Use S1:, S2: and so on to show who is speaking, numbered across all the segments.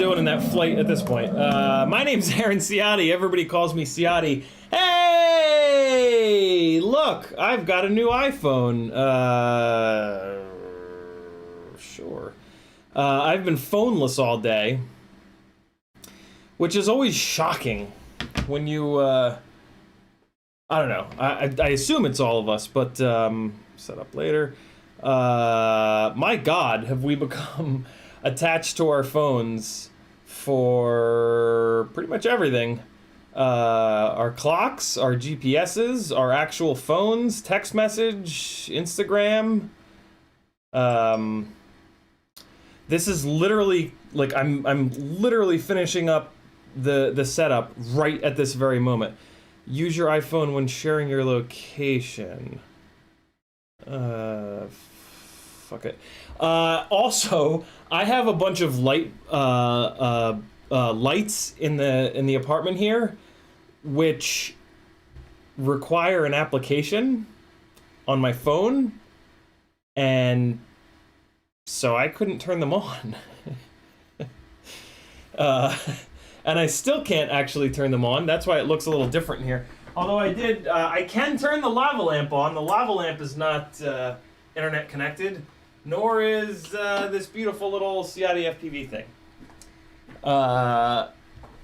S1: doing in that flight at this point. My name's Aaron Ciotti. Everybody calls me Ciotti. Hey! Look, I've got a new iPhone. Sure. I've been phoneless all day, which is always shocking when you, I don't know. I assume it's all of us, but set up later. My God, have we become attached to our phones for pretty much everything. Our clocks, our GPSs, our actual phones, text message, Instagram. This is literally, like, I'm literally finishing up the setup right at this very moment. Use your iPhone when sharing your location. Fuck it. Also, I have a bunch of lights in the apartment here, which require an application on my phone, and so I couldn't turn them on. And I still can't actually turn them on. That's why it looks a little different here. Although I can turn the lava lamp on. The lava lamp is not internet connected, nor is this beautiful little CiottiFPV thing.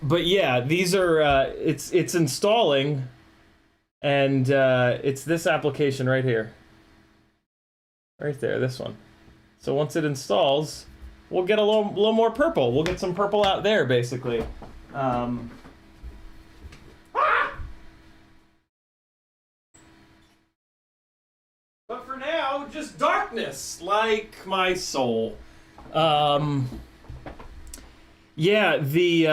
S1: But yeah, these are, it's installing, and it's this application right here. Right there, this one. So once it installs, we'll get a little more purple. We'll get some purple out there, basically. But for now, just darkness, like my soul. Yeah, the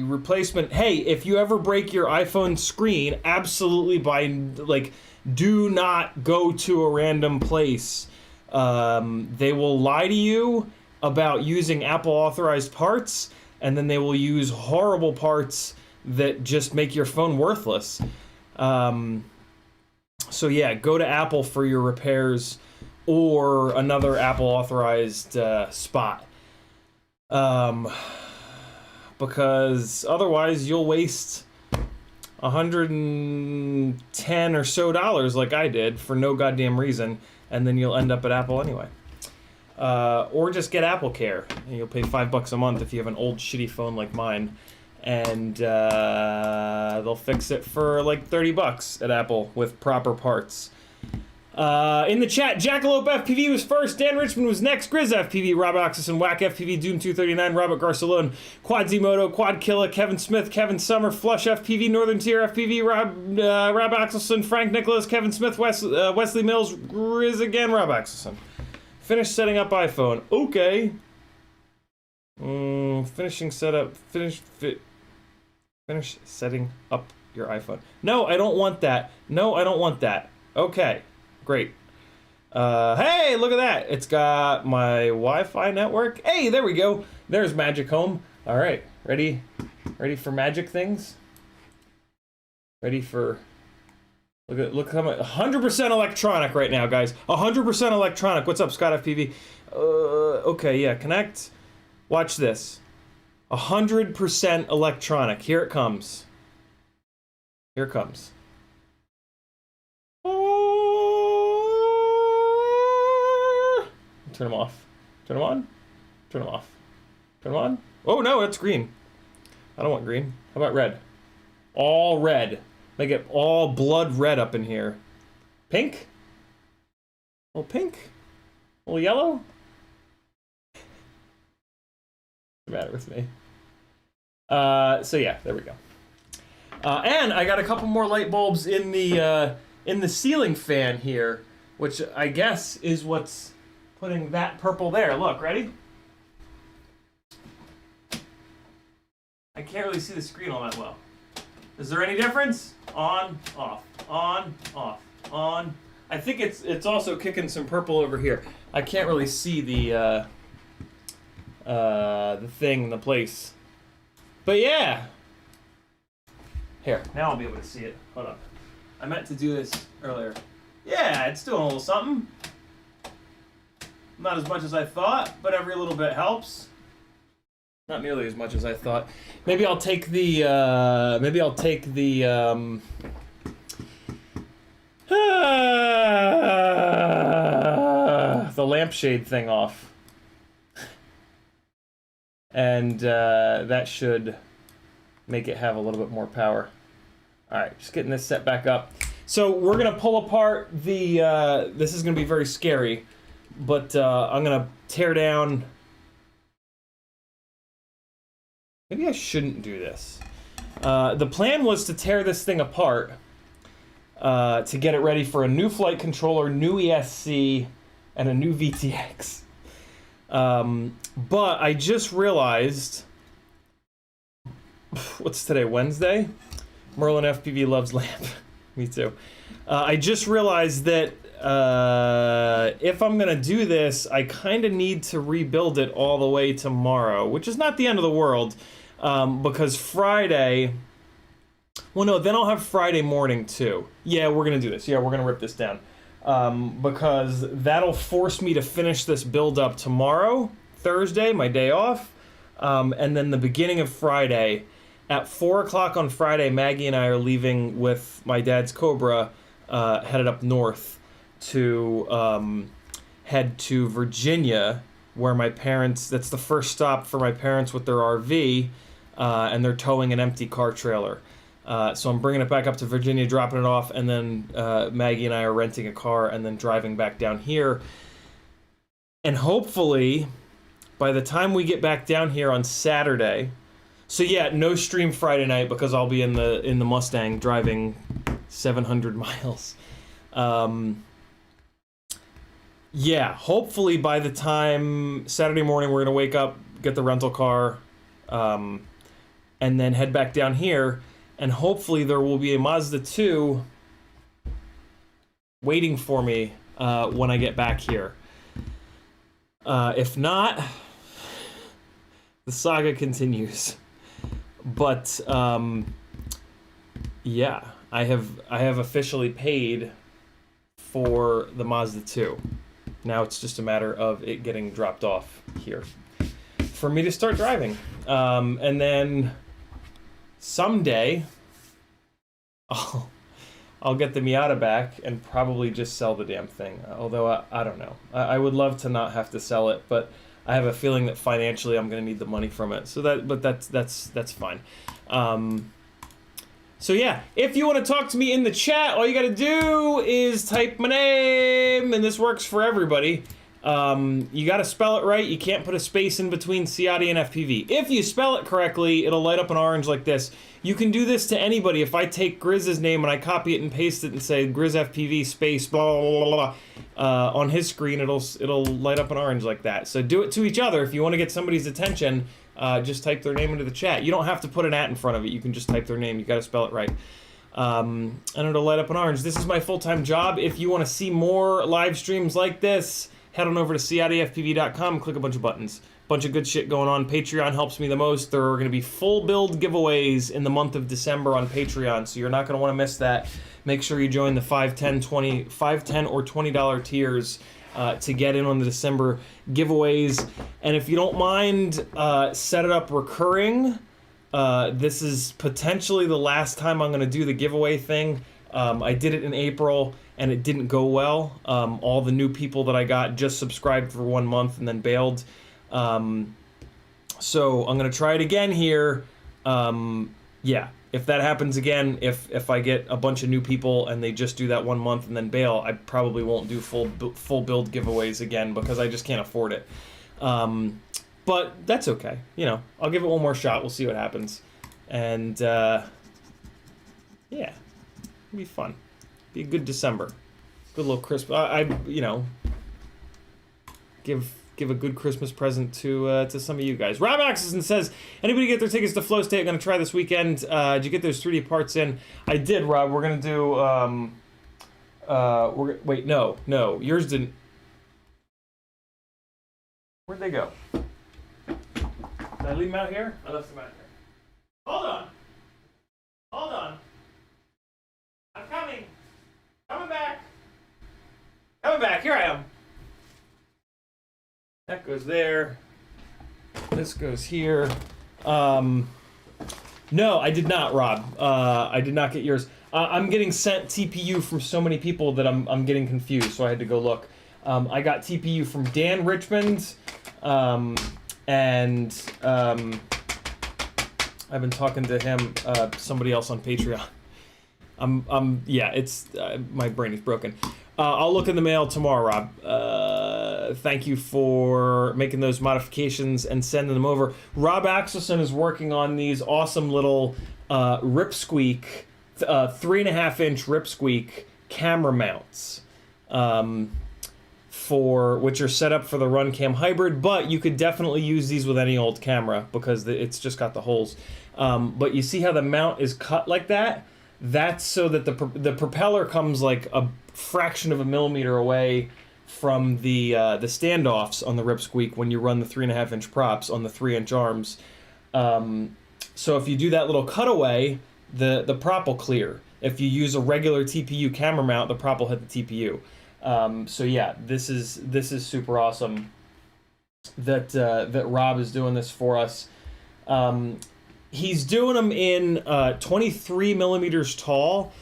S1: replacement. Hey, if you ever break your iPhone screen, absolutely do not go to a random place. They will lie to you about using Apple authorized parts, and then they will use horrible parts that just make your phone worthless. So yeah, go to Apple for your repairs or another Apple authorized spot. Because otherwise you'll waste $110 or so like I did for no goddamn reason, and then you'll end up at Apple anyway. Or just get Apple Care, and you'll pay $5 a month if you have an old shitty phone like mine, and they'll fix it for like $30 at Apple with proper parts. In the chat, Jackalope FPV was first, Dan Richmond was next, Grizz FPV, Rob Oxison, Whack FPV, Doom 239, Robert Garcelone, Quad Zmoto, Quad Killa, Kevin Smith, Kevin Summer, Flush FPV, Northern Tier FPV, Rob Axelson, Frank Nicholas, Kevin Smith, Wesley Mills, Grizz again, Rob Axelson. Finish setting up iPhone. Okay. Finishing setup. Finish setting up your iPhone. No, I don't want that. No, I don't want that. Okay. Great. Hey, look at that. It's got my Wi-Fi network. Hey, there we go. There's Magic Home. All right. Ready for magic things? Ready for... Look how much, 100% electronic right now, guys. 100% electronic. What's up, Scott FPV? Okay, yeah, connect. Watch this. 100% electronic. Here it comes. Here it comes. Turn them off. Turn them on. Turn them off. Turn them on. Oh no, it's green. I don't want green. How about red? All red. Make it all blood red up in here. Pink? A little pink? A little yellow? What's the matter with me? So yeah, there we go. And I got a couple more light bulbs in the ceiling fan here, which I guess is what's putting that purple there. Look, ready? I can't really see the screen all that well. Is there any difference? On, off, on, off, on. I think it's also kicking some purple over here. I can't really see the thing, the place. But yeah. Here, now I'll be able to see it. Hold on. I meant to do this earlier. Yeah, it's doing a little something. Not as much as I thought, but every little bit helps. Not nearly as much as I thought. Maybe I'll take the the lampshade thing off. And that should make it have a little bit more power. Alright, just getting this set back up. So we're gonna pull apart the, this is gonna be very scary, but I'm gonna tear down. Maybe I shouldn't do this. The plan was to tear this thing apart to get it ready for a new flight controller, new ESC, and a new VTX. But I just realized, what's today, Wednesday? Merlin FPV loves lamp. Me too. I just realized that if I'm gonna do this, I kind of need to rebuild it all the way tomorrow, which is not the end of the world, because Friday. Well, no, then I'll have Friday morning too. Yeah, we're gonna do this. Yeah, we're gonna rip this down, because that'll force me to finish this build up tomorrow, Thursday, my day off, and then the beginning of Friday. At 4 o'clock on Friday, Maggie and I are leaving with my dad's Cobra, headed up north to head to Virginia, where my parents, that's the first stop for my parents with their RV, and they're towing an empty car trailer. So I'm bringing it back up to Virginia, dropping it off, and then Maggie and I are renting a car and then driving back down here. And hopefully, by the time we get back down here on Saturday, so yeah, no stream Friday night because I'll be in the Mustang driving 700 miles. Yeah, hopefully by the time Saturday morning we're gonna wake up, get the rental car, and then head back down here, and hopefully there will be a Mazda 2 waiting for me when I get back here. If not, the saga continues. But yeah, I have officially paid for the Mazda 2. Now it's just a matter of it getting dropped off here for me to start driving. And then someday I'll get the Miata back and probably just sell the damn thing. Although I don't know. I would love to not have to sell it, but I have a feeling that financially I'm going to need the money from it. So that's fine. So yeah, if you want to talk to me in the chat, all you got to do is type my name, and this works for everybody. You got to spell it right. You can't put a space in between Ciotti and FPV. If you spell it correctly, it'll light up an orange like this. You can do this to anybody. If I take Grizz's name and I copy it and paste it and say Grizz FPV space blah blah blah blah, on his screen, it'll light up an orange like that. So do it to each other. If you want to get somebody's attention, just type their name into the chat. You don't have to put an @ in front of it. You can just type their name. You got to spell it right. And it'll light up an orange. This is my full-time job. If you want to see more live streams like this, head on over to CiottiFPV.com, click a bunch of buttons. Bunch of good shit going on. Patreon helps me the most. There are going to be full build giveaways in the month of December on Patreon, so you're not going to want to miss that. Make sure you join the $5, $10 or $20 tiers to get in on the December giveaways. And if you don't mind, set it up recurring. This is potentially the last time I'm going to do the giveaway thing. I did it in April and it didn't go well. All the new people that I got just subscribed for 1 month and then bailed. So I'm gonna try it again here. Yeah, if that happens again, if I get a bunch of new people and they just do that 1 month and then bail, I probably won't do full build giveaways again because I just can't afford it. But that's okay. You know, I'll give it one more shot. We'll see what happens. And yeah, it'll be fun. Be a good December. Good little Christmas. You know, give a good Christmas present to some of you guys. Rob Axelson says, anybody get their tickets to Flow State? I'm going to try this weekend. Did you get those 3D parts in? I did, Rob. We're going to do, wait, no. Yours didn't. Where'd they go? Did I leave them out here? I left them out here. Hold on. Hold on. I'm coming. Coming back. Coming back. Here I am. That goes there. This goes here. No, I did not, Rob. I did not get yours. I'm getting sent TPU from so many people that I'm getting confused, so I had to go look. I got TPU from Dan Richmond, and I've been talking to him, somebody else on Patreon. Yeah, it's my brain is broken. I'll look in the mail tomorrow, Rob. Thank you for making those modifications and sending them over. Rob Axelson is working on these awesome little Ripsqueak, 3.5-inch Ripsqueak camera mounts, which are set up for the RunCam Hybrid, but you could definitely use these with any old camera because it's just got the holes. But you see how the mount is cut like that? That's so that the propeller comes like a fraction of a millimeter away from the standoffs on the Ripsqueak when you run the 3.5-inch props on the 3-inch arms. So if you do that little cutaway, the prop will clear. If you use a regular TPU camera mount, the prop will hit the TPU. So yeah, this is super awesome that Rob is doing this for us. He's doing them in 23 millimeters tall,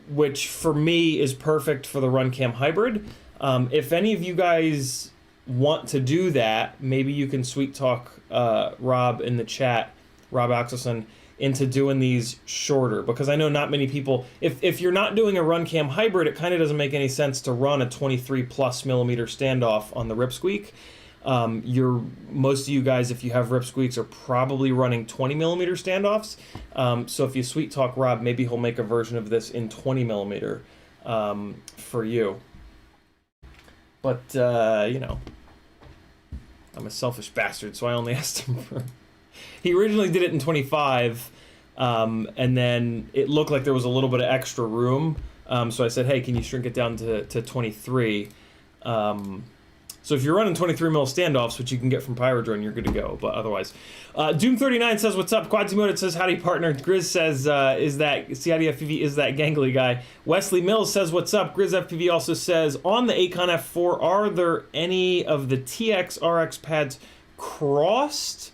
S1: which for me is perfect for the RunCam Hybrid. If any of you guys want to do that, maybe you can sweet talk Rob in the chat, Rob Axelson, into doing these shorter, because I know not many people, if you're not doing a RunCam Hybrid, it kind of doesn't make any sense to run a 23 plus millimeter standoff on the Ripsqueak. Most of you guys, if you have Ripsqueaks, are probably running 20 millimeter standoffs. So if you sweet talk Rob, maybe he'll make a version of this in 20 millimeter for you. But you know, I'm a selfish bastard, so I only asked him for. He originally did it in 25, and then it looked like there was a little bit of extra room. So I said, hey, can you shrink it down to 23? So if you're running 23 mil standoffs, which you can get from Pyrodrone, you're good to go. But otherwise, Doom39 says, "What's up?" Quadzimoted says, "Howdy, partner." Grizz says, "Is that CiottiFPV? Is that gangly guy?" Wesley Mills says, "What's up?" Grizz FPV also says, "On the Acon F4, are there any of the TX RX pads crossed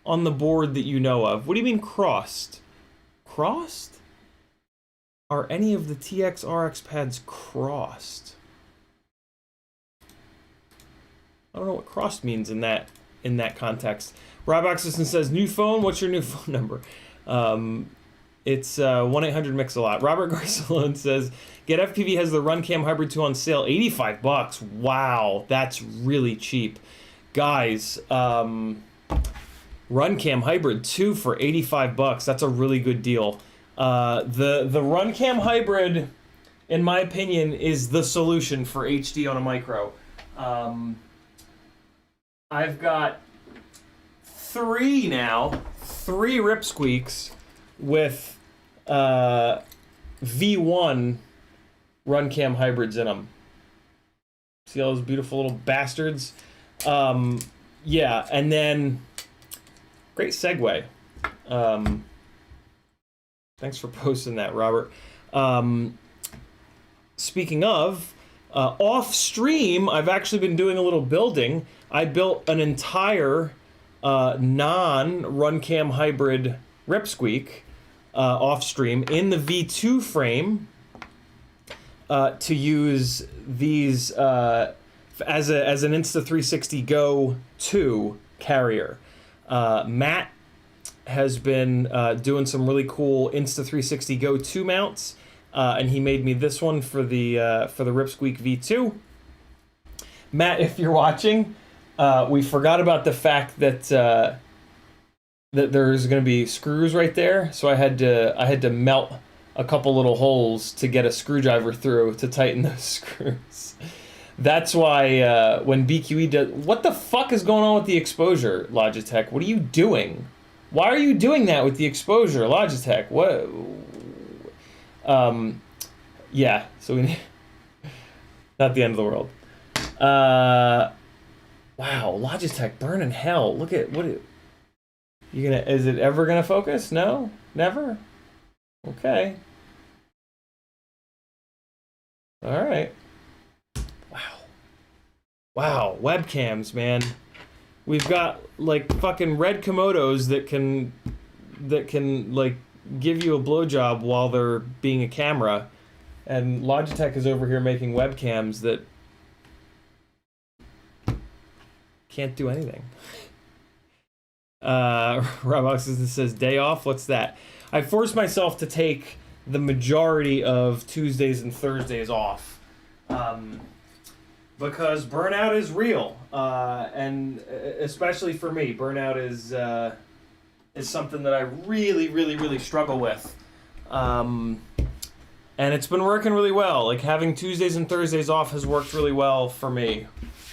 S1: on the board that you know of?" What do you mean crossed? Crossed? Are any of the TX RX pads crossed? I don't know what crossed means in that context. Rob Axelson says, "New phone? What's your new phone number?" It's 1-800-MIX-A-LOT. Robert Garcelon says, "Get FPV has the RunCam Hybrid 2 on sale, $85. Wow, that's really cheap. Guys, RunCam Hybrid 2 for $85. That's a really good deal. The RunCam Hybrid, in my opinion, is the solution for HD on a micro. I've got three Ripsqueaks with V1 RunCam hybrids in them. See all those beautiful little bastards? Yeah, and then great segue. Thanks for posting that, Robert. Speaking of, off stream, I've actually been doing a little building. I built an entire non-RunCam hybrid Ripsqueak off stream in the V2 frame to use these as an Insta360 Go 2 carrier. Matt has been doing some really cool Insta360 Go 2 mounts, and he made me this one for the Ripsqueak V2. Matt, if you're watching, we forgot about the fact that that there's going to be screws right there, so I had to melt a couple little holes to get a screwdriver through to tighten those screws. That's why when BQE does, what the fuck is going on with the exposure, Logitech? What are you doing? Why are you doing that with the exposure, Logitech? What? Yeah. So we not the end of the world. Wow, Logitech, burn in hell. Look at what it. Is it ever gonna focus? No, never. Okay. All right. Wow. Wow, webcams, man. We've got like fucking red Komodos that can like give you a blowjob while they're being a camera, and Logitech is over here making webcams that can't do anything. Rob Oxenden says, day off? What's that? I forced myself to take the majority of Tuesdays and Thursdays off. Because burnout is real. And especially for me, burnout is something that I really, really, really struggle with. And it's been working really well. Like, having Tuesdays and Thursdays off has worked really well for me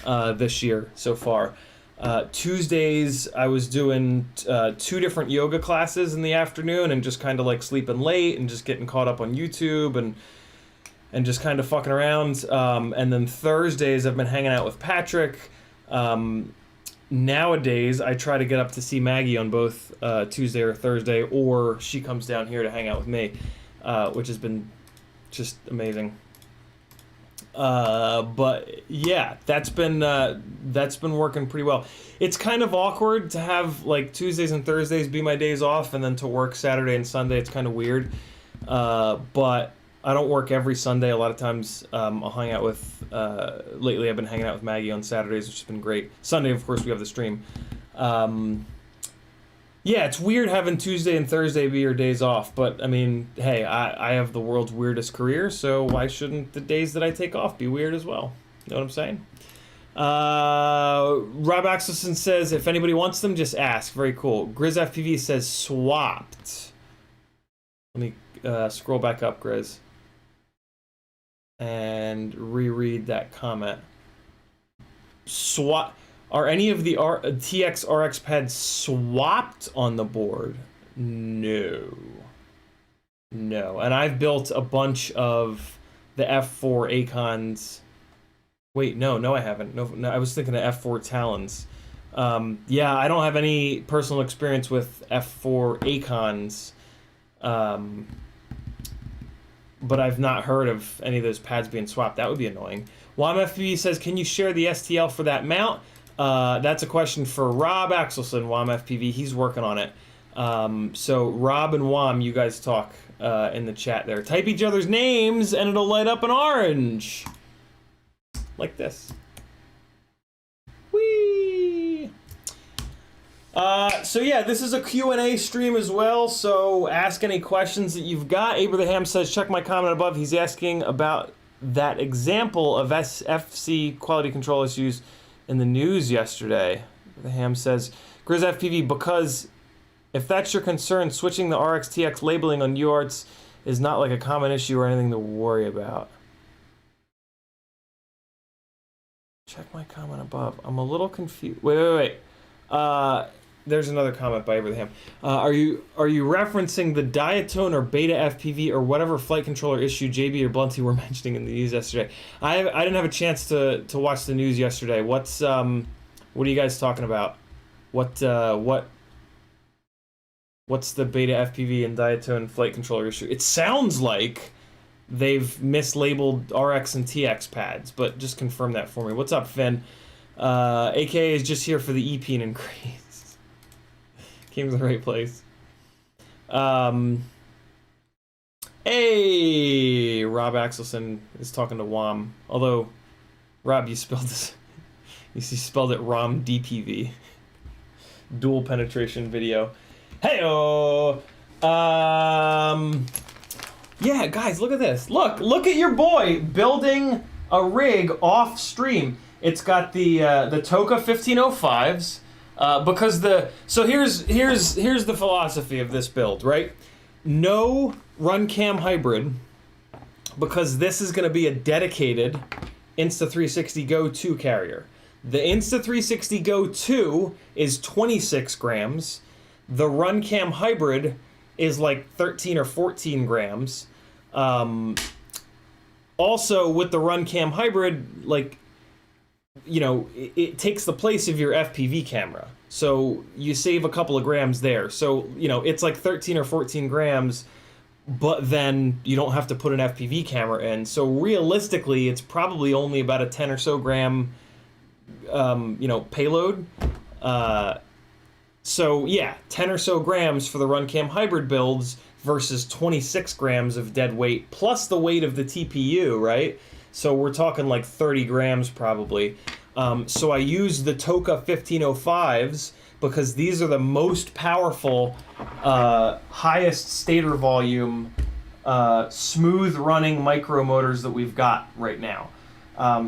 S1: this year so far. Tuesdays, I was doing 2 different yoga classes in the afternoon and just kind of like sleeping late and just getting caught up on YouTube and just kind of fucking around. And then Thursdays, I've been hanging out with Patrick. Nowadays, I try to get up to see Maggie on both Tuesday or Thursday, or she comes down here to hang out with me, which has been just amazing. But yeah, that's been working pretty well. It's kind of awkward to have like Tuesdays and Thursdays be my days off and then to work Saturday and Sunday. It's kind of weird. But I don't work every Sunday. A lot of times I'll hang out with, lately I've been hanging out with Maggie on Saturdays, which has been great. Sunday, of course, we have the stream. Yeah, it's weird having Tuesday and Thursday be your days off, but I mean, hey, I have the world's weirdest career, so why shouldn't the days that I take off be weird as well? You know what I'm saying? Rob Axelson says, if anybody wants them, just ask. Very cool. GrizzFPV says, swapped. Let me scroll back up, Grizz, and reread that comment. Swap. Are any of the TX RX pads swapped on the board? No. No. And I've built a bunch of the F4 Acons. Wait, no, I haven't. No, I was thinking of F4 Talons. Yeah, I don't have any personal experience with F4 Acons. But I've not heard of any of those pads being swapped. That would be annoying. WAMFPV says, can you share the STL for that mount? That's a question for Rob Axelson, WAMFPV. He's working on it. So Rob and Wam, you guys talk in the chat there. Type each other's names and it'll light up an orange. Like this. Whee! So yeah, this is a Q&A stream as well, so ask any questions that you've got. Abraham says, check my comment above. He's asking about that example of FC quality control issues in the news yesterday. Abraham says, GrizzFPV, because if that's your concern, switching the RxTX labeling on UARTs is not like a common issue or anything to worry about. Check my comment above. I'm a little confused. Wait. There's another comment by Abraham. Are you referencing the Diatone or Beta FPV or whatever flight controller issue JB or Blunty were mentioning in the news yesterday? I didn't have a chance to watch the news yesterday. What are you guys talking about? What's the Beta FPV and Diatone flight controller issue? It sounds like they've mislabeled RX and TX pads, but just confirm that for me. What's up, Finn? AKA is just here for the EP and increase. Came to the right place. Hey, Rob Axelson is talking to WAM. Although, Rob, you spelled it ROM DPV. Dual penetration video. Heyo. Yeah, guys, look at this. Look at your boy building a rig off stream. It's got the Toka 1505s. So here's the philosophy of this build, right? No run cam hybrid, because this is going to be a dedicated Insta360 Go 2 carrier. The Insta360 Go 2 is 26 grams. The run cam hybrid is like 13 or 14 grams. Also, with the run cam hybrid, like, you know, it takes the place of your FPV camera. So you save a couple of grams there. So, you know, it's like 13 or 14 grams, but then you don't have to put an FPV camera in. So realistically, it's probably only about a 10 or so gram you know, payload. So yeah, 10 or so grams for the RunCam hybrid builds versus 26 grams of dead weight plus the weight of the TPU, right? So we're talking like 30 grams probably. So I use the Toka 1505s because these are the most powerful, highest stator volume, smooth running micro motors that we've got right now.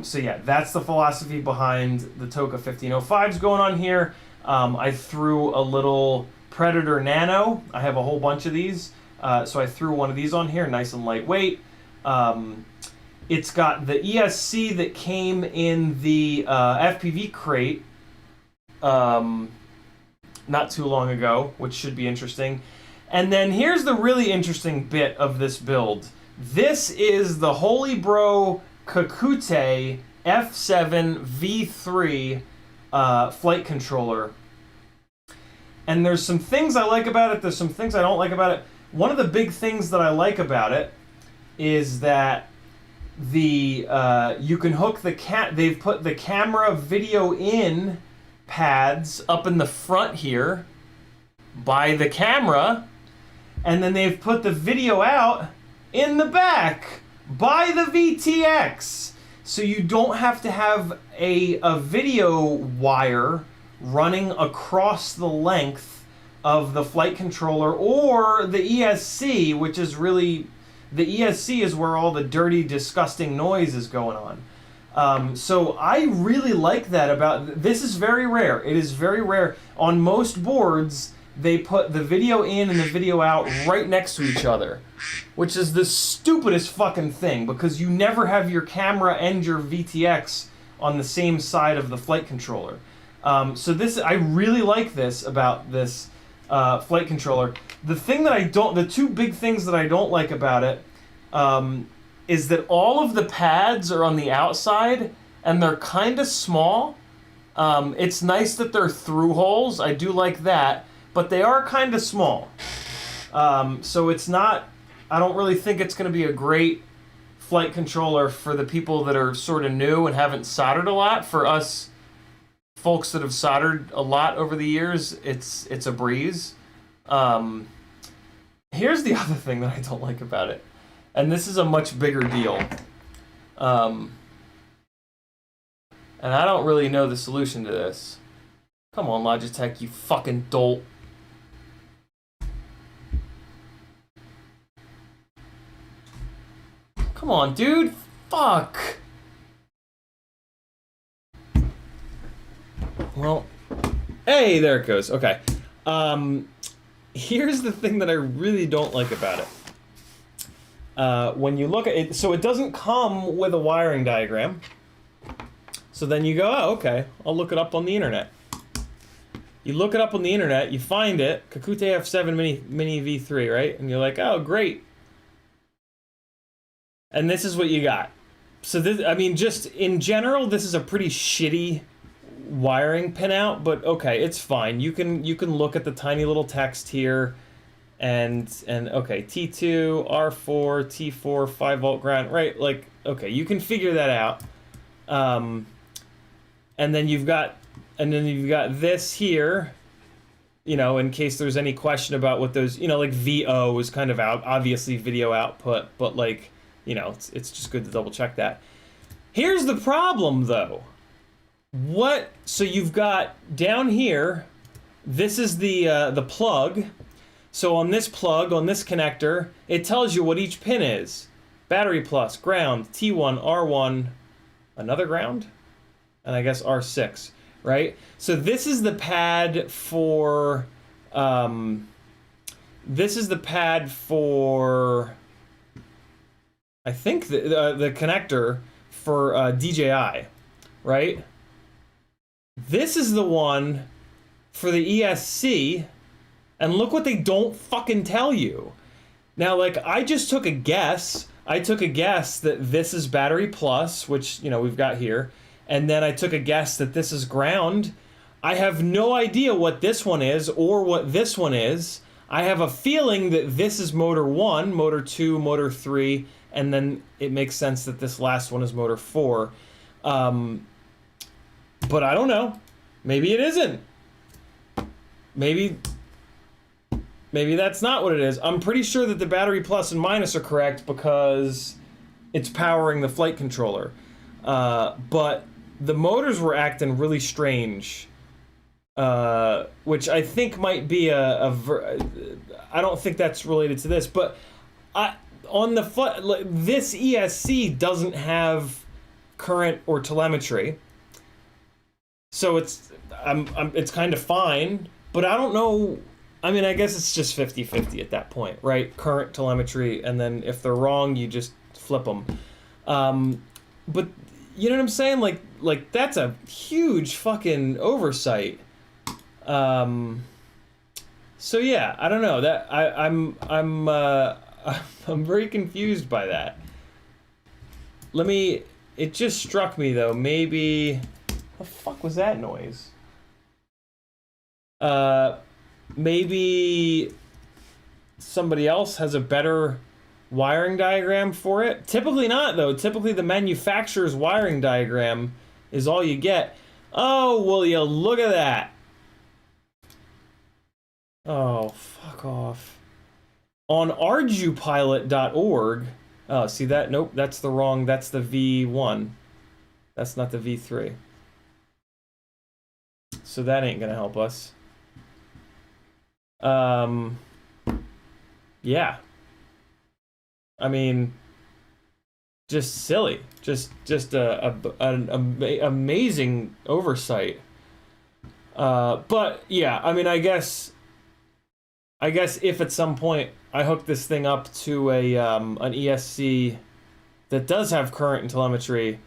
S1: So yeah, that's the philosophy behind the Toka 1505s going on here. I threw a little Predator Nano. I have a whole bunch of these. So I threw one of these on here, nice and lightweight. It's got the ESC that came in the FPV crate not too long ago, which should be interesting. And then here's the really interesting bit of this build. This is the Holy Bro Kakute F7 V3 flight controller. And there's some things I like about it, there's some things I don't like about it. One of the big things that I like about it is that the you can hook the they've put the camera video in pads up in the front here by the camera, and then they've put the video out in the back by the VTX. So you don't have to have a video wire running across the length of the flight controller or the ESC, which is really, the ESC is where all the dirty, disgusting noise is going on. So I really like that about, this is very rare. It is very rare. On most boards, they put the video in and the video out right next to each other, which is the stupidest fucking thing because you never have your camera and your VTX on the same side of the flight controller. So this, I really like this about this flight controller. The thing that I don't, the two big things that I don't like about it is that all of the pads are on the outside and they're kind of small. It's nice that they're through holes. I do like that, but they are kind of small. So it's not, I don't really think it's going to be a great flight controller for the people that are sort of new and haven't soldered a lot. For us folks that have soldered a lot over the years, it's a breeze. Here's the other thing that I don't like about it, and this is a much bigger deal. And I don't really know the solution to this. Come on, Logitech, you fucking dolt. Come on, dude. Fuck. Well, hey, there it goes. Okay. Here's the thing that I really don't like about it. When you look at it, so it doesn't come with a wiring diagram. So then you go, oh, okay, I'll look it up on the internet. You look it up on the internet, you find it, Kakute F7 Mini V3, right? And you're like, oh, great. And this is what you got. So this, I mean, just in general, this is a pretty shitty wiring pinout, but okay, it's fine. You can look at the tiny little text here, and okay, T2, R4, T4, 5 volt ground, right? Like, okay, you can figure that out. And then you've got this here, you know, in case there's any question about what those, you know, like VO is kind of out, obviously video output, but like, you know, it's just good to double check that. Here's the problem though. So you've got down here, this is the plug. So on this plug, on this connector, it tells you what each pin is. Battery plus, ground, T1, R1, another ground, and I guess R6, right? So this is the pad for, I think the connector for DJI, right? This is the one for the ESC, and look what they don't fucking tell you. Now, like, I just took a guess. I took a guess that this is battery plus, which, you know, we've got here, and then I took a guess that this is ground. I have no idea what this one is or what this one is. I have a feeling that this is motor 1, motor 2, motor 3, and then it makes sense that this last one is motor 4. But I don't know. Maybe it isn't. Maybe that's not what it is. I'm pretty sure that the battery plus and minus are correct because it's powering the flight controller. But the motors were acting really strange. Which I think might be I don't think that's related to this, but this ESC doesn't have current or telemetry. So it's kind of fine, but I don't know. I mean, I guess it's just 50-50 at that point, right? Current, telemetry, and then if they're wrong, you just flip them. But you know what I'm saying? Like that's a huge fucking oversight. So yeah, I don't know. That I'm very confused by that. It just struck me though, maybe the fuck was that noise? Maybe somebody else has a better wiring diagram for it. Typically not, though. Typically the manufacturer's wiring diagram is all you get. Oh, will you look at that? Oh, fuck off. On arduepilot.org. Oh, see that? Nope, that's the wrong. That's the V1. That's not the V3. So that ain't gonna help us. Yeah. I mean, just silly. Just an amazing oversight. But yeah, I mean, I guess if at some point I hook this thing up to an ESC that does have current and telemetry,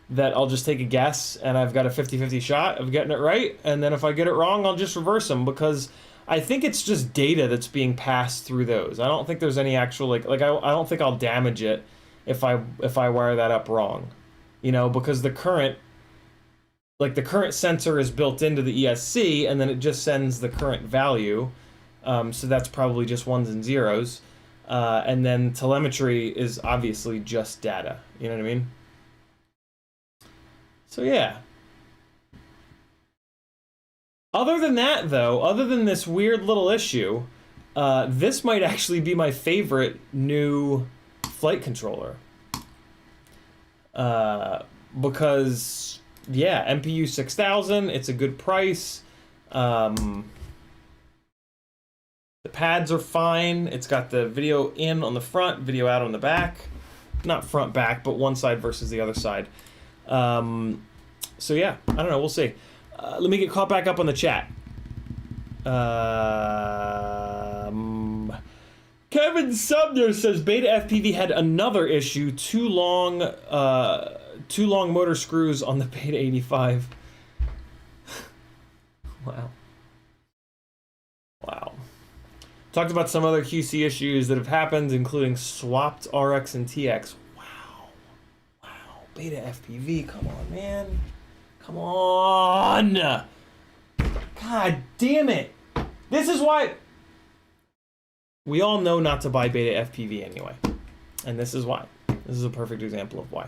S1: that I'll just take a guess and I've got a 50-50 shot of getting it right, and then if I get it wrong, I'll just reverse them, because I think it's just data that's being passed through those. I don't think there's any actual I don't think I'll damage it if I wire that up wrong, you know, because the current sensor is built into the ESC, and then it just sends the current value. So that's probably just ones and zeros, and then telemetry is obviously just data. You know what I mean? So yeah. Other than that, though, other than this weird little issue, this might actually be my favorite new flight controller. Because, yeah, MPU 6000, it's a good price. The pads are fine. It's got the video in on the front, video out on the back. Not front, back, but one side versus the other side. So yeah, I don't know, we'll see. Let me get caught back up on the chat. Kevin Sumner says Beta FPV had another issue, too long motor screws on the Beta 85. Wow. Talked about some other QC issues that have happened, including swapped RX and TX. Wow. Beta FPV, come on, man. Come on! God damn it! This is why... We all know not to buy Beta FPV anyway. And this is why. This is a perfect example of why.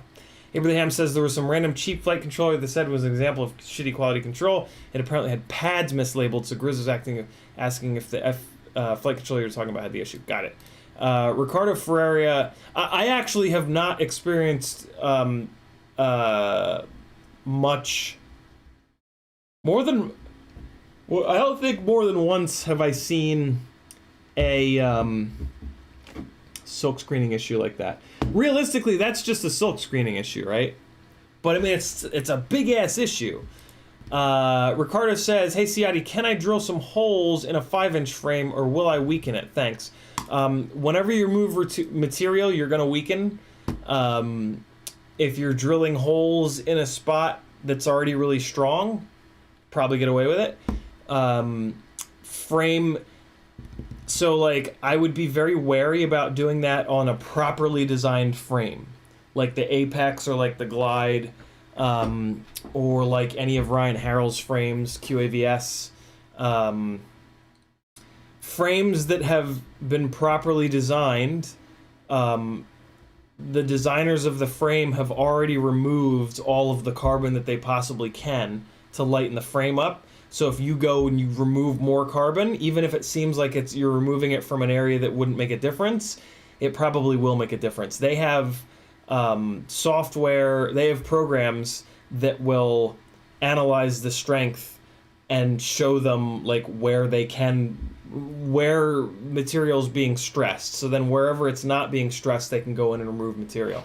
S1: Abraham says there was some random cheap flight controller that said was an example of shitty quality control. It apparently had pads mislabeled, so Grizz was asking if the flight controller you're talking about had the issue. Got it. Ricardo Ferreira... I actually have not experienced... much more than, well, I don't think more than once have I seen a silk screening issue like that. Realistically, that's just a silk screening issue, right? But I mean, it's a big ass issue. Ricardo says, hey Ciotti, can I drill some holes in a 5-inch frame, or will I weaken it? Thanks. Whenever you move material, you're gonna weaken. If you're drilling holes in a spot that's already really strong, probably get away with it. Frame, so like I would be very wary about doing that on a properly designed frame, like the Apex or like the Glide, or like any of Ryan Harrell's frames, QAVS. Frames that have been properly designed, the designers of the frame have already removed all of the carbon that they possibly can to lighten the frame up. So if you go and you remove more carbon, even if it seems like you're removing it from an area that wouldn't make a difference, it probably will make a difference. They have software, they have programs that will analyze the strength and show them like where material's being stressed. So then wherever it's not being stressed, they can go in and remove material.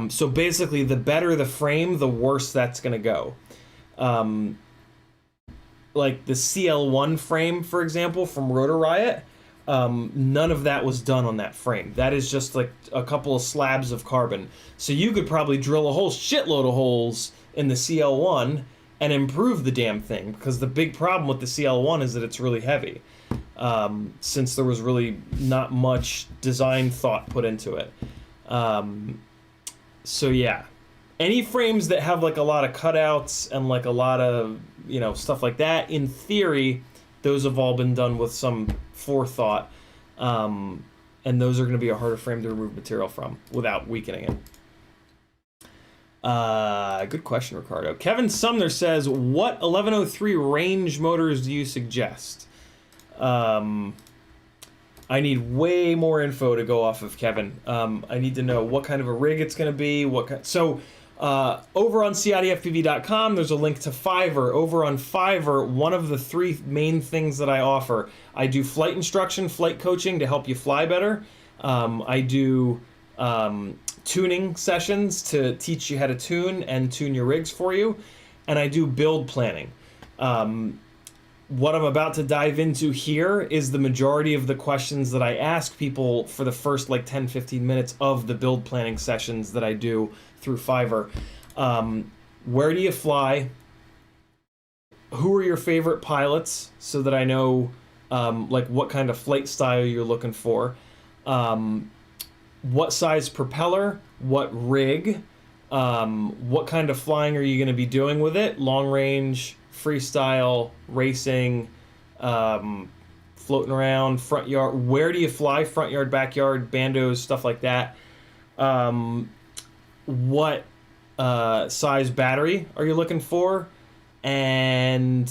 S1: So basically, the better the frame, the worse that's going to go. Like the CL1 frame, for example, from Rotor Riot, none of that was done on that frame. That is just like a couple of slabs of carbon. So you could probably drill a whole shitload of holes in the CL1 and improve the damn thing, because the big problem with the CL1 is that it's really heavy, since there was really not much design thought put into it. So yeah, any frames that have like a lot of cutouts and like a lot of, you know, stuff like that, in theory, those have all been done with some forethought, and those are going to be a harder frame to remove material from without weakening it. Good question, Ricardo. Kevin Sumner says, what 1103 range motors do you suggest? I need way more info to go off of, Kevin. I need to know what kind of a rig it's going to be. Over on CiottiFPV.com, there's a link to Fiverr. Over on Fiverr, one of the 3 main things that I offer, I do flight instruction, flight coaching to help you fly better. I do tuning sessions to teach you how to tune and tune your rigs for you. And I do build planning. What I'm about to dive into here is the majority of the questions that I ask people for the first like 10-15 minutes of the build planning sessions that I do through Fiverr. Where do you fly? Who are your favorite pilots, so that I know like what kind of flight style you're looking for? What size propeller? What rig? What kind of flying are you going to be doing with it? Long range, freestyle, racing, floating around, front yard. Where do you fly? Front yard, backyard, bandos, stuff like that. What size battery are you looking for? And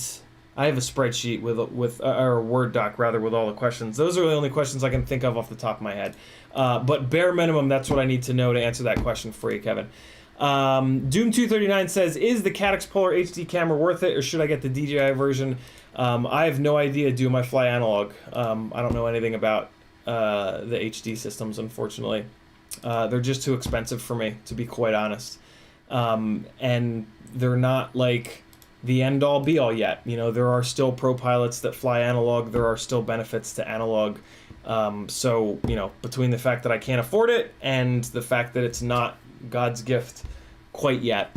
S1: I have a spreadsheet with or a Word doc rather with all the questions. Those are the only questions I can think of off the top of my head. But bare minimum, that's what I need to know to answer that question for you, Kevin. Doom239 says, is the Caddx Polar HD camera worth it, or should I get the DJI version? I have no idea, Doom. I fly analog. I don't know anything about the HD systems, unfortunately. They're just too expensive for me, to be quite honest. And they're not like the end-all be-all yet. You know, there are still pro pilots that fly analog. There are still benefits to analog. So, you know, between the fact that I can't afford it and the fact that it's not God's gift quite yet,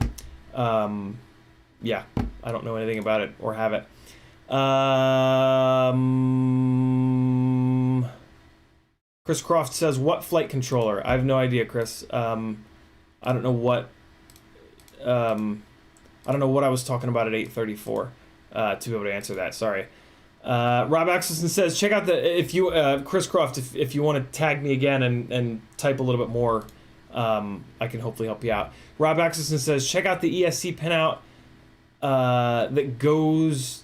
S1: yeah, I don't know anything about it or have it. Chris Croft says, what flight controller? I have no idea, Chris. I don't know what I was talking about at 8:34 to be able to answer that. Sorry. Rob Axelson says, check out Chris Croft, if you want to tag me again and type a little bit more, I can hopefully help you out. Rob Axelson says, check out the ESC pinout that goes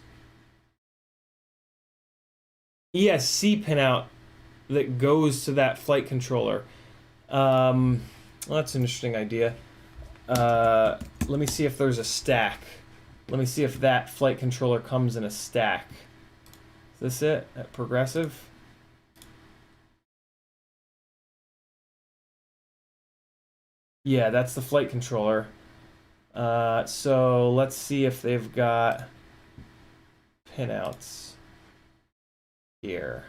S1: to that flight controller. Well, that's an interesting idea. Let me see if there's a stack. Let me see if that flight controller comes in a stack. Is this it at Progressive? Yeah, that's the flight controller. So let's see if they've got pinouts here.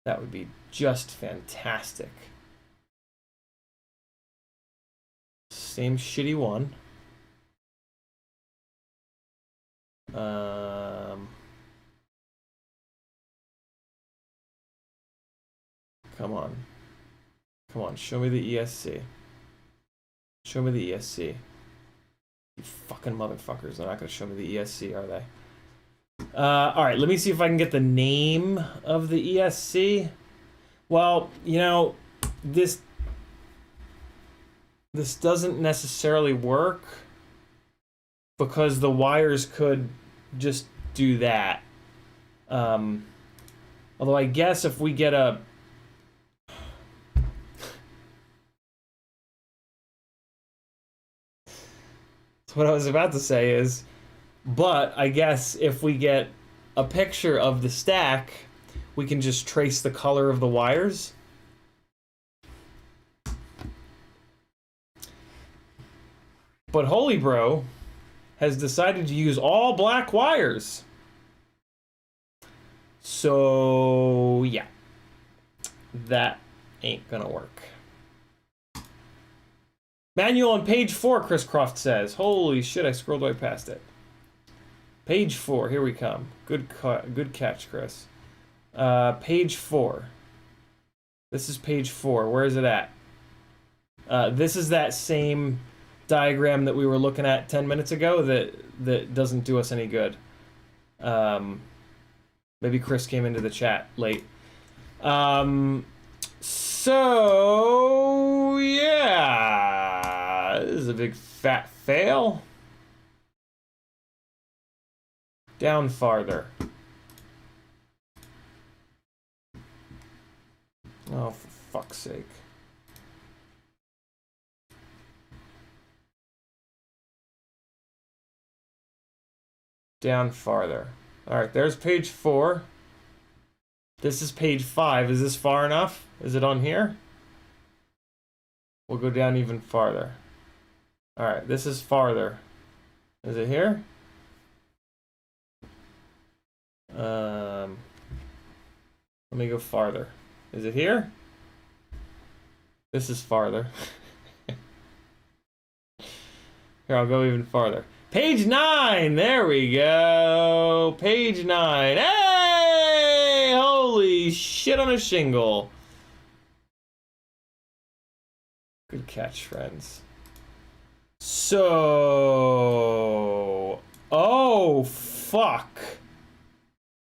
S1: That would be just fantastic. Same shitty one. Come on. Come on, show me the ESC. Show me the ESC. You fucking motherfuckers. They're not going to show me the ESC, are they? Alright, let me see if I can get the name of the ESC. Well, you know, this doesn't necessarily work. because the wires could just do that. Although I guess if we get a... What I was about to say is, but I guess if we get a picture of the stack, we can just trace the color of the wires. But Holy Bro has decided to use all black wires. So, yeah. That ain't gonna work. Manual on page 4, Chris Croft says. Holy shit, I scrolled right past it. Page 4, here we come. Good catch, Chris. Page 4. This is page 4. Where is it at? This is that same diagram that we were looking at 10 minutes ago that doesn't do us any good. Maybe Chris came into the chat late. So, yeah. This is a big fat fail. Down farther. Oh, for fuck's sake. Down farther. Alright, there's page 4. This is page 5. Is this far enough? Is it on here? We'll go down even farther. Alright, this is farther. Is it here? Let me go farther. Is it here? This is farther. Here, I'll go even farther. Page 9! There we go! Page 9. Hey! Holy shit on a shingle. Good catch, friends. So... Oh, fuck.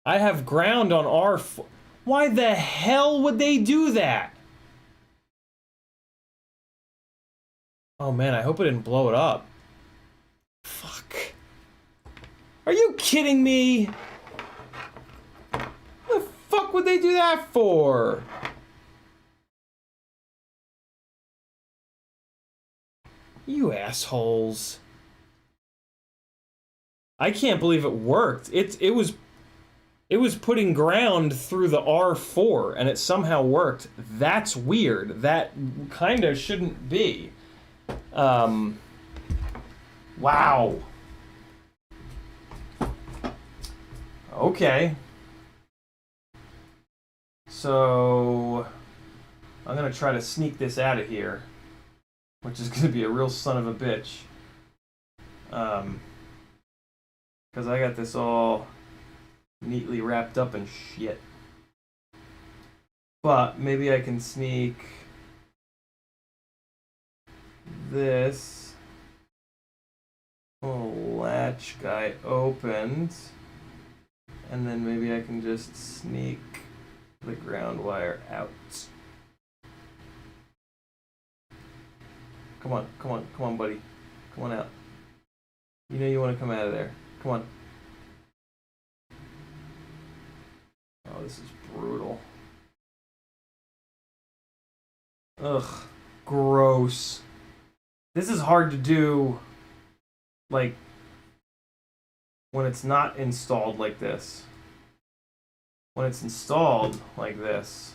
S1: I have ground on R4. Why the hell would they do that? Oh man, I hope I didn't blow it up. Fuck. Are you kidding me? What the fuck would they do that for? You assholes. I can't believe it worked. It was putting ground through the R4 and it somehow worked. That's weird. That kind of shouldn't be. Wow. Okay. So I'm gonna try to sneak this out of here, which is gonna be a real son of a bitch. Because I got this all neatly wrapped up in shit. But maybe I can sneak this little latch guy opened, and then maybe I can just sneak the ground wire out. Come on, come on, come on, buddy. Come on out. You know you want to come out of there. Come on. Oh, this is brutal. Ugh, gross. This is hard to do, like, when it's not installed like this. When it's installed like this,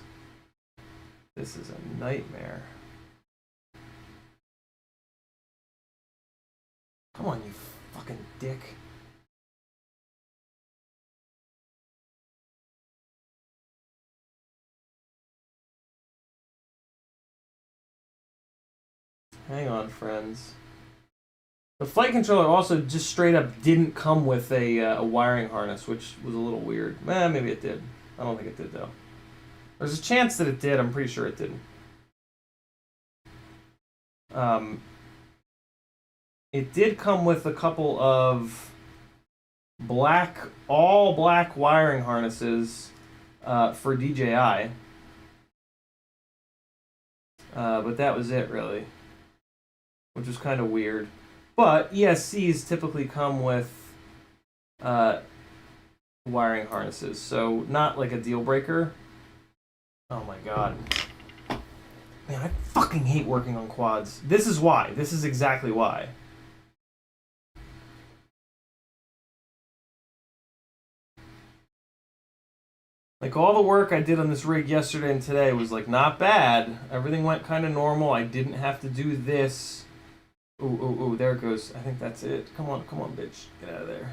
S1: this is a nightmare. Come on, you fucking dick. Hang on, friends. The flight controller also just straight up didn't come with a wiring harness, which was a little weird. Maybe it did. I don't think it did, though. There's a chance that it did. I'm pretty sure it didn't. It did come with a couple of all black wiring harnesses for DJI. But that was it, really. Which was kind of weird. But ESCs typically come with wiring harnesses, so not like a deal breaker. Oh my god. Man, I fucking hate working on quads. This is why. This is exactly why. Like, all the work I did on this rig yesterday and today was, like, not bad. Everything went kind of normal. I didn't have to do this. Ooh, there it goes. I think that's it. Come on, bitch. Get out of there.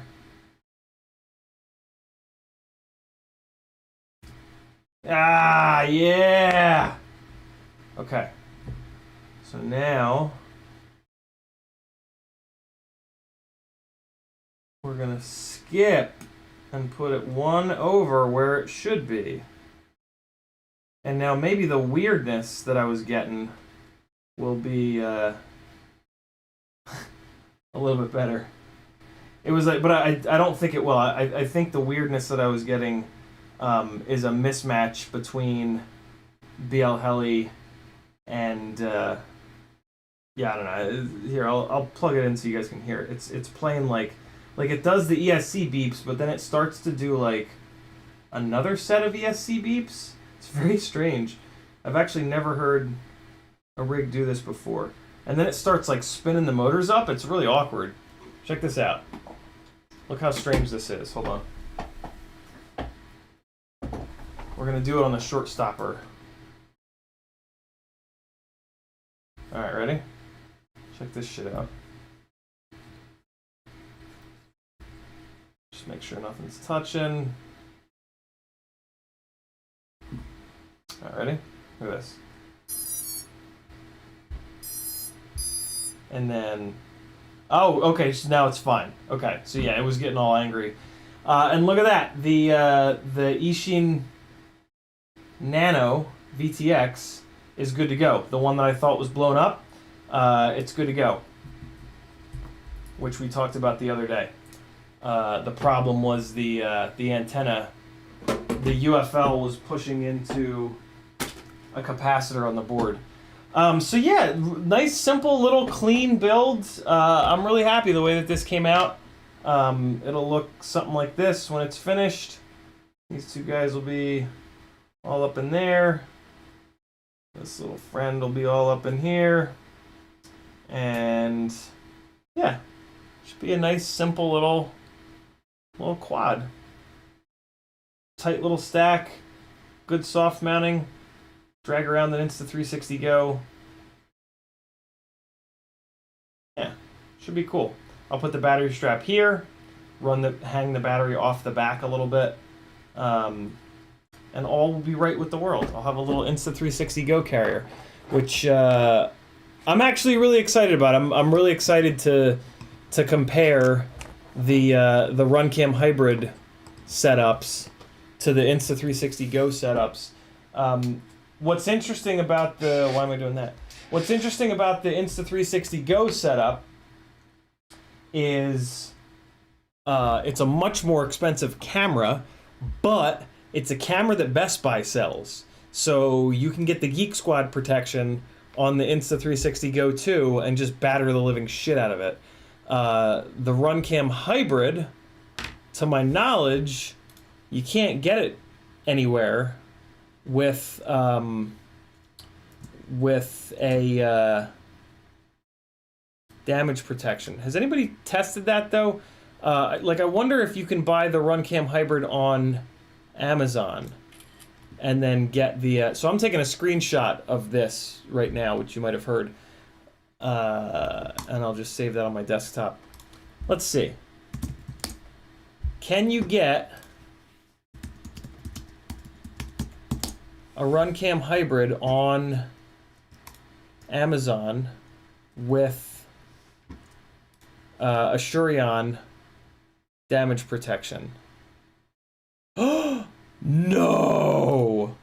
S1: Ah, yeah! Okay. So now we're gonna skip and put it one over where it should be. And now maybe the weirdness that I was getting will be a little bit better. It was like, but I don't think it will. I think the weirdness that I was getting is a mismatch between BL Heli and yeah, I don't know. Here, I'll plug it in so you guys can hear it. It's playing like it does the ESC beeps, but then it starts to do like another set of ESC beeps. It's very strange. I've actually never heard a rig do this before. And then it starts like spinning the motors up. It's really awkward. Check this out. Look how strange this is. Hold on. We're gonna do it on the short stopper. Alright, ready? Check this shit out. Just make sure nothing's touching. Alright, ready? Look at this. And then... Oh, okay, so now it's fine. Okay, so yeah, it was getting all angry. And look at that. The Ishin Nano VTX is good to go. The one that I thought was blown up, it's good to go. Which we talked about the other day. The problem was the antenna. The UFL was pushing into a capacitor on the board. So yeah, nice, simple, little clean build. I'm really happy the way that this came out. It'll look something like this when it's finished. These two guys will be all up in there. This little friend will be all up in here. And yeah, should be a nice, simple little quad. Tight little stack, good soft mounting. Drag around the Insta360 Go. Yeah, should be cool. I'll put the battery strap here, hang the battery off the back a little bit, and all will be right with the world. I'll have a little Insta360 Go carrier, which I'm actually really excited about. I'm really excited to compare the RunCam hybrid setups to the Insta360 Go setups. What's interesting about the... Why am I doing that? What's interesting about the Insta360 Go setup is it's a much more expensive camera, but it's a camera that Best Buy sells. So you can get the Geek Squad protection on the Insta360 Go 2 and just batter the living shit out of it. The RunCam hybrid, to my knowledge, you can't get it anywhere with a damage protection. Has anybody tested that though? Like, I wonder if you can buy the RunCam hybrid on Amazon and then get the... so I'm taking a screenshot of this right now, which you might have heard. And I'll just save that on my desktop. Let's see. Can you get a RunCam hybrid on Amazon with a Shurion damage protection? No!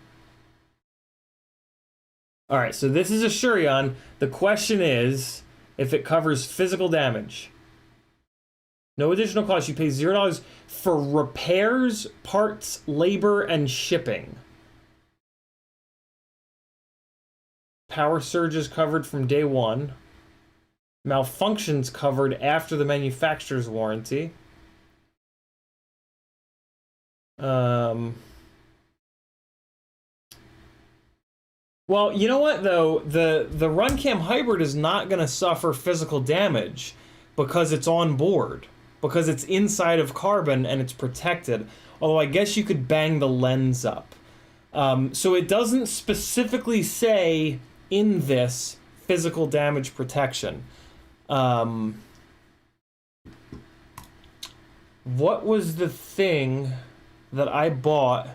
S1: Alright, so this is a Shurion. The question is if it covers physical damage. No additional cost. You pay $0 for repairs, parts, labor, and shipping. Power surge is covered from day one. Malfunctions covered after the manufacturer's warranty. Well, you know what though? The RunCam Hybrid is not going to suffer physical damage because it's on board, because it's inside of carbon and it's protected. Although I guess you could bang the lens up. So it doesn't specifically say in this physical damage protection. What was the thing that I bought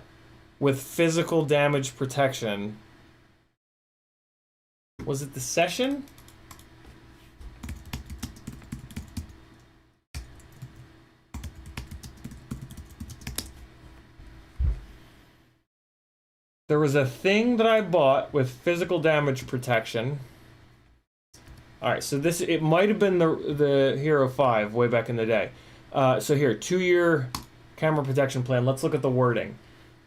S1: with physical damage protection? Was it the Session? There was a thing that I bought with physical damage protection. All right, so this, it might have been the Hero 5 way back in the day. So here, 2-year camera protection plan. Let's look at the wording.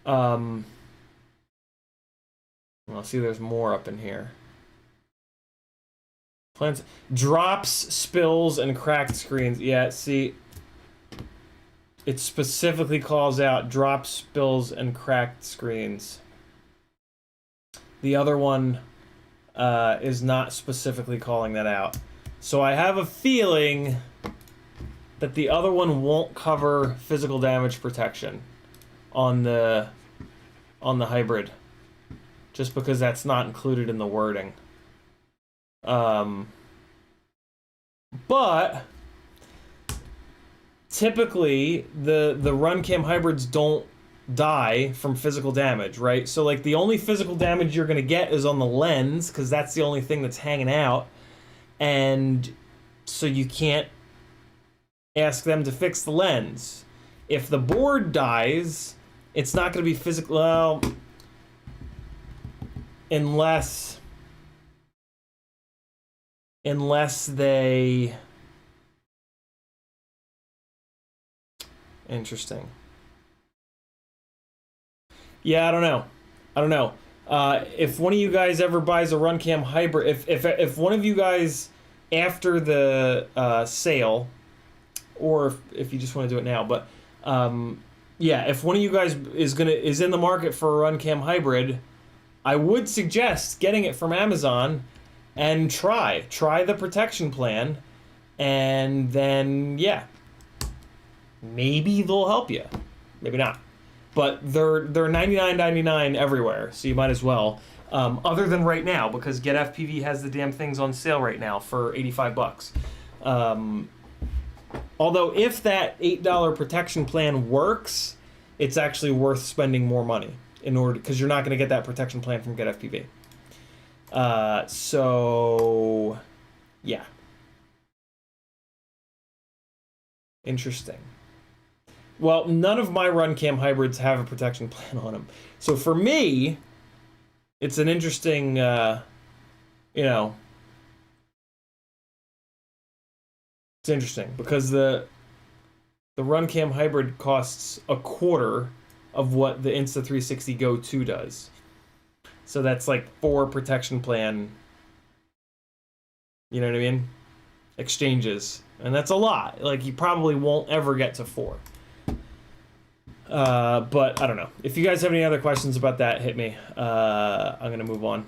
S1: Well, see, there's more up in here. Plans, drops, spills, and cracked screens. Yeah, see, it specifically calls out drops, spills, and cracked screens. The other one is not specifically calling that out. So I have a feeling that the other one won't cover physical damage protection on the hybrid, just because that's not included in the wording. But typically the RunCam hybrids don't die from physical damage, right? So like the only physical damage you're gonna get is on the lens, because that's the only thing that's hanging out, and so you can't ask them to fix the lens. If the board dies, it's not gonna be physical, well, unless they... Interesting. Yeah, I don't know. If one of you guys ever buys a RunCam hybrid, if one of you guys after the sale, or if you just want to do it now, but yeah, if one of you guys is in the market for a RunCam hybrid, I would suggest getting it from Amazon and try the protection plan, and then yeah, maybe they'll help you, maybe not. But they're $99.99 everywhere, so you might as well. Other than right now, because CiottiFPV has the damn things on sale right now for $85. Although if that $8 protection plan works, it's actually worth spending more money in order, because you're not going to get that protection plan from CiottiFPV. So yeah, interesting. Well, none of my RunCam hybrids have a protection plan on them. So for me, it's an interesting, you know, it's interesting because the RunCam hybrid costs a quarter of what the Insta360 Go 2 does. So that's like 4 protection plan, you know what I mean, exchanges. And that's a lot. Like, you probably won't ever get to 4. But I don't know. If you guys have any other questions about that, hit me. I'm going to move on.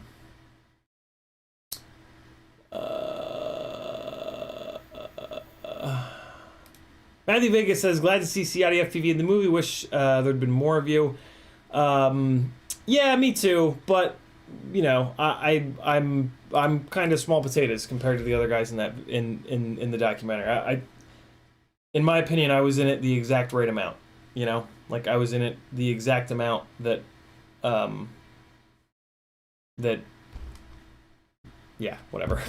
S1: Matthew Vegas says, glad to see CiottiFPV in the movie. Wish there'd been more of you. Yeah, me too. But you know, I'm kind of small potatoes compared to the other guys in that in the documentary. In my opinion, I was in it the exact right amount. You know, like I was in it the exact amount that yeah, whatever.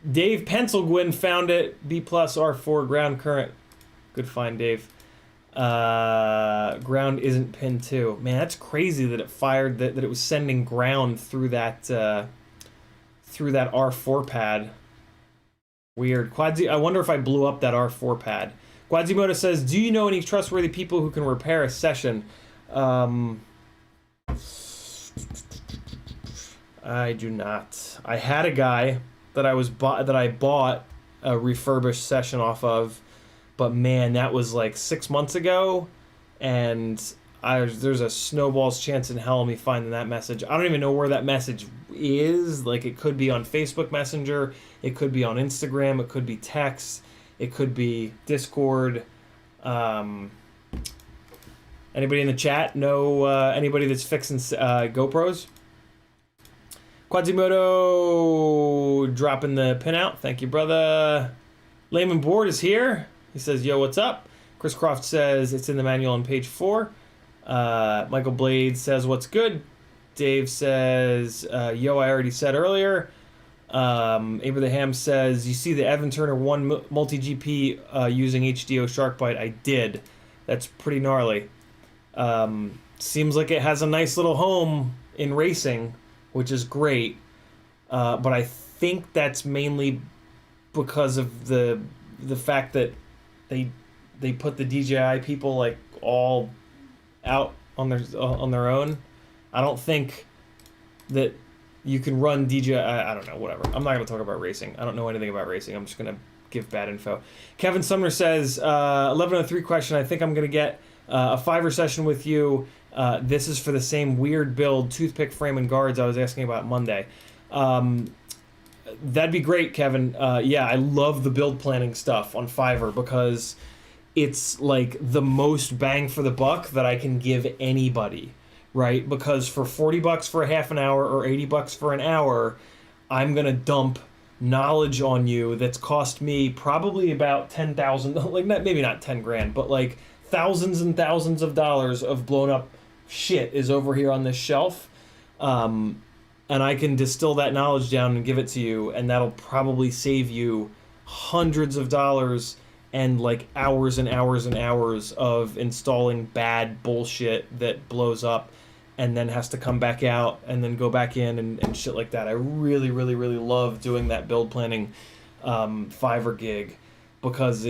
S1: Dave Pencilgwin found it. B+ R4 ground current. Good find, Dave. Ground isn't pinned too. Man, that's crazy that it fired, that it was sending ground through that R4 pad. Weird. I wonder if I blew up that R4 pad. Quadzimoto says, do you know any trustworthy people who can repair a Session? I do not. I had a guy that I bought a refurbished session off of, but man, that was like 6 months ago, and there's a snowball's chance in hell of me finding that message. I don't even know where that message is. Like, it could be on Facebook Messenger, it could be on Instagram, it could be text, it could be Discord. Anybody in the chat know anybody that's fixing GoPros? Quasimodo dropping the pin out. Thank you, brother. Layman Board is here. He says, yo, what's up? Chris Croft says it's in the manual on page 4. Michael Blade says, what's good? Dave says, yo, I already said earlier. Abraham says, you see the Evan Turner 1 multi-GP using HDO Sharkbite? I did. That's pretty gnarly. Seems like it has a nice little home in racing, which is great. But I think that's mainly because of the fact that they put the DJI people like all out on their own. I don't think that you can run DJI. I don't know, whatever. I'm not going to talk about racing. I don't know anything about racing. I'm just going to give bad info. Kevin Sumner says, 1103 question. I think I'm going to get a Fiverr session with you. This is for the same weird build, toothpick frame and guards I was asking about Monday. That'd be great, Kevin. Yeah, I love the build planning stuff on Fiverr because it's like the most bang for the buck that I can give anybody, right? Because for $40 for a half an hour or $80 for an hour, I'm gonna dump knowledge on you that's cost me probably about 10,000, like maybe not 10 grand, but like thousands and thousands of dollars of blown up shit is over here on this shelf. And I can distill that knowledge down and give it to you, and that'll probably save you hundreds of dollars and like hours and hours and hours of installing bad bullshit that blows up and then has to come back out and then go back in and shit like that. I really, really, really love doing that build planning Fiverr gig because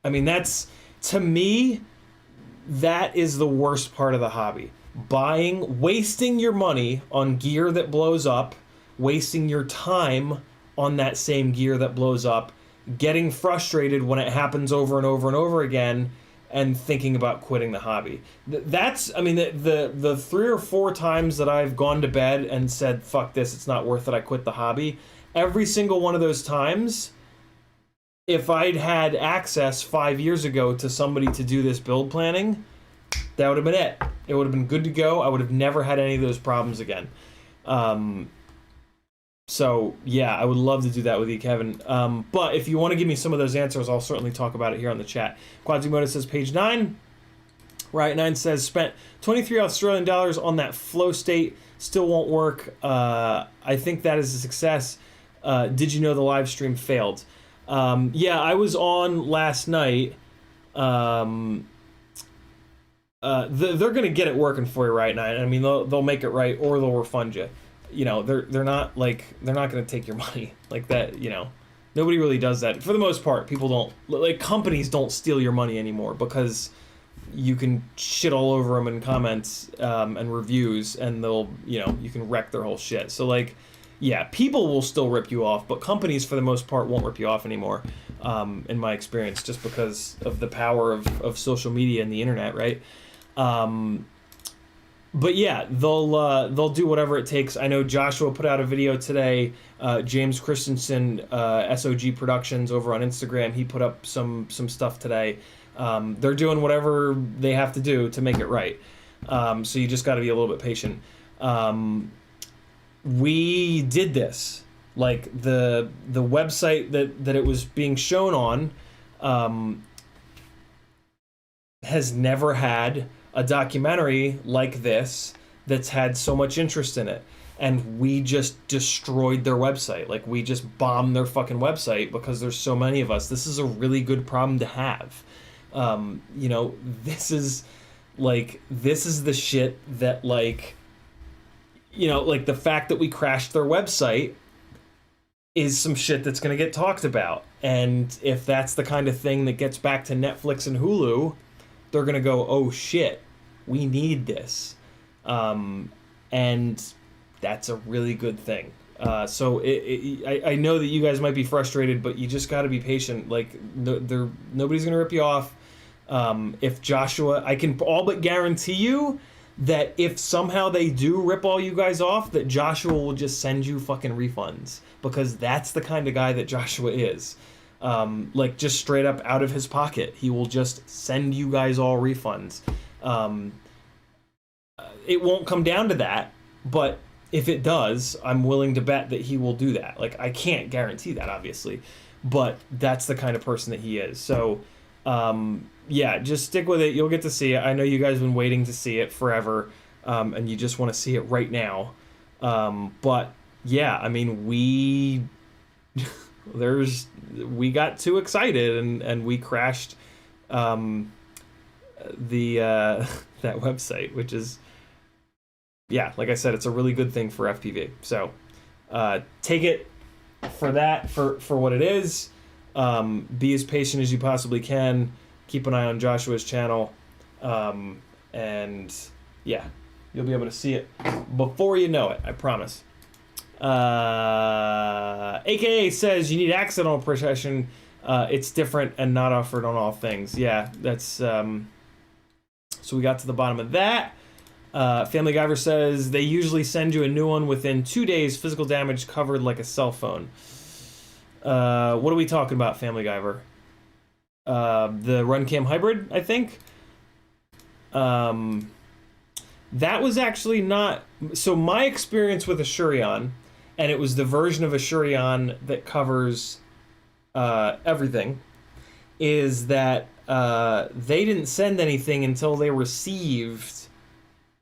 S1: that's, to me, that is the worst part of the hobby. Wasting your money on gear that blows up, wasting your time on that same gear that blows up, getting frustrated when it happens over and over and over again, and thinking about quitting the hobby. The 3 or 4 times that I've gone to bed and said, fuck this, it's not worth it, I quit the hobby, every single one of those times, if I'd had access 5 years ago to somebody to do this build planning, that would have been it. It would have been good to go. I would have never had any of those problems again. So, yeah, I would love to do that with you, Kevin. But if you want to give me some of those answers, I'll certainly talk about it here on the chat. Quasimodo says, page 9. Riot 9 says, spent 23 Australian dollars on that flow state. Still won't work. I think that is a success. Did you know the live stream failed? Yeah, I was on last night. They're gonna get it working for you right now. I mean, they'll make it right, or they'll refund you. You know, they're not gonna take your money like that. You know, nobody really does that for the most part. People don't, like, companies don't steal your money anymore because you can shit all over them in comments and reviews, and you can wreck their whole shit. So like, yeah, people will still rip you off, but companies for the most part won't rip you off anymore. In my experience, just because of the power of social media and the internet, right? But yeah, they'll do whatever it takes. I know Joshua put out a video today. James Christensen, SOG Productions over on Instagram, he put up some stuff today. They're doing whatever they have to do to make it right. So you just got to be a little bit patient. We did this. Like the website that it was being shown on has never had a documentary like this that's had so much interest in it, and we just destroyed their website. Like, we just bombed their fucking website because there's so many of us. This is a really good problem to have. This is the shit that, like, like the fact that we crashed their website is some shit that's going to get talked about. And if that's the kind of thing that gets back to Netflix and Hulu, they're going to go, oh shit, we need this. And that's a really good thing. So I know that you guys might be frustrated, but you just got to be patient. Like, nobody's gonna rip you off. If Joshua, I can all but guarantee you that if somehow they do rip all you guys off, that Joshua will just send you fucking refunds, because that's the kind of guy that Joshua is. Like, just straight up out of his pocket, he will just send you guys all refunds. It won't come down to that, but if it does, I'm willing to bet that he will do that. Like, I can't guarantee that, obviously, but that's the kind of person that he is. So, yeah, just stick with it. You'll get to see it. I know you guys have been waiting to see it forever, and you just want to see it right now. But yeah, I mean, we got too excited and we crashed that website, which is, yeah, like I said, it's a really good thing for FPV. So take it for that, for what it is. Be as patient as you possibly can. Keep an eye on Joshua's channel, and yeah, you'll be able to see it before you know it, I promise. AKA says you need accidental protection. It's different and not offered on all things. Yeah, that's so we got to the bottom of that. Family Guyver says they usually send you a new one within 2 days, physical damage covered like a cell phone. What are we talking about, Family Guyver? The RunCam Hybrid, I think. That was actually not... So my experience with Assurion, and it was the version of Assurion that covers everything, is that they didn't send anything until they received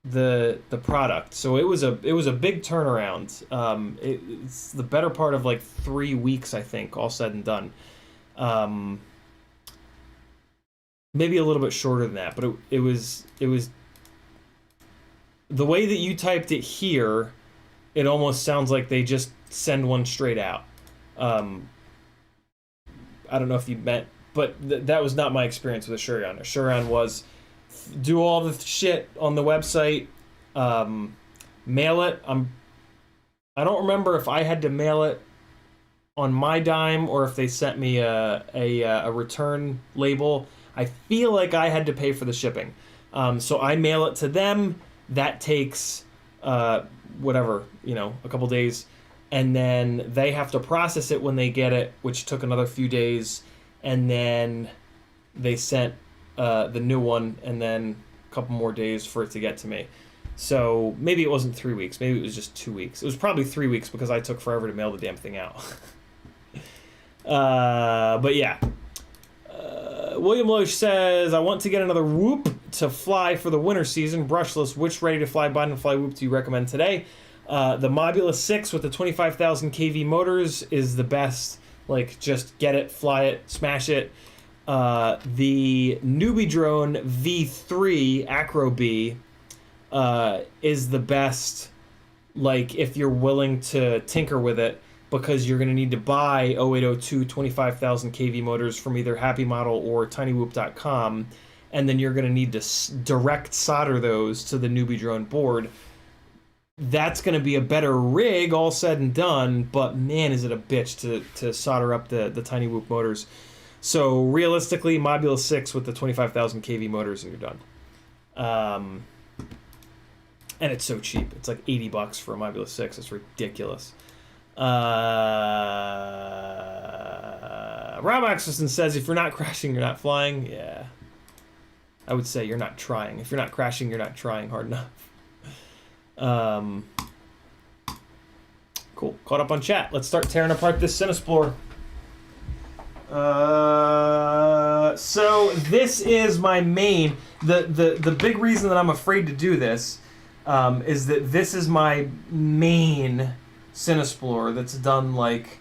S1: the product. So it was a big turnaround. It's the better part of like 3 weeks, I think, all said and done. Maybe a little bit shorter than that, but it was the way that you typed it here, it almost sounds like they just send one straight out. I don't know if you meant, but that was not my experience with Assurion. Assurion was do all the shit on the website, mail it. I don't remember if I had to mail it on my dime or if they sent me a return label. I feel like I had to pay for the shipping. So I mail it to them. That takes whatever, a couple days, and then they have to process it when they get it, which took another few days, and then they sent the new one, and then a couple more days for it to get to me. So maybe it wasn't 3 weeks, maybe it was just 2 weeks. It was probably 3 weeks because I took forever to mail the damn thing out. But yeah. William Loesch says, I want to get another Whoop to fly for the winter season, brushless. Which ready to fly bind and fly Whoop do you recommend today? The Mobula 6 with the 25,000 kV motors is the best. Like, just get it, fly it, smash it. The Newbie Drone V3 Acro B is the best, like, if you're willing to tinker with it, because you're going to need to buy 0802 25,000 kV motors from either Happy Model or tinywhoop.com, and then you're going to need to direct solder those to the Newbie Drone board. That's going to be a better rig, all said and done, but man, is it a bitch to solder up the Tiny Whoop motors. So realistically, Mobula 6 with the 25,000 kV motors and you're done. And it's so cheap. It's like $80 for a Mobula 6. It's ridiculous. Rob Axelson says, if you're not crashing, you're not flying. Yeah. I would say you're not trying. If you're not crashing, you're not trying hard enough. Cool. Caught up on chat. Let's start tearing apart this Cinesplore. So this is my main... The big reason that I'm afraid to do this is that this is my main Cinesplore that's done like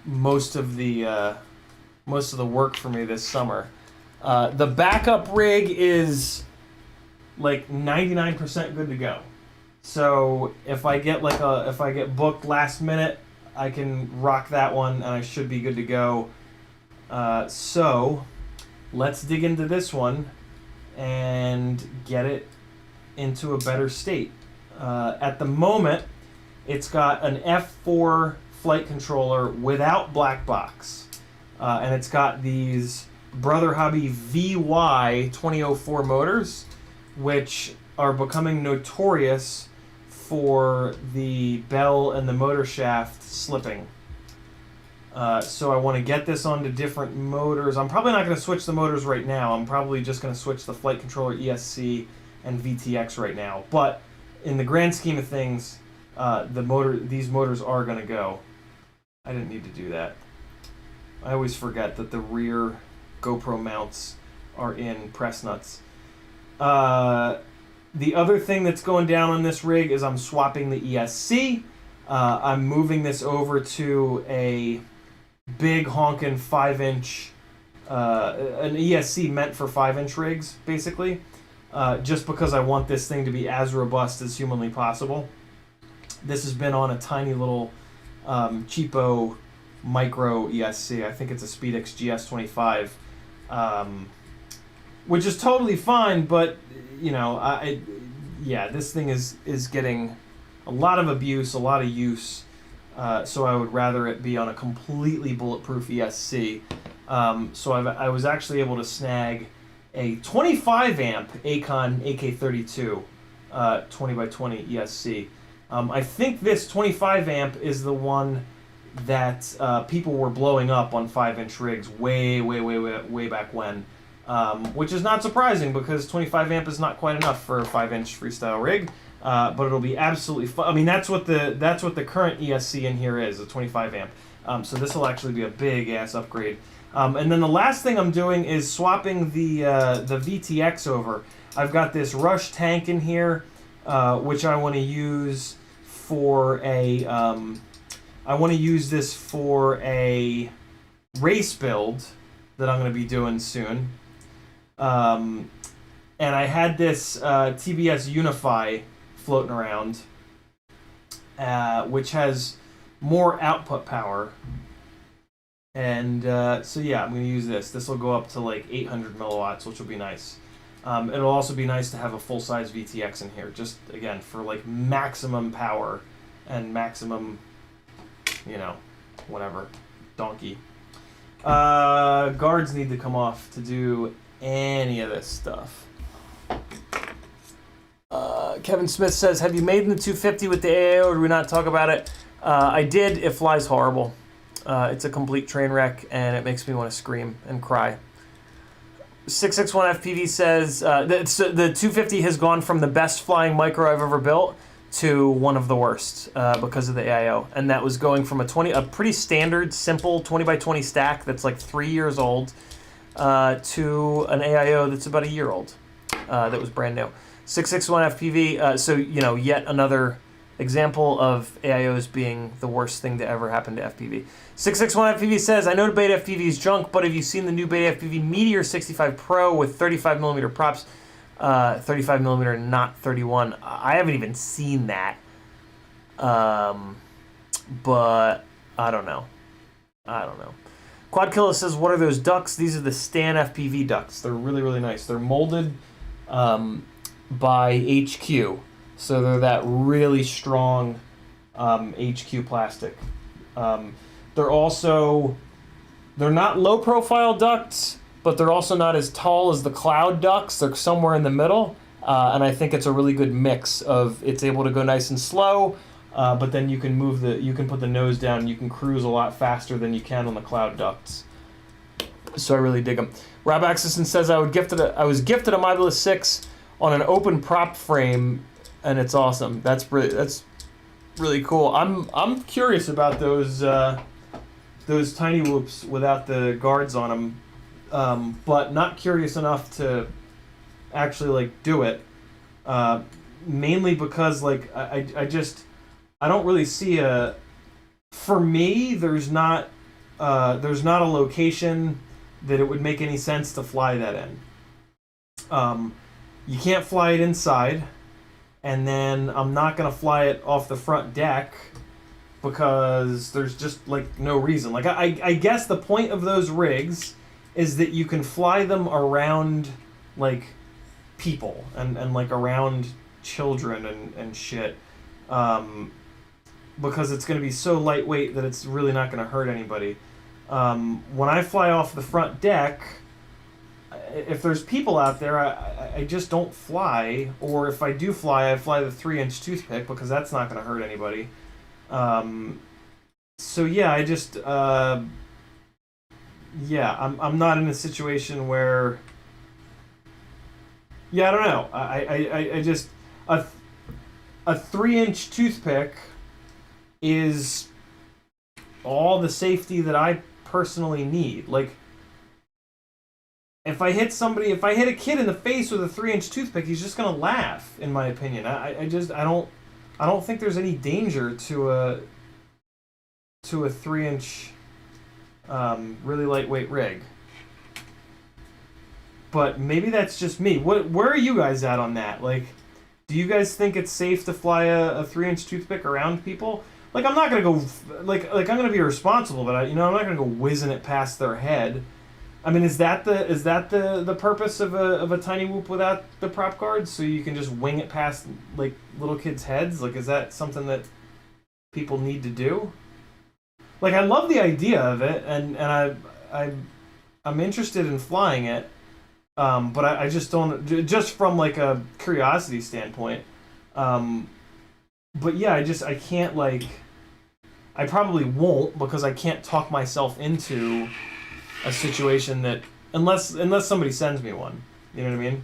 S1: most of the work for me this summer. The backup rig is like 99% good to go. So if I get booked last minute, I can rock that one and I should be good to go. So let's dig into this one and get it into a better state. At the moment, it's got an F4 flight controller without black box. And it's got these Brother Hobby VY 2004 motors, which are becoming notorious for the bell and the motor shaft slipping. So I want to get this onto different motors. I'm probably not going to switch the motors right now. I'm probably just going to switch the flight controller ESC and VTX right now. But in the grand scheme of things, these motors are going to go. I didn't need to do that. I always forget that the rear GoPro mounts are in press nuts. The other thing that's going down on this rig is I'm swapping the ESC. I'm moving this over to a big honkin' 5-inch, an ESC meant for 5-inch rigs, basically, just because I want this thing to be as robust as humanly possible. This has been on a tiny little cheapo micro ESC. I think it's a Speedix GS25, which is totally fine, but you know, this thing is getting a lot of abuse, a lot of use, so I would rather it be on a completely bulletproof ESC. So I was actually able to snag a 25 amp Acon AK32 20x20 ESC. I think this 25 amp is the one that people were blowing up on 5-inch rigs way back when. Which is not surprising because 25 amp is not quite enough for a 5-inch freestyle rig, but it'll be absolutely fun. I mean, that's what the current ESC in here is, a 25 amp. So this will actually be a big ass upgrade. And then the last thing I'm doing is swapping the VTX over. I've got this Rush tank in here, which I want to use for a. I want to use this for a race build that I'm going to be doing soon. And I had this TBS Unify floating around, which has more output power. And so yeah, I'm going to use this. This will go up to like 800 milliwatts, which will be nice. It'll also be nice to have a full-size VTX in here, just, again, for like maximum power and maximum, you know, whatever, donkey. Guards need to come off to do any of this stuff. Kevin Smith says, have you made in the 250 with the AAO, or do we not talk about it? I did. It flies horrible. It's a complete train wreck, and it makes me want to scream and cry. 661 FPV says, the 250 has gone from the best flying micro I've ever built to one of the worst because of the AIO. And that was going from a pretty standard, simple 20x20 stack that's like 3 years old to an AIO that's about a year old that was brand new. 661 FPV, so, you know, yet another example of AIOs being the worst thing to ever happen to FPV. 661 FPV says, I know Beta FPV is junk, but have you seen the new Beta FPV Meteor 65 Pro with 35mm props? 35mm, not 31. I haven't even seen that. But I don't know. Quad Killer says, what are those ducks? These are the Stan FPV ducks. They're really, really nice. They're molded by HQ. So they're that really strong HQ plastic. They're not low-profile ducts, but they're also not as tall as the Cloud ducks. They're somewhere in the middle, and I think it's a really good mix of it's able to go nice and slow, but then you can put the nose down, and you can cruise a lot faster than you can on the Cloud ducts. So I really dig them. Rob Axelson says I was gifted a Modulus 6 on an open prop frame, and it's awesome. That's really cool. I'm curious about those tiny whoops without the guards on them, but not curious enough to actually like do it. Mainly because like I don't really see for me there's not a location that it would make any sense to fly that in. You can't fly it inside. And then I'm not going to fly it off the front deck because there's just, like, no reason. Like, I guess the point of those rigs is that you can fly them around, like, people and like, around children and shit, because it's going to be so lightweight that it's really not going to hurt anybody. When I fly off the front deck, if there's people out there, I just don't fly. Or if I do fly, I fly the 3-inch toothpick because that's not going to hurt anybody. So yeah, I just yeah, I'm not in a situation where, yeah, I don't know. I just a 3-inch toothpick is all the safety that I personally need. Like, if I hit a kid in the face with a 3-inch toothpick, he's just gonna laugh. In my opinion, I don't think there's any danger to a 3-inch really lightweight rig. But maybe that's just me. Where are you guys at on that? Like, do you guys think it's safe to fly a 3-inch toothpick around people? Like, I'm not gonna go like I'm gonna be responsible, but I'm not gonna go whizzing it past their head. I mean, is that the purpose of a tiny whoop without the prop guards, so you can just wing it past like little kids' heads? Like, is that something that people need to do? Like, I love the idea of it, and I'm interested in flying it, but I just don't, just from like a curiosity standpoint. But yeah, I can't, like, I probably won't, because I can't talk myself into a situation that, unless somebody sends me one, you know what I mean?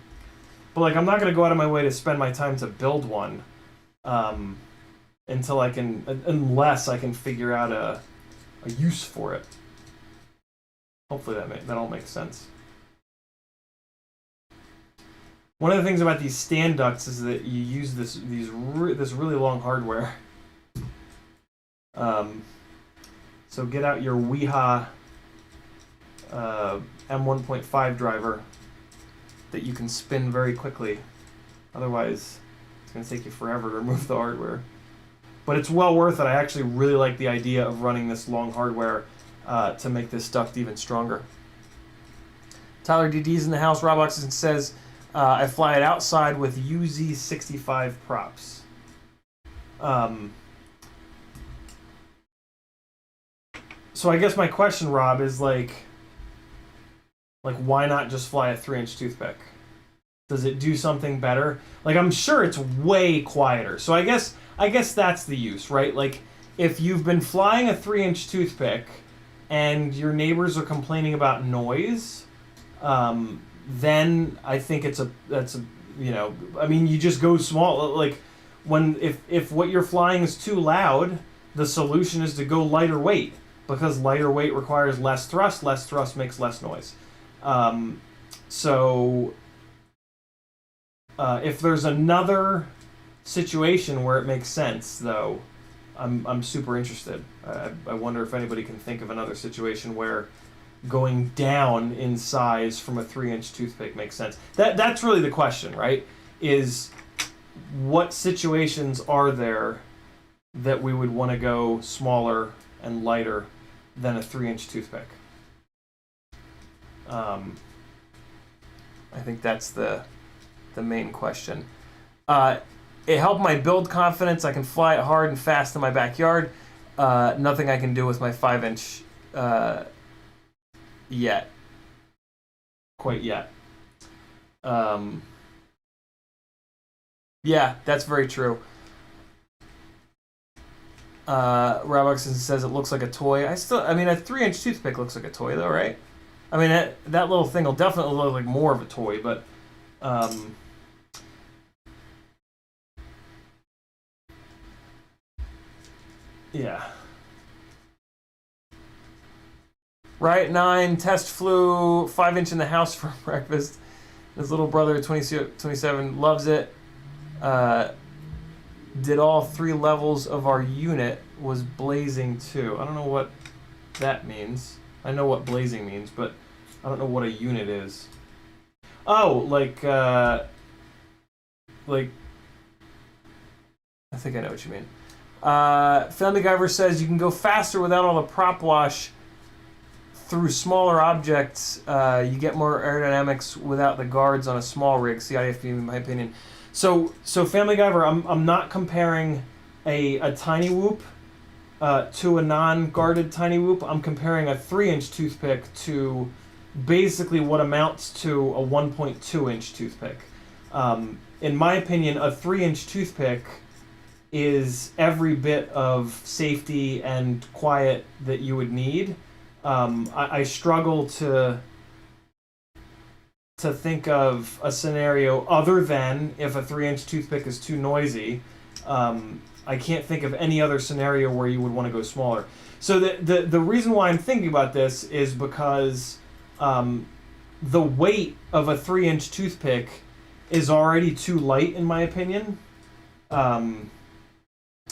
S1: But like, I'm not gonna go out of my way to spend my time to build one, unless I can figure out a use for it. Hopefully that all makes sense. One of the things about these stand ducts is that you use this really long hardware. So get out your Weha M1.5 driver that you can spin very quickly. Otherwise, it's going to take you forever to remove the hardware. But it's well worth it. I actually really like the idea of running this long hardware to make this duct even stronger. Tyler DD's in the house. Robox says, I fly it outside with UZ65 props. So I guess my question, Rob, is like why not just fly a 3-inch toothpick? Does it do something better? Like, I'm sure it's way quieter. So I guess that's the use, right? Like, if you've been flying a 3-inch toothpick and your neighbors are complaining about noise, then I think that's a you know, I mean, you just go small. Like, if what you're flying is too loud, the solution is to go lighter weight, because lighter weight requires less thrust. Less thrust makes less noise. If there's another situation where it makes sense, though, I'm super interested. I wonder if anybody can think of another situation where going down in size from a 3-inch toothpick makes sense. That's really the question, right? Is what situations are there that we would want to go smaller and lighter than a 3-inch toothpick? I think that's the main question. It helped my build confidence. I can fly it hard and fast in my backyard. Nothing I can do with my 5-inch yet. Quite yet. Yeah, that's very true. Robuxon says it looks like a toy. I mean, a 3-inch toothpick looks like a toy, though, right? I mean, that little thing will definitely look like more of a toy, but yeah. Riot 9 test flew 5-inch in the house for breakfast. His little brother, 27, loves it. Did all 3 levels of our unit, was blazing too. I don't know what that means. I know what blazing means, but I don't know what a unit is. Oh, like I think I know what you mean. Family Guyver says you can go faster without all the prop wash through smaller objects. You get more aerodynamics without the guards on a small rig. CiottiFPV, in my opinion. So Family Guyver, I'm not comparing a tiny whoop to a non-guarded tiny whoop. I'm comparing a 3-inch toothpick to basically what amounts to a 1.2-inch toothpick. In my opinion, a 3-inch toothpick is every bit of safety and quiet that you would need. I struggle to think of a scenario other than if a 3-inch toothpick is too noisy. I can't think of any other scenario where you would want to go smaller. So the reason why I'm thinking about this is because the weight of a 3-inch toothpick is already too light, in my opinion.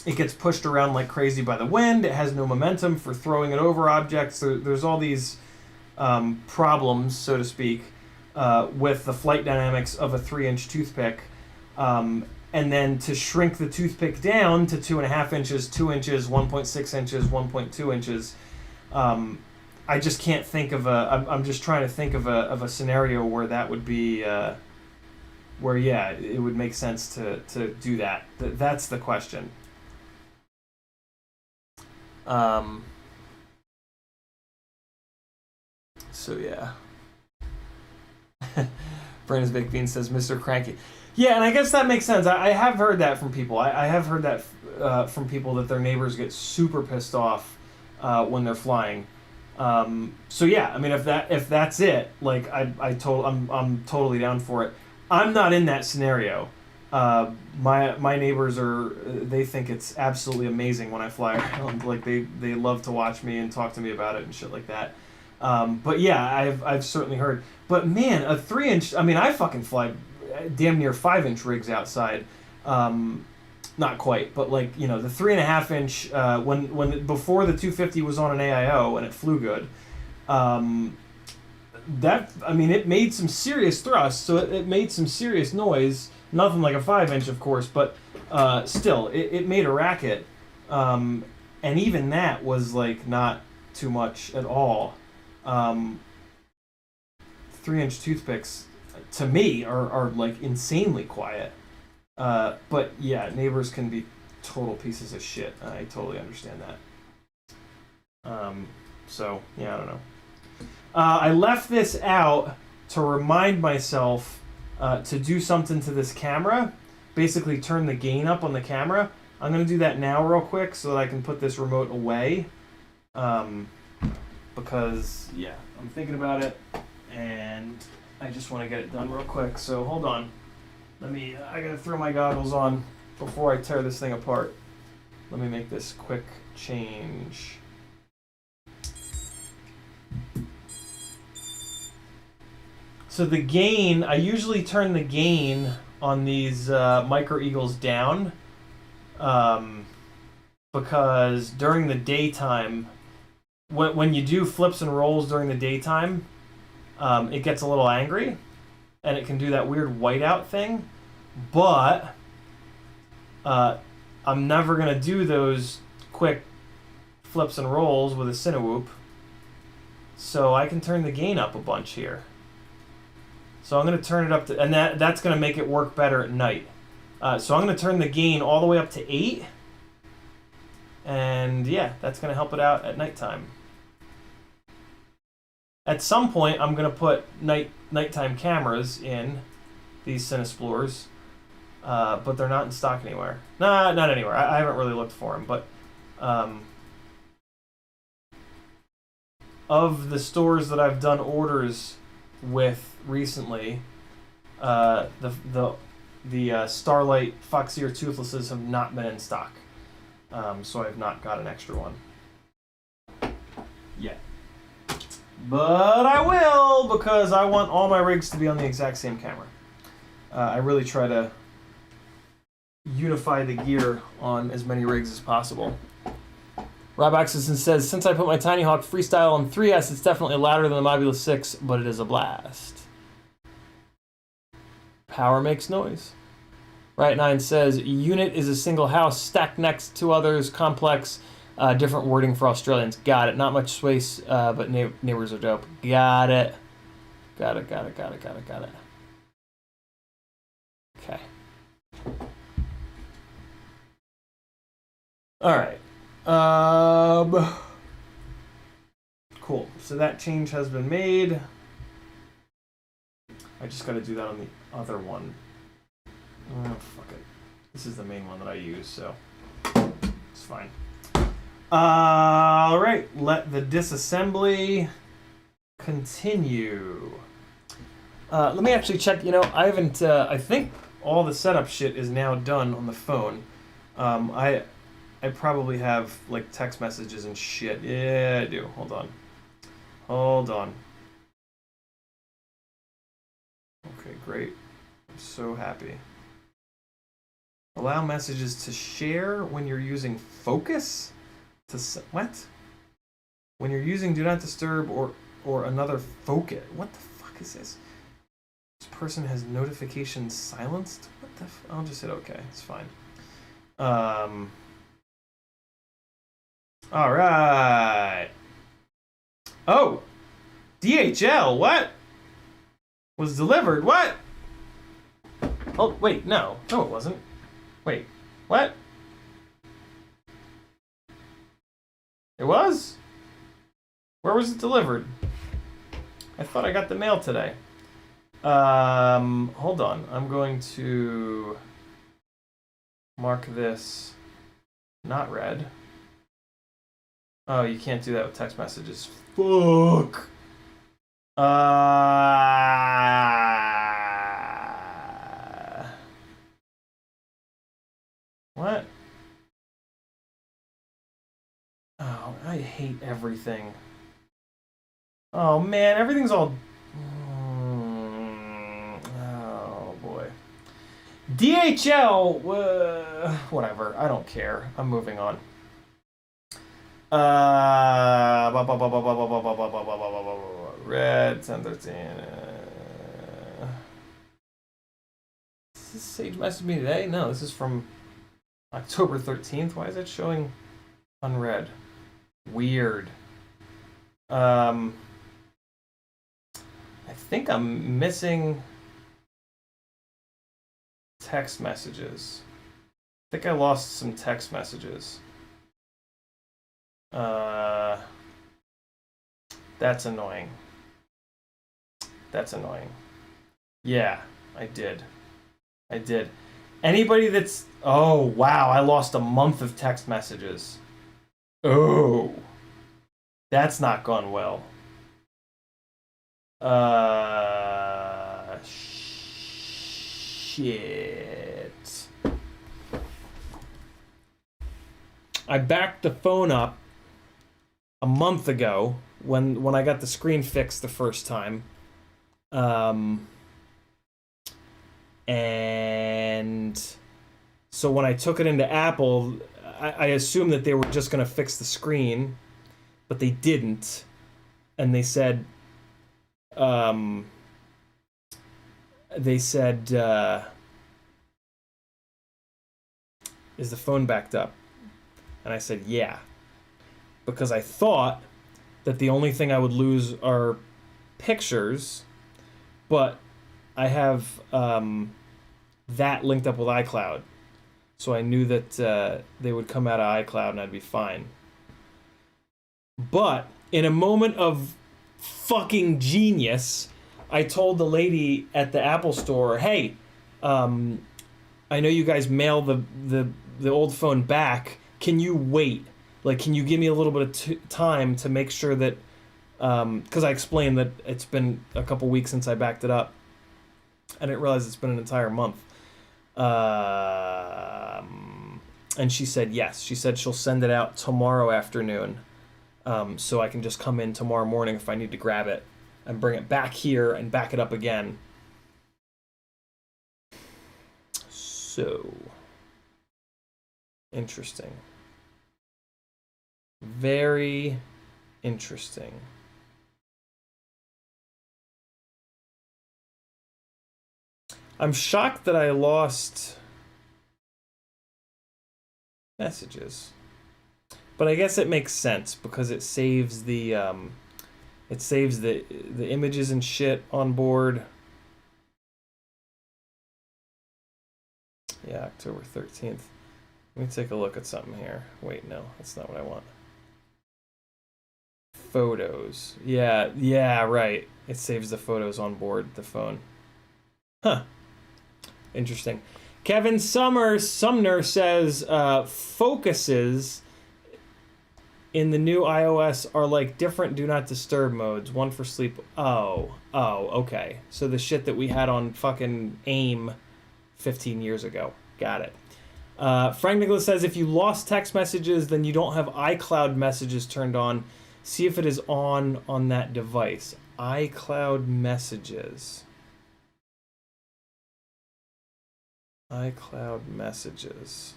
S1: It gets pushed around like crazy by the wind. It has no momentum for throwing it over objects. There's all these problems, so to speak, with the flight dynamics of a 3-inch toothpick. And then to shrink the toothpick down to 2.5 inches, 2 inches, 1.6 inches, 1.2 inches, I just can't think of I'm just trying to think of a scenario where that would be, where it would make sense to do that. That's the question. So yeah. Brandon's Big Bean says Mr. Cranky. Yeah, and I guess that makes sense. I have heard that from people. I have heard that from people that their neighbors get super pissed off when they're flying. So yeah, I mean, if that's it, like I'm totally down for it. I'm not in that scenario. My neighbors they think it's absolutely amazing when I fly around. Like they love to watch me and talk to me about it and shit like that. But yeah, I've certainly heard. But man, a 3-inch. I mean, I fucking fly damn near 5-inch rigs outside. Not quite, but like, you know, the 3.5 inch when before the 250 was on an AIO and it flew good. That, I mean, it made some serious thrust, so it made some serious noise. Nothing like a 5-inch, of course, but still, it made a racket. And even that was like not too much at all. 3-inch toothpicks, to me, are like insanely quiet. But yeah, neighbors can be total pieces of shit. I totally understand that. So yeah, I don't know. I left this out to remind myself to do something to this camera. Basically turn the gain up on the camera. I'm going to do that now real quick so that I can put this remote away. Because, yeah, I'm thinking about it and I just want to get it done real quick. So hold on. I got to throw my goggles on before I tear this thing apart. Let me make this quick change. So the gain, I usually turn the gain on these Micro Eagles down because during the daytime, when you do flips and rolls during the daytime, it gets a little angry and it can do that weird whiteout thing. But I'm never going to do those quick flips and rolls with a Cinewhoop. So I can turn the gain up a bunch here. So I'm going to turn it up to, and that's going to make it work better at night. So I'm going to turn the gain all the way up to 8. And yeah, that's going to help it out at nighttime. At some point, I'm going to put nighttime cameras in these Cinesplores, but they're not in stock anywhere. Nah, not anywhere. I haven't really looked for them, but of the stores that I've done orders with recently, the Starlight Fox Ear Toothlesses have not been in stock, so I've not got an extra one yet. But I will, because I want all my rigs to be on the exact same camera. I really try to unify the gear on as many rigs as possible. Rob Axelson says, since I put my Tiny Hawk Freestyle on 3S, it's definitely louder than the Mobula 6, but it is a blast. Power makes noise. Right 9 says, unit is a single house stacked next to others, complex, different wording for Australians. Got it. Not much space, but neighbors are dope. Got it. Got it. Okay. All right. Cool. So that change has been made. I just got to do that on the other one. Oh, fuck it. This is the main one that I use, so it's fine. All right. Let the disassembly continue. Let me actually check. You know, I haven't. I think all the setup shit is now done on the phone. I probably have like text messages and shit. Yeah, I do. Hold on. Hold on. Okay, great. I'm so happy. Allow messages to share when you're using focus? What? When you're using do not disturb or another focus. What the fuck is this? This person has notifications silenced? What the I'll just hit okay. It's fine. All right. Oh, DHL. What? Was delivered. What? Oh, wait. No. No, it wasn't. Wait. What? It was? Where was it delivered? I thought I got the mail today. Hold on. I'm going to mark this not read. Oh, you can't do that with text messages. Fuck. What? Oh, I hate everything. Oh man, everything's all. Oh boy. DHL. Whatever. I don't care. I'm moving on. Red 1013. Does this Sage message me today? No, this is from October 13th. Why is it showing unread? Weird. I think I'm missing text messages. I think I lost some text messages. That's annoying. That's annoying. Yeah, I did. Anybody that's... Oh, wow, I lost a month of text messages. Oh. That's not gone well. Shit. I backed the phone up a month ago when I got the screen fixed the first time. And so when I took it into Apple, I assumed that they were just going to fix the screen, but they didn't. And they said, is the phone backed up? And I said, yeah. Because I thought that the only thing I would lose are pictures, but I have that linked up with iCloud. So I knew that they would come out of iCloud and I'd be fine. But in a moment of fucking genius, I told the lady at the Apple store, hey, I know you guys mail the old phone back. Can you wait? Like, can you give me a little bit of time to make sure that... Because I explained that it's been a couple weeks since I backed it up. I didn't realize it's been an entire month. And she said yes. She said she'll send it out tomorrow afternoon. So I can just come in tomorrow morning if I need to grab it and bring it back here and back it up again. So... interesting. Very interesting. I'm shocked that I lost messages. But I guess it makes sense because it saves the images and shit on board. Yeah, October 13th. Let me take a look at something here. Wait, no, that's not what I want. Photos. Yeah, right. It saves the photos on board the phone. Huh. Interesting. Kevin Sumner says focuses in the new iOS are like different do not disturb modes. One for sleep. Oh, okay. So the shit that we had on fucking AIM 15 years ago. Got it. Frank Nicholas says if you lost text messages, then you don't have iCloud messages turned on. See if it is on that device. iCloud messages. iCloud messages.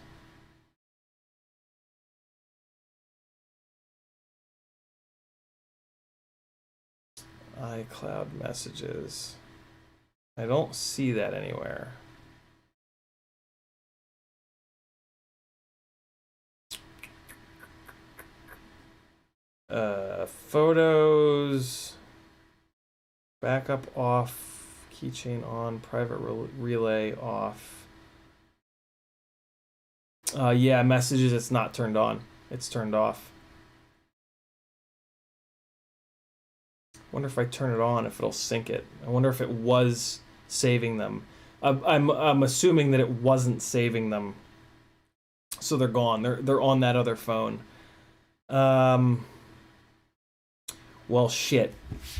S1: iCloud messages. I don't see that anywhere. Photos. Backup off. Keychain on. Private relay off. Yeah, messages, it's not turned on. It's turned off. Wonder if I turn it on, if it'll sync it. I wonder if it was saving them. I'm assuming that it wasn't saving them, so they're gone. They're on that other phone. Well, shit.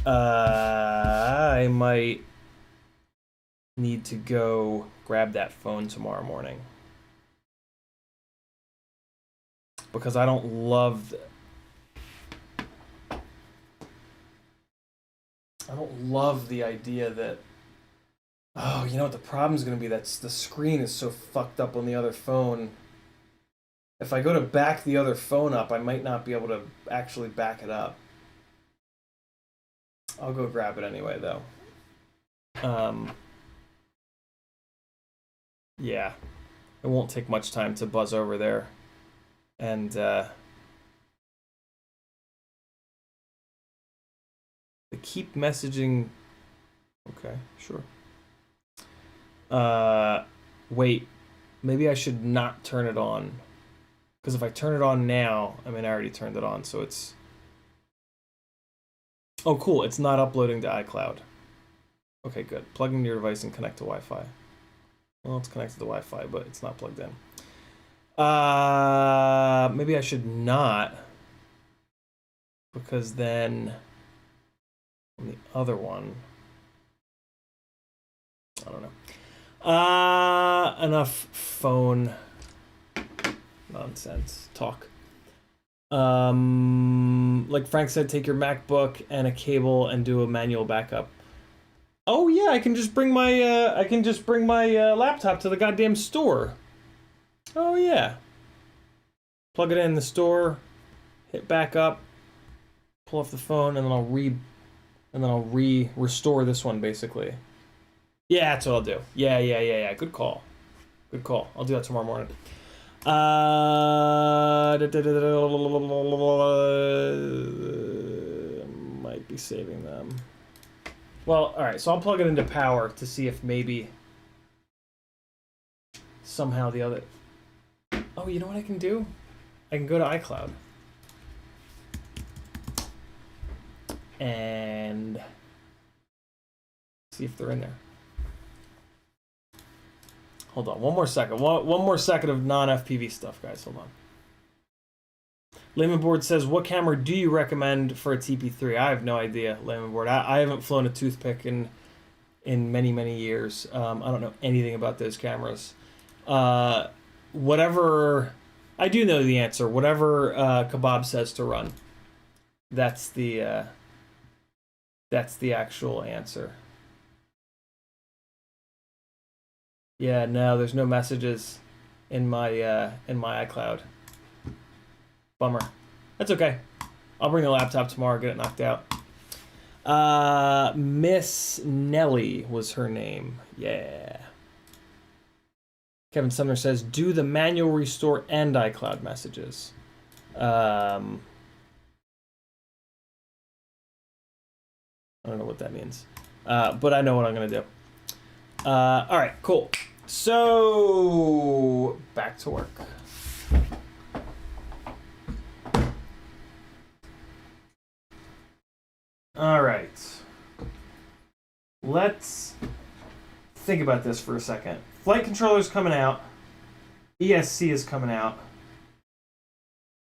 S1: I might need to go grab that phone tomorrow morning because I don't love. I don't love the idea that, oh, you know what the problem is going to be? That's the screen is so fucked up on the other phone. If I go to back the other phone up, I might not be able to actually back it up. I'll go grab it anyway, though. Yeah, it won't take much time to buzz over there. And, the keep messaging. Okay, sure. Wait. Maybe I should not turn it on. Because if I turn it on now, I mean, I already turned it on, so it's... Oh, cool. It's not uploading to iCloud. Okay, good. Plug in your device and connect to Wi-Fi. Well, it's connected to Wi-Fi, but it's not plugged in. Maybe I should not. Because then... on the other one, I don't know. Enough phone nonsense talk. Like Frank said, take your MacBook and a cable and do a manual backup. Oh yeah, I can just bring my laptop to the goddamn store. Oh yeah. Plug it in the store, hit backup, pull off the phone, and then I'll restore this one, basically. Yeah, that's what I'll do. Yeah. Good call. I'll do that tomorrow morning. Might be saving them. Well, alright, so I'll plug it into power to see if maybe somehow the other... Oh, you know what I can do? I can go to iCloud. And see if they're in there. Hold on, one more second. One more second of non-FPV stuff, guys. Hold on. Layman Board says, what camera do you recommend for a TP3? I have no idea, Layman Board. I haven't flown a toothpick in many years. I don't know anything about those cameras. Whatever... I do know the answer. Whatever Kebab says to run. That's the actual answer. Yeah, no, there's no messages in my iCloud. Bummer. That's okay. I'll bring the laptop tomorrow, get it knocked out. Miss Nelly was her name. Yeah. Kevin Sumner says, do the manual restore and iCloud messages. I don't know what that means. But I know what I'm going to do. All right, cool. So, back to work. All right. Let's think about this for a second. Flight controller's coming out. ESC is coming out.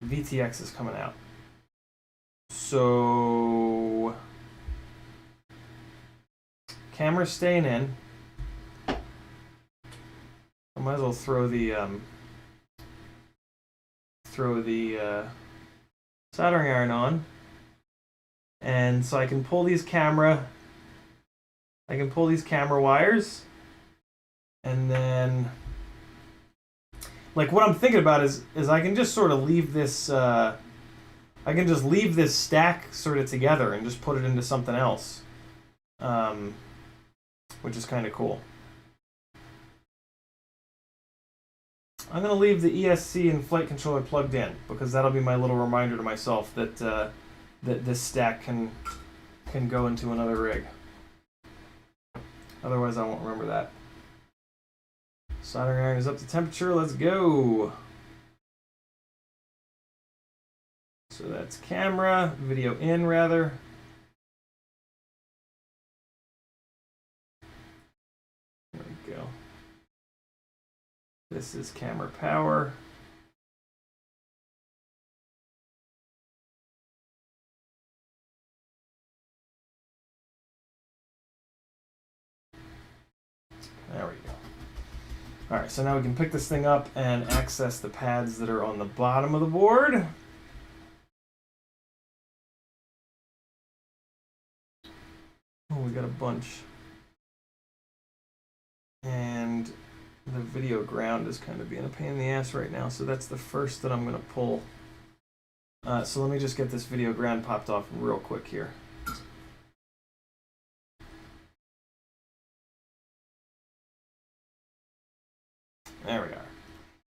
S1: VTX is coming out. So camera's staying in. I might as well throw the soldering iron on, and so I can pull these camera wires, and then like what I'm thinking about is I can just sort of leave this this stack sort of together and just put it into something else, which is kind of cool. I'm going to leave the ESC and flight controller plugged in because that'll be my little reminder to myself that that this stack can go into another rig. Otherwise, I won't remember that. Soldering iron is up to temperature. Let's go. So that's camera, video in rather. There we go. This is camera power. There we go. All right, so now we can pick this thing up and access the pads that are on the bottom of the board. Oh, we got a bunch. And the video ground is kind of being a pain in the ass right now, so that's the first that I'm going to pull. So let me just get this video ground popped off real quick here. There we are.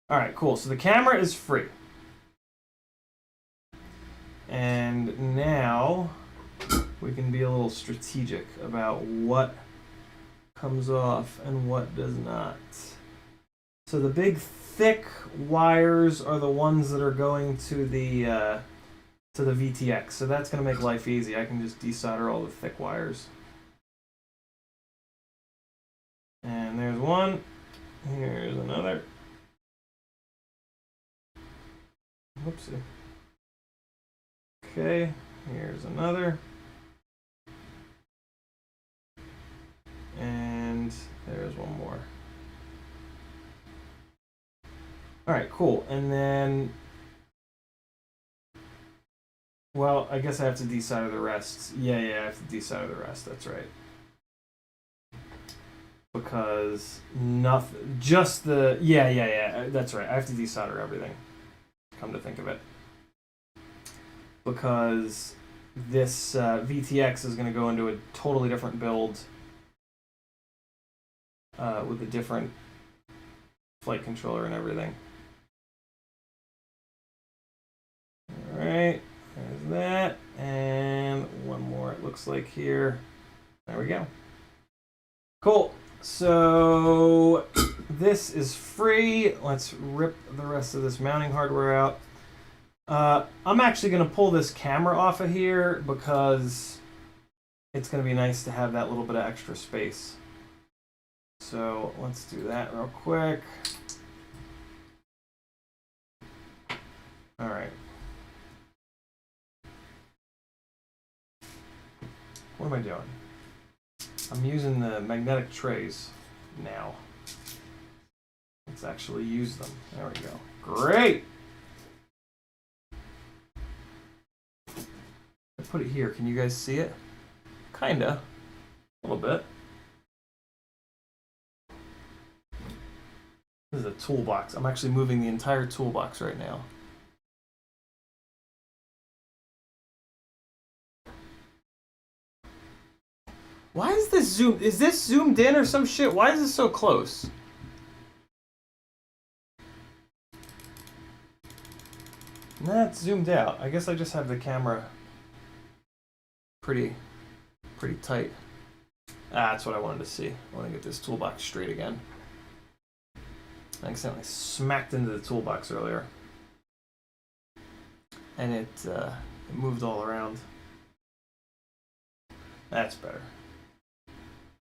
S1: All right, cool. So the camera is free. And now we can be a little strategic about what comes off and what does not. So the big thick wires are the ones that are going to the VTX. So that's going to make life easy. I can just desolder all the thick wires. And there's one. Here's another. Whoopsie. Okay, here's another. And there's one more. All right, cool. And then, well, I guess I have to desolder the rest. Yeah, I have to desolder the rest. That's right. Because nothing, just the, yeah, that's right. I have to desolder everything, come to think of it. Because this VTX is going to go into a totally different build with a different flight controller and everything. All right, there's that. And one more, it looks like here. There we go. Cool. So this is free. Let's rip the rest of this mounting hardware out. I'm actually going to pull this camera off of here because it's going to be nice to have that little bit of extra space. So let's do that real quick. All right. What am I doing? I'm using the magnetic trays now. Let's actually use them. There we go. Great! I put it here. Can you guys see it? Kinda. A little bit. This is a toolbox. I'm actually moving the entire toolbox right now. Why is this zoomed? Is this zoomed in or some shit? Why is this so close? Nah, it's zoomed out. I guess I just have the camera pretty tight. Ah, that's what I wanted to see. I want to get this toolbox straight again. I accidentally smacked into the toolbox earlier. and it moved all around. That's better.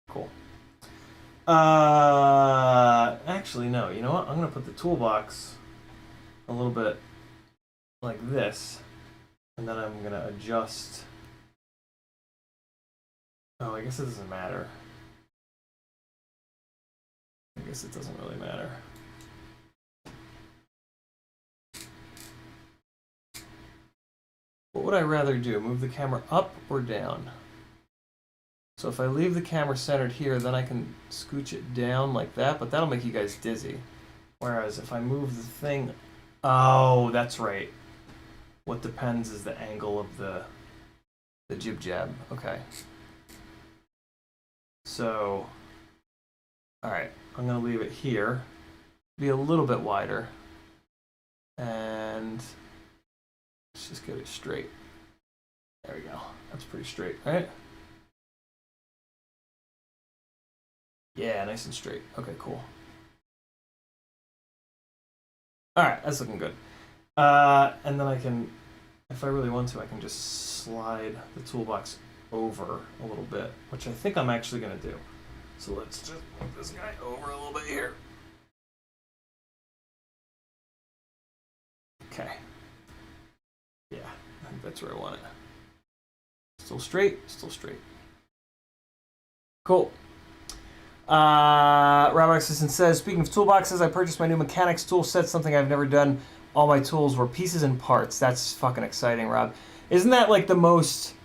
S1: Cool. Actually, no. You know what? I'm gonna put the toolbox a little bit like this, and then I'm gonna adjust. Oh, I guess it doesn't matter. I guess it doesn't really matter. What would I rather do? Move the camera up or down? So if I leave the camera centered here, then I can scooch it down like that, but that'll make you guys dizzy. Whereas if I move the thing... Oh, that's right. What depends is the angle of the jib-jab. Okay. So, alright, I'm going to leave it here. Be a little bit wider. And let's just get it straight. There we go. That's pretty straight, right? Yeah, nice and straight. Okay, cool. Alright, that's looking good. And then I can, if I really want to, I can just slide the toolbox over a little bit, which I think I'm actually going to do. So let's just move this guy over a little bit here. Okay. Yeah, I think that's where I want it. Still straight, still straight. Cool. Rob Exison says, speaking of toolboxes, I purchased my new mechanics tool set, something I've never done. All my tools were pieces and parts. That's fucking exciting, Rob. Isn't that like the most...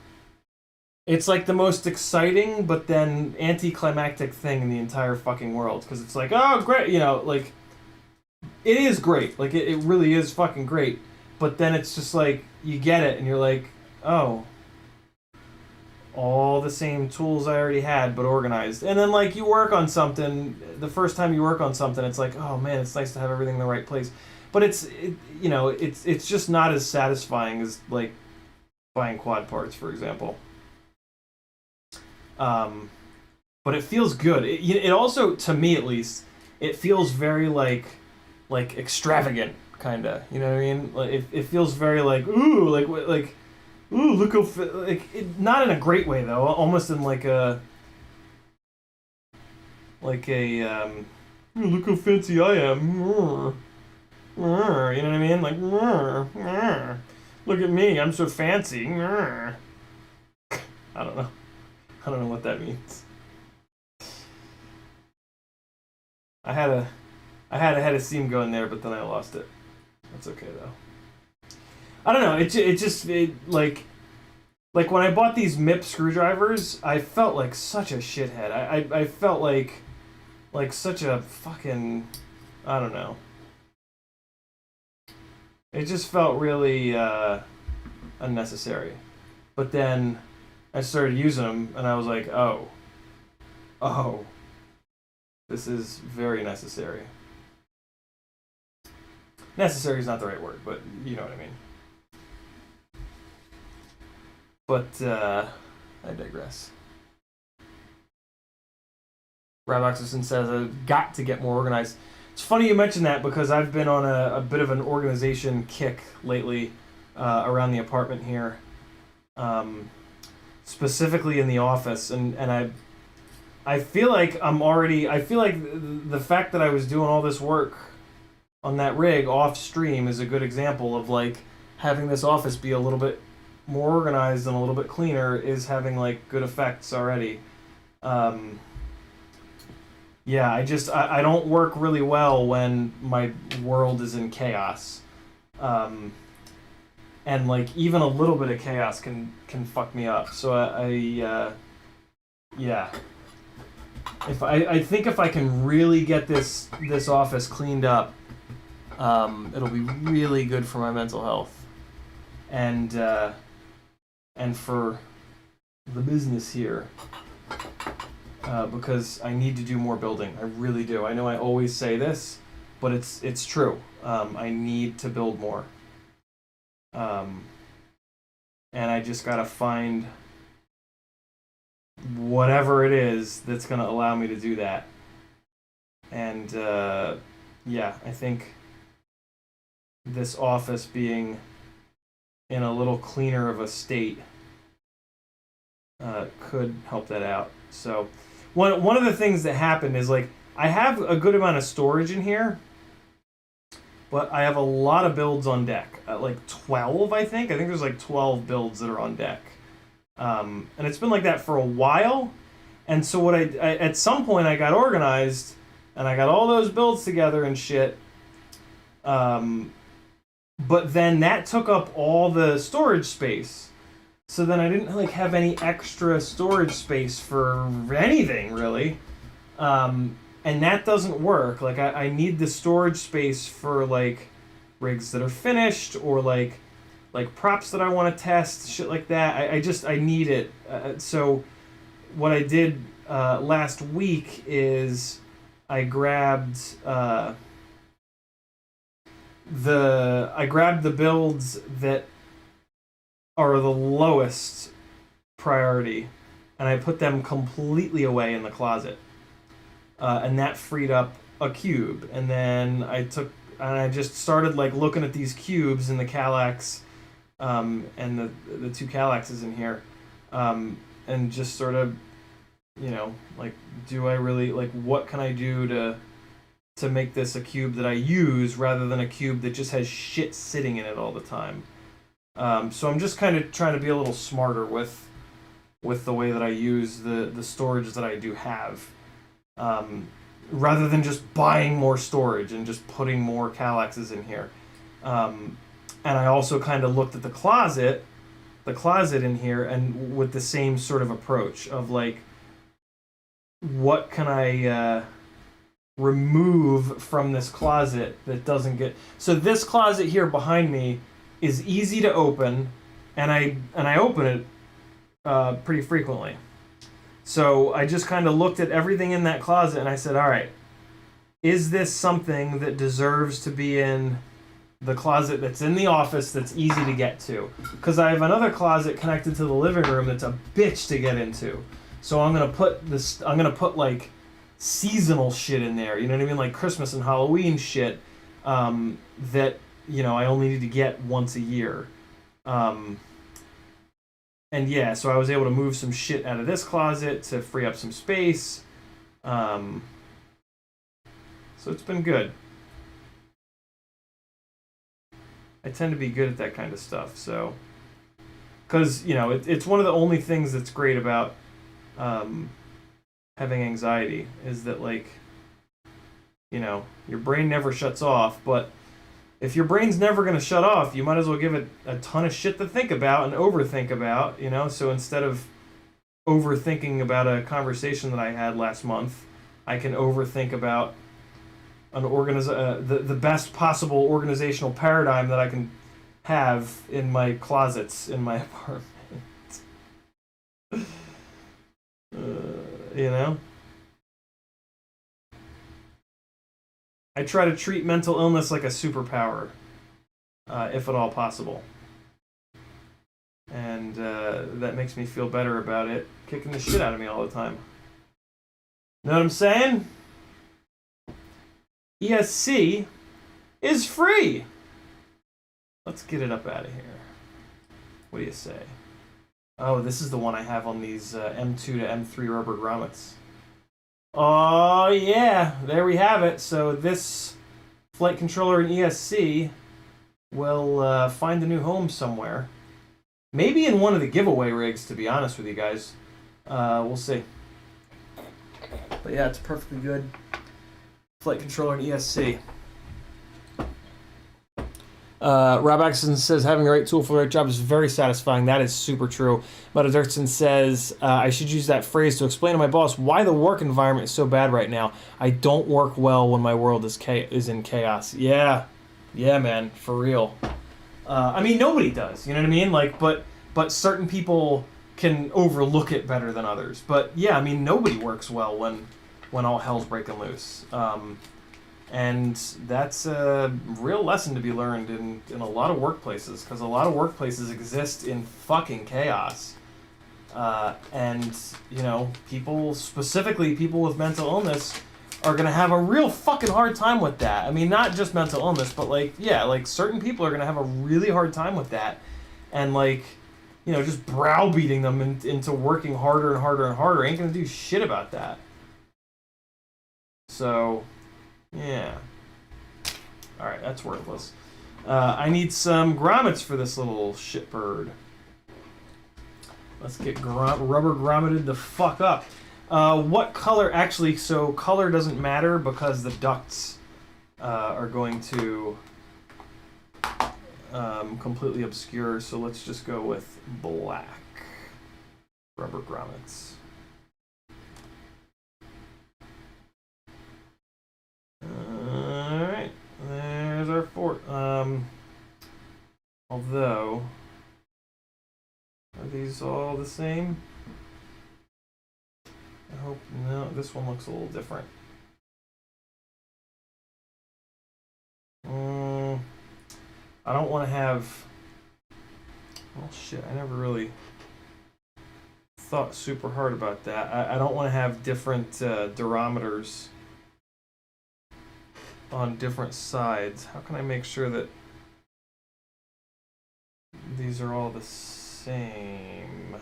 S1: It's like the most exciting, but then anticlimactic thing in the entire fucking world. Because it's like, oh, great, you know, like... It is great. Like, it really is fucking great. But then it's just like, you get it, and you're like, oh... all the same tools I already had, but organized. And then, like, you work on something, the first time you work on something, it's like, oh man, it's nice to have everything in the right place. But it's just not as satisfying as, like, buying quad parts, for example. But it feels good. It also, to me at least, it feels very, like extravagant, kind of. You know what I mean? Like, it feels very, like, ooh, like, ooh, look how not in a great way though. Almost in like a look how fancy I am. You know what I mean? Like, look at me, I'm so fancy. I don't know. I don't know what that means. I had a head of steam going there, but then I lost it. That's okay though. I don't know. It just like when I bought these MIP screwdrivers, I felt like such a shithead. I felt like such a fucking, I don't know. It just felt really unnecessary. But then I started using them, and I was like, oh, this is very necessary. Necessary is not the right word, but you know what I mean. But I digress. Rob Oxerson says, I've got to get more organized. It's funny you mentioned that because I've been on a bit of an organization kick lately around the apartment here. Specifically in the office. And I feel like I feel like the fact that I was doing all this work on that rig off stream is a good example of like having this office be a little bit more organized and a little bit cleaner is having like good effects already. Yeah, I don't work really well when my world is in chaos. And like even a little bit of chaos can fuck me up. So yeah. I think if I can really get this office cleaned up, it'll be really good for my mental health. And for the business here, because I need to do more building. I really do. I know I always say this, but it's true. I need to build more. And I just gotta find whatever it is that's gonna allow me to do that. And yeah, I think this office being in a little cleaner of a state could help that out. So one of the things that happened is, like, I have a good amount of storage in here, but I have a lot of builds on deck. Like 12, I think. I think there's like 12 builds that are on deck. And it's been like that for a while. And so what I at some point I got organized, and I got all those builds together and shit. But then that took up all the storage space. So then I didn't like have any extra storage space for anything, really. And that doesn't work. Like, I need the storage space for, like, rigs that are finished, or, like props that I want to test, shit like that. I need it. So what I did last week is I grabbed the builds that are the lowest priority, and I put them completely away in the closet. And that freed up a cube. And then I just started, like, looking at these cubes in the Kallax, and the two Kallaxes in here, and just sort of, you know, like, do I really, like, what can I do to make this a cube that I use, rather than a cube that just has shit sitting in it all the time. So I'm just kind of trying to be a little smarter with the way that I use the storage that I do have. Rather than just buying more storage and just putting more Kallaxes in here. And I also kind of looked at the closet in here, and with the same sort of approach of, like, what can I remove from this closet that doesn't get... So this closet here behind me is easy to open, and I open it pretty frequently. So I just kind of looked at everything in that closet, and I said, all right, is this something that deserves to be in the closet that's in the office that's easy to get to? Because I have another closet connected to the living room that's a bitch to get into. So I'm gonna put like seasonal shit in there, you know what I mean, like Christmas and Halloween shit, that, you know, I only need to get once a year. And yeah, so I was able to move some shit out of this closet to free up some space. So it's been good. I tend to be good at that kind of stuff, so... Because, you know, it's one of the only things that's great about having anxiety, is that, like, you know, your brain never shuts off, but if your brain's never going to shut off, you might as well give it a ton of shit to think about and overthink about, you know? So instead of overthinking about a conversation that I had last month, I can overthink about the best possible organizational paradigm that I can have in my closets in my apartment. You know? I try to treat mental illness like a superpower, if at all possible. And that makes me feel better about it kicking the shit out of me all the time. Know what I'm saying? ESC is free! Let's get it up out of here. What do you say? Oh, this is the one I have on these M2 to M3 rubber grommets. Oh, yeah, there we have it. So this flight controller in ESC will find a new home somewhere. Maybe in one of the giveaway rigs, to be honest with you guys. We'll see. But yeah, it's perfectly good. Flight controller in ESC. Rob Axon says, having the right tool for the right job is very satisfying. That is super true. Meta Dirksen says, I should use that phrase to explain to my boss why the work environment is so bad right now. I don't work well when my world is in chaos. Yeah, man, for real. I mean, nobody does, you know what I mean? Like, but certain people can overlook it better than others. But yeah, I mean, nobody works well when all hell's breaking loose. And that's a real lesson to be learned in a lot of workplaces, because a lot of workplaces exist in fucking chaos. And, you know, specifically people with mental illness, are going to have a real fucking hard time with that. I mean, not just mental illness, but, like, yeah, like, certain people are going to have a really hard time with that. and like, you know, just browbeating them into working harder and harder and harder ain't gonna do shit about that. So, yeah. All right, that's worthless. I need some grommets for this little shitbird. Let's get rubber grommeted the fuck up. What color? Actually, so color doesn't matter because the ducts are going to completely obscure. So let's just go with black rubber grommets. All right, there's our fort. Although, are these all the same? I hope no. This one looks a little different. I don't want to have. Oh shit! I never really thought super hard about that. I don't want to have different durometers on different sides. How can I make sure that these are all the same?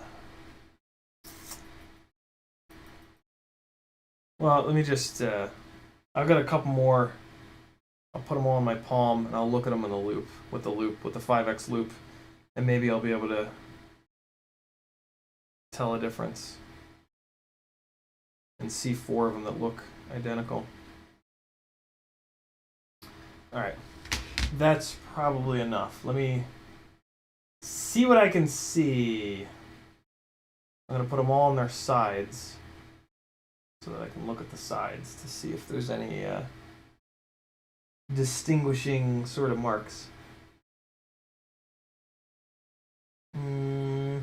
S1: Well, let me just, I've got a couple more. I'll put them all in my palm and I'll look at them in the loop, with the 5X loop, and maybe I'll be able to tell a difference and see 4 of them that look identical. Alright, that's probably enough. Let me see what I can see. I'm going to put them all on their sides so that I can look at the sides to see if there's any distinguishing sort of marks. Alright.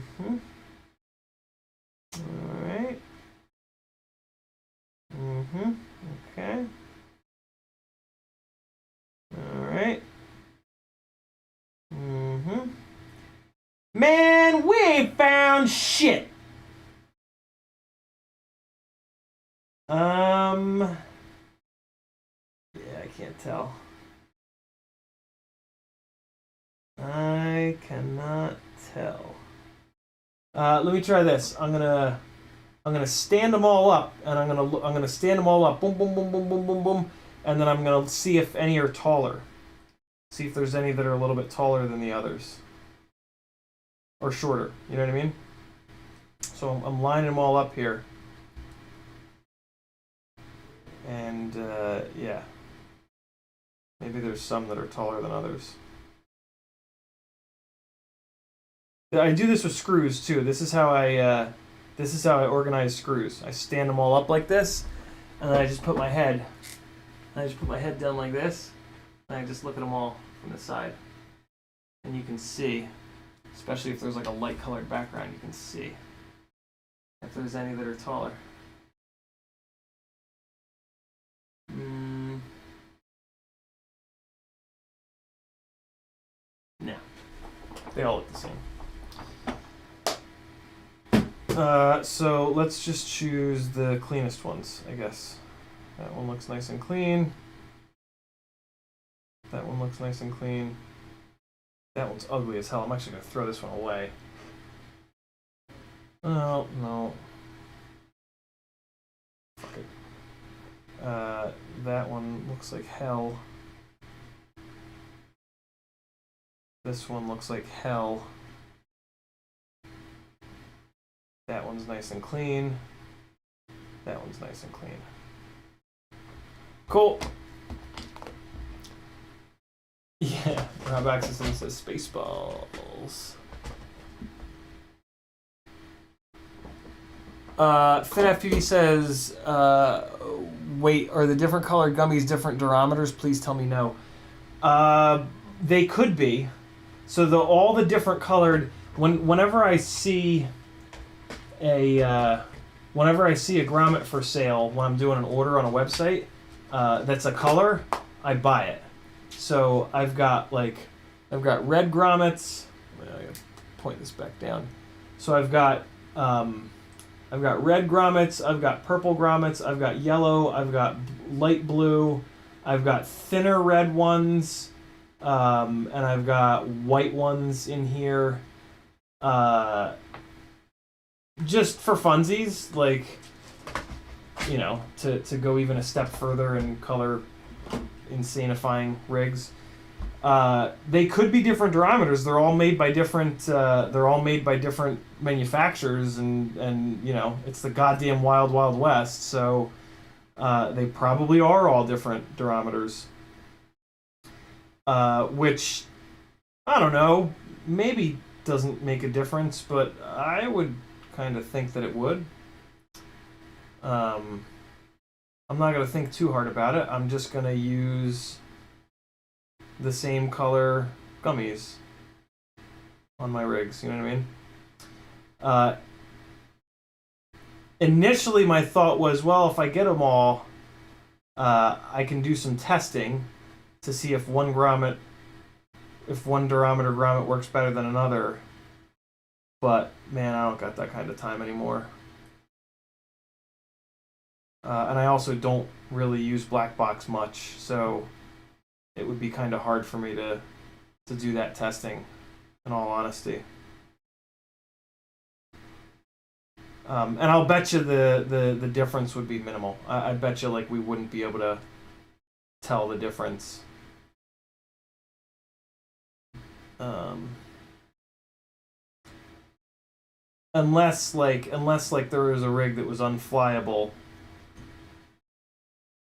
S1: Okay. Alright. Man, we ain't found shit! Yeah, I can't tell. I cannot tell. Let me try this. I'm gonna stand them all up, and I'm gonna stand them all up. Boom, boom, boom, boom, boom, boom, boom, and then I'm gonna see if any are taller. See if there's any that are a little bit taller than the others, or shorter. You know what I mean? So I'm lining them all up here, and yeah, maybe there's some that are taller than others. I do this with screws too. This is how I organize screws. I stand them all up like this, and then I just put my head down like this, and I just look at them all from the side. And you can see, especially if there's like a light colored background, you can see if there's any that are taller. No, they all look the same. So let's just choose the cleanest ones, I guess. That one looks nice and clean. That one looks nice and clean. That one's ugly as hell. I'm actually going to throw this one away. Oh, no. Fuck it. That one looks like hell. This one looks like hell. That one's nice and clean. That one's nice and clean. Cool. Yeah, Rob Axelson says Spaceballs. FinFPV says, wait, are the different colored gummies different durometers? Please tell me no. They could be. So all the different colored, whenever I see a grommet for sale when I'm doing an order on a website that's a color, I buy it. So I've got red grommets. I gotta point this back down. So I've got red grommets, I've got purple grommets, I've got yellow, I've got light blue, I've got thinner red ones, and I've got white ones in here. just for funsies, like, you know, to go even a step further and color insanifying rigs. They could be different durometers. They're all made by different. They're all made by different manufacturers, and you know, it's the goddamn wild wild west. So they probably are all different durometers. Which I don't know. Maybe doesn't make a difference, but I would kind of think that it would. I'm not gonna think too hard about it. I'm just gonna use the same color gummies on my rigs, you know what I mean? Initially my thought was, well, if I get them all, I can do some testing to see if one durometer grommet works better than another. But man, I don't got that kind of time anymore. And I also don't really use black box much, so it would be kind of hard for me to do that testing, in all honesty. And I'll bet you the difference would be minimal. I bet you like we wouldn't be able to tell the difference. Unless like there was a rig that was unflyable,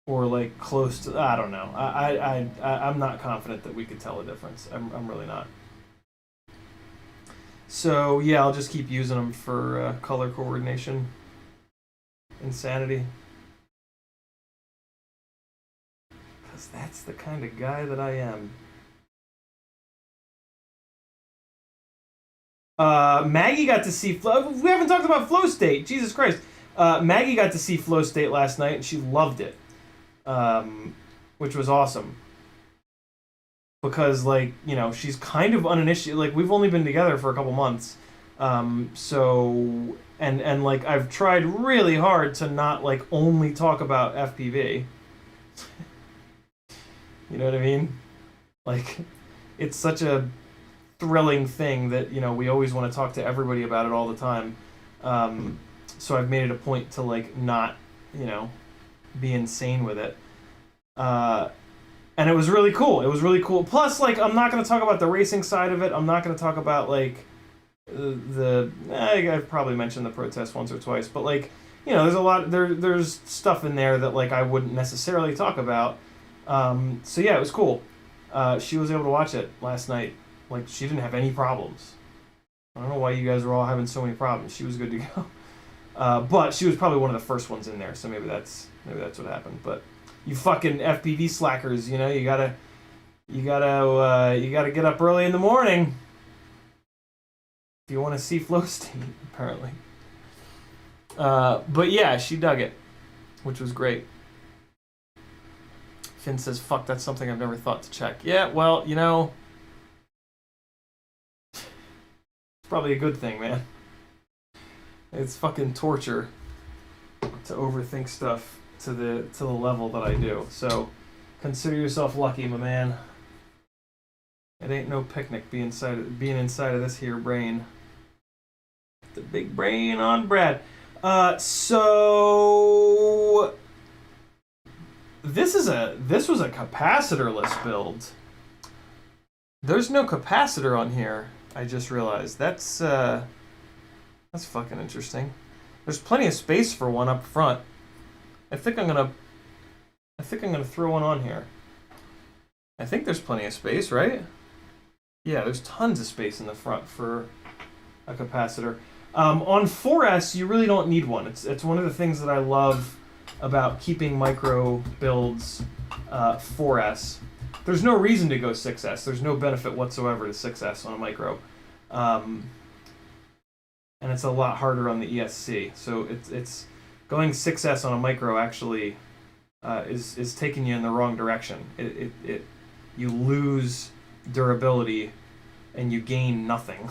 S1: or like close to, I don't know. I'm not confident that we could tell a difference. I'm really not. So yeah, I'll just keep using them for color coordination. Insanity. Because that's the kind of guy that I am. Maggie got to see Flow. We haven't talked about Flow State. Jesus Christ. Maggie got to see Flow State last night and she loved it. Which was awesome. Because, like, you know, she's kind of uninitiated. Like, we've only been together for a couple months. So, and like, I've tried really hard to not, like, only talk about FPV. You know what I mean? Like, it's such a thrilling thing that, you know, we always want to talk to everybody about it all the time. So I've made it a point to, like, not, you know, be insane with it. And it was really cool. It was really cool. Plus, like, I'm not going to talk about the racing side of it. I'm not going to talk about, like, I've probably mentioned the protest once or twice, but, like, you know, there's a lot, there's stuff in there that, like, I wouldn't necessarily talk about. So yeah, it was cool. She was able to watch it last night. Like, she didn't have any problems. I don't know why you guys were all having so many problems. She was good to go. But she was probably one of the first ones in there, so maybe that's what happened. But you fucking FPV slackers, you know, you gotta get up early in the morning if you want to see Flow State, apparently. But yeah, she dug it, which was great. Finn says, "Fuck, that's something I've never thought to check." Yeah, well, you know, it's probably a good thing, man. It's fucking torture to overthink stuff to the level that I do. So consider yourself lucky, my man. It ain't no picnic being inside of this here brain. The big brain on Brad. So this was a capacitorless build. There's no capacitor on here. I just realized that's fucking interesting. There's plenty of space for one up front. I think I'm gonna throw one on here. I think there's plenty of space, right? Yeah, there's tons of space in the front for a capacitor. On 4S, you really don't need one. It's one of the things that I love about keeping micro builds 4S. There's no reason to go 6S. There's no benefit whatsoever to 6S on a micro. And it's a lot harder on the ESC. So it's going 6S on a micro actually is taking you in the wrong direction. You lose durability and you gain nothing.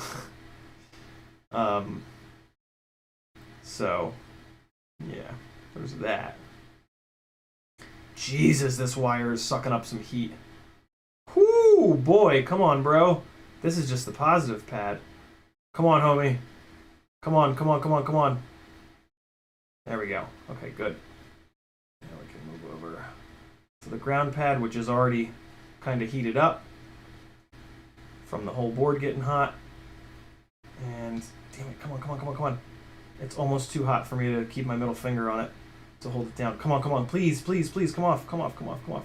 S1: So yeah, there's that. Jesus, this wire is sucking up some heat. Whoo, boy, come on, bro. This is just the positive pad. Come on, homie. Come on, come on, come on, come on. There we go. Okay, good. Now we can move over to the ground pad, which is already kind of heated up from the whole board getting hot. And damn it, come on, come on, come on, come on. It's almost too hot for me to keep my middle finger on it to hold it down. Come on, come on, please, please, please, come off, come off, come off, come off.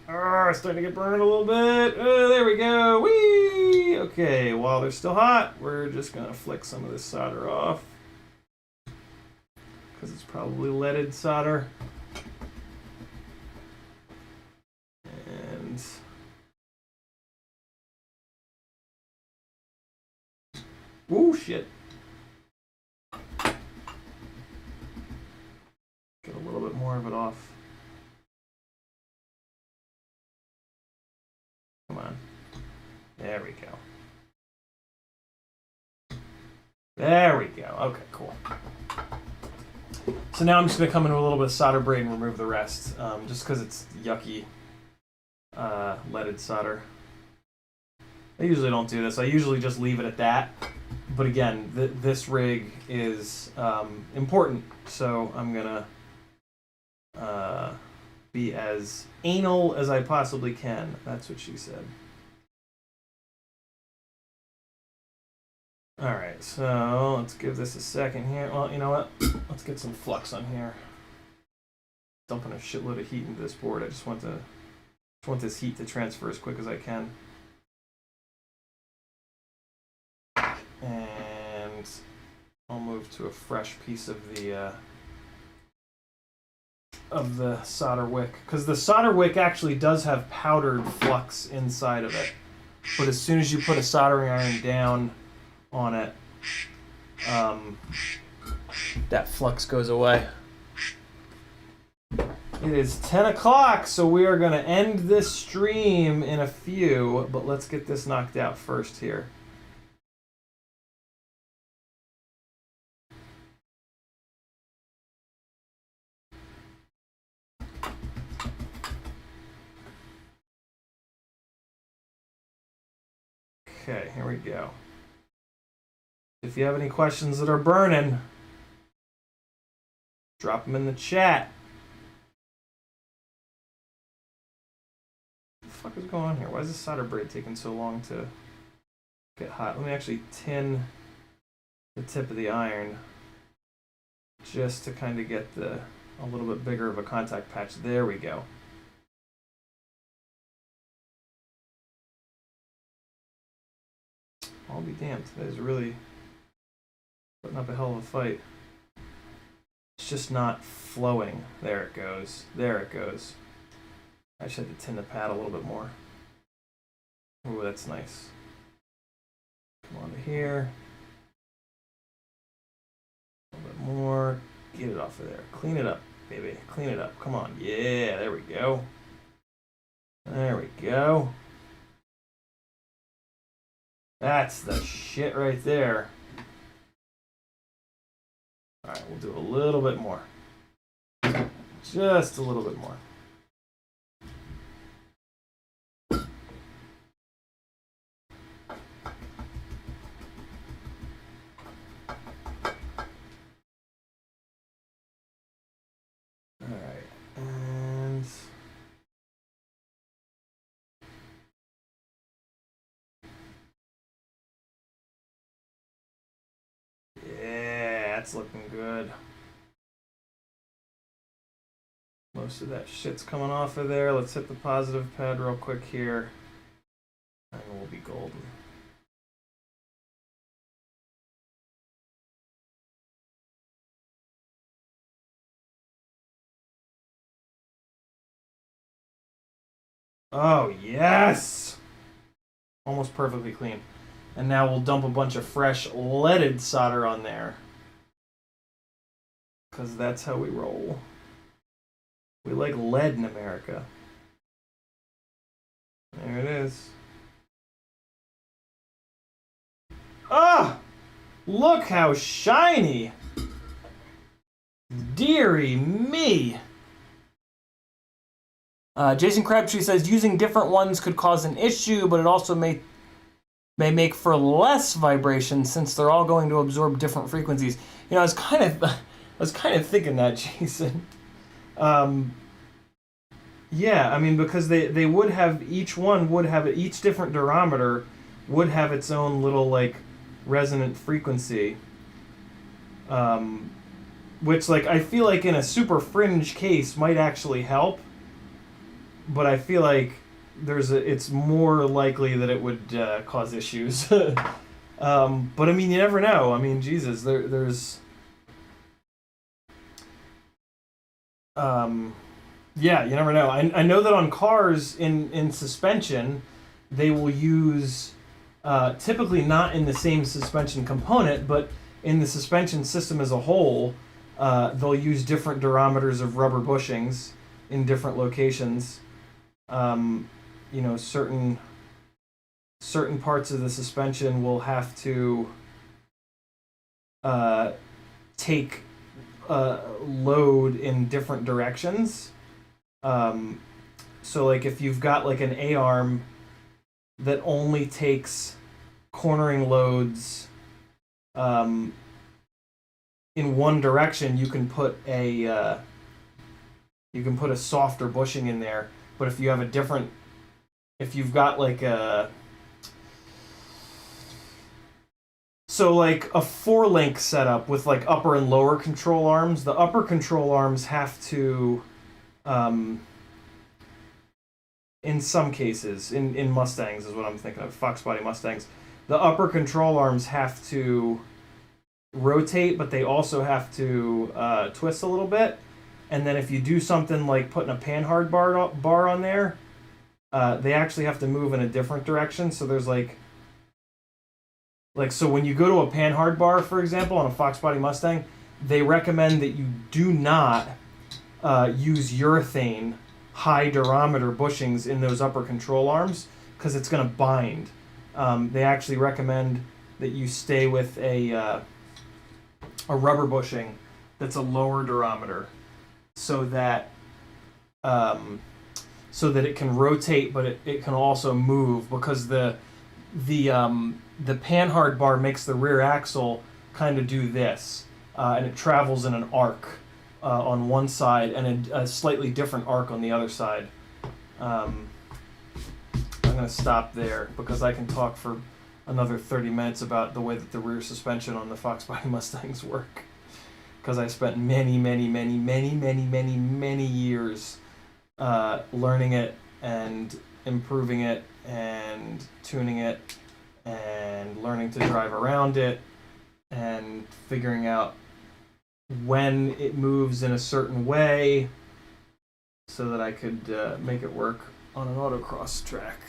S1: It's starting to get burned a little bit. There we go. Whee! Okay, while they're still hot, we're just gonna flick some of this solder off because it's probably leaded solder. And woo, shit. Get a little bit more of it off. Come on. There we go. There we go. Okay, cool. So now I'm just going to come in with a little bit of solder braid and remove the rest, just because it's yucky leaded solder. I usually don't do this. I usually just leave it at that. But again, this rig is important, so I'm going to be as anal as I possibly can. That's what she said. Alright, so let's give this a second here. Well, you know what? Let's get some flux on here. Dumping a shitload of heat into this board. I just want this heat to transfer as quick as I can. And I'll move to a fresh piece of the solder wick, because the solder wick actually does have powdered flux inside of it, but as soon as you put a soldering iron down on it, that flux goes away. It is 10 o'clock, so we are going to end this stream in a few, but let's get this knocked out first here. Okay, here we go. If you have any questions that are burning, drop them in the chat. What the fuck is going on here? Why is this solder braid taking so long to get hot? Let me actually tin the tip of the iron just to kind of get a little bit bigger of a contact patch. There we go. I'll be damned. That is really putting up a hell of a fight. It's just not flowing. There it goes. There it goes. I just had to tin the pad a little bit more. Ooh, that's nice. Come on to here. A little bit more. Get it off of there. Clean it up, baby. Clean it up. Come on. Yeah, there we go. There we go. That's the shit right there. Alright, we'll do a little bit more. Just a little bit more. Alright, and yeah, that's looking good. Most of that shit's coming off of there. Let's hit the positive pad real quick here, and we'll be golden. Oh, yes! Almost perfectly clean. And now we'll dump a bunch of fresh leaded solder on there, because that's how we roll. We like lead in America. There it is. Ah! Look how shiny! Dearie me! Jason Crabtree says using different ones could cause an issue, but it also may may make for less vibration since they're all going to absorb different frequencies. You know, I was kind of thinking that, Jason. Um, yeah, I mean, because they would have, each one would have, each different durometer would have its own little, like, resonant frequency. Which, like, I feel like in a super fringe case might actually help, but I feel like it's more likely that it would cause issues. But I mean, you never know. I mean, Jesus, there's yeah, you never know. I know that on cars in suspension, they will use typically not in the same suspension component, but in the suspension system as a whole, they'll use different durometers of rubber bushings in different locations. You know, certain parts of the suspension will have to take load in different directions. So like if you've got like an A-arm that only takes cornering loads in one direction, you can put a softer bushing in there. But if you have if you've got like like a 4-link setup with like upper and lower control arms, the upper control arms have to, in some cases, in Mustangs is what I'm thinking of, Fox body Mustangs, the upper control arms have to rotate, but they also have to twist a little bit. And then if you do something like putting a panhard bar on there, they actually have to move in a different direction. So there's like so when you go to a panhard bar, for example, on a Fox body Mustang, they recommend that you do not use urethane high durometer bushings in those upper control arms because it's going to bind. They actually recommend that you stay with a rubber bushing that's a lower durometer, so that it can rotate, but it can also move, because the panhard bar makes the rear axle kind of do this, and it travels in an arc on one side and a slightly different arc on the other side. I'm going to stop there because I can talk for another 30 minutes about the way that the rear suspension on the Fox body Mustangs work, because I spent many years learning it and improving it and tuning it and learning to drive around it and figuring out when it moves in a certain way so that I could make it work on an autocross track.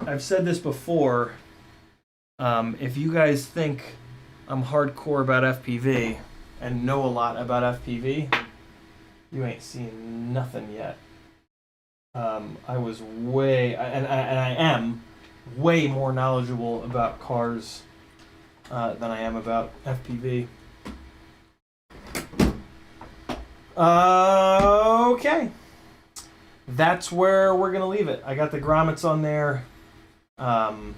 S1: I've said this before. If you guys think I'm hardcore about FPV and know a lot about FPV, you ain't seen nothing yet. I was and I am way more knowledgeable about cars than I am about FPV. Okay. That's where we're going to leave it. I got the grommets on there. I'll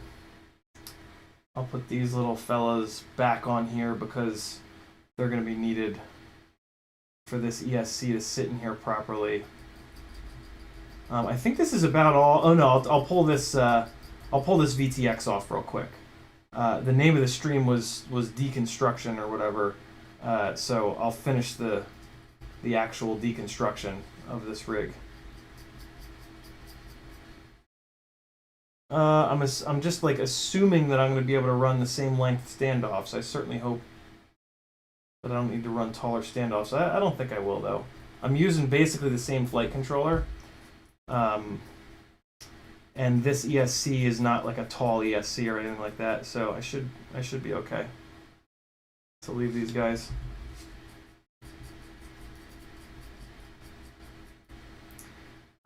S1: put these little fellas back on here because they're going to be needed for this ESC to sit in here properly. I think this is about all. Oh no, I'll pull this VTX off real quick. The name of the stream was deconstruction or whatever. So I'll finish the actual deconstruction of this rig. I'm just like assuming that I'm going to be able to run the same length standoffs. I certainly hope that I don't need to run taller standoffs. I don't think I will, though. I'm using basically the same flight controller. And this ESC is not like a tall ESC or anything like that, so I should be okay. So leave these guys.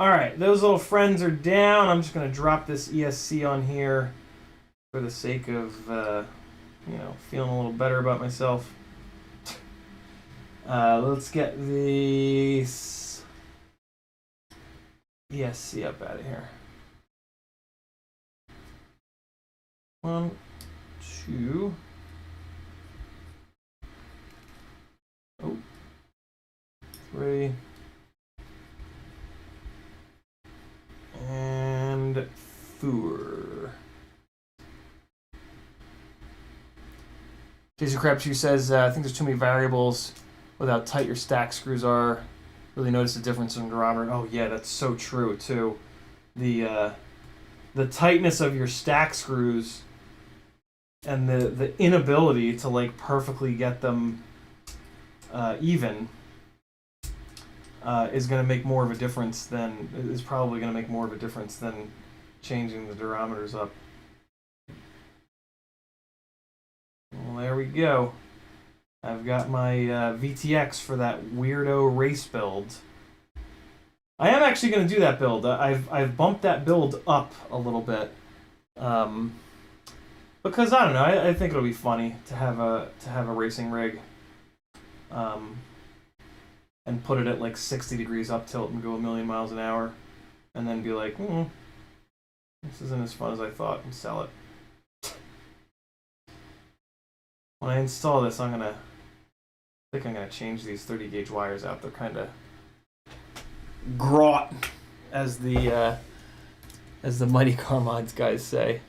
S1: Alright, those little friends are down. I'm just going to drop this ESC on here for the sake of, feeling a little better about myself. Let's get these ESC up out of here. 1, 2. Oh. 3. And 4. Jason Crabtree says, I think there's too many variables with how tight your stack screws are. Really notice the difference in durometer. Oh yeah, that's so true too. The tightness of your stack screws and the inability to like perfectly get them even is going to make more of a difference than is probably going to make more of a difference than changing the durometers up. Well, there we go. I've got my VTX for that weirdo race build. I am actually going to do that build. I've bumped that build up a little bit because I don't know. I think it'll be funny to have a racing rig, and put it at like 60 degrees up tilt and go 1,000,000 miles an hour, and then be like, this isn't as fun as I thought, and sell it. When I install this, I think I'm gonna change these 30 gauge wires out. They're kind of grot, as the Mighty Car Mods guys say.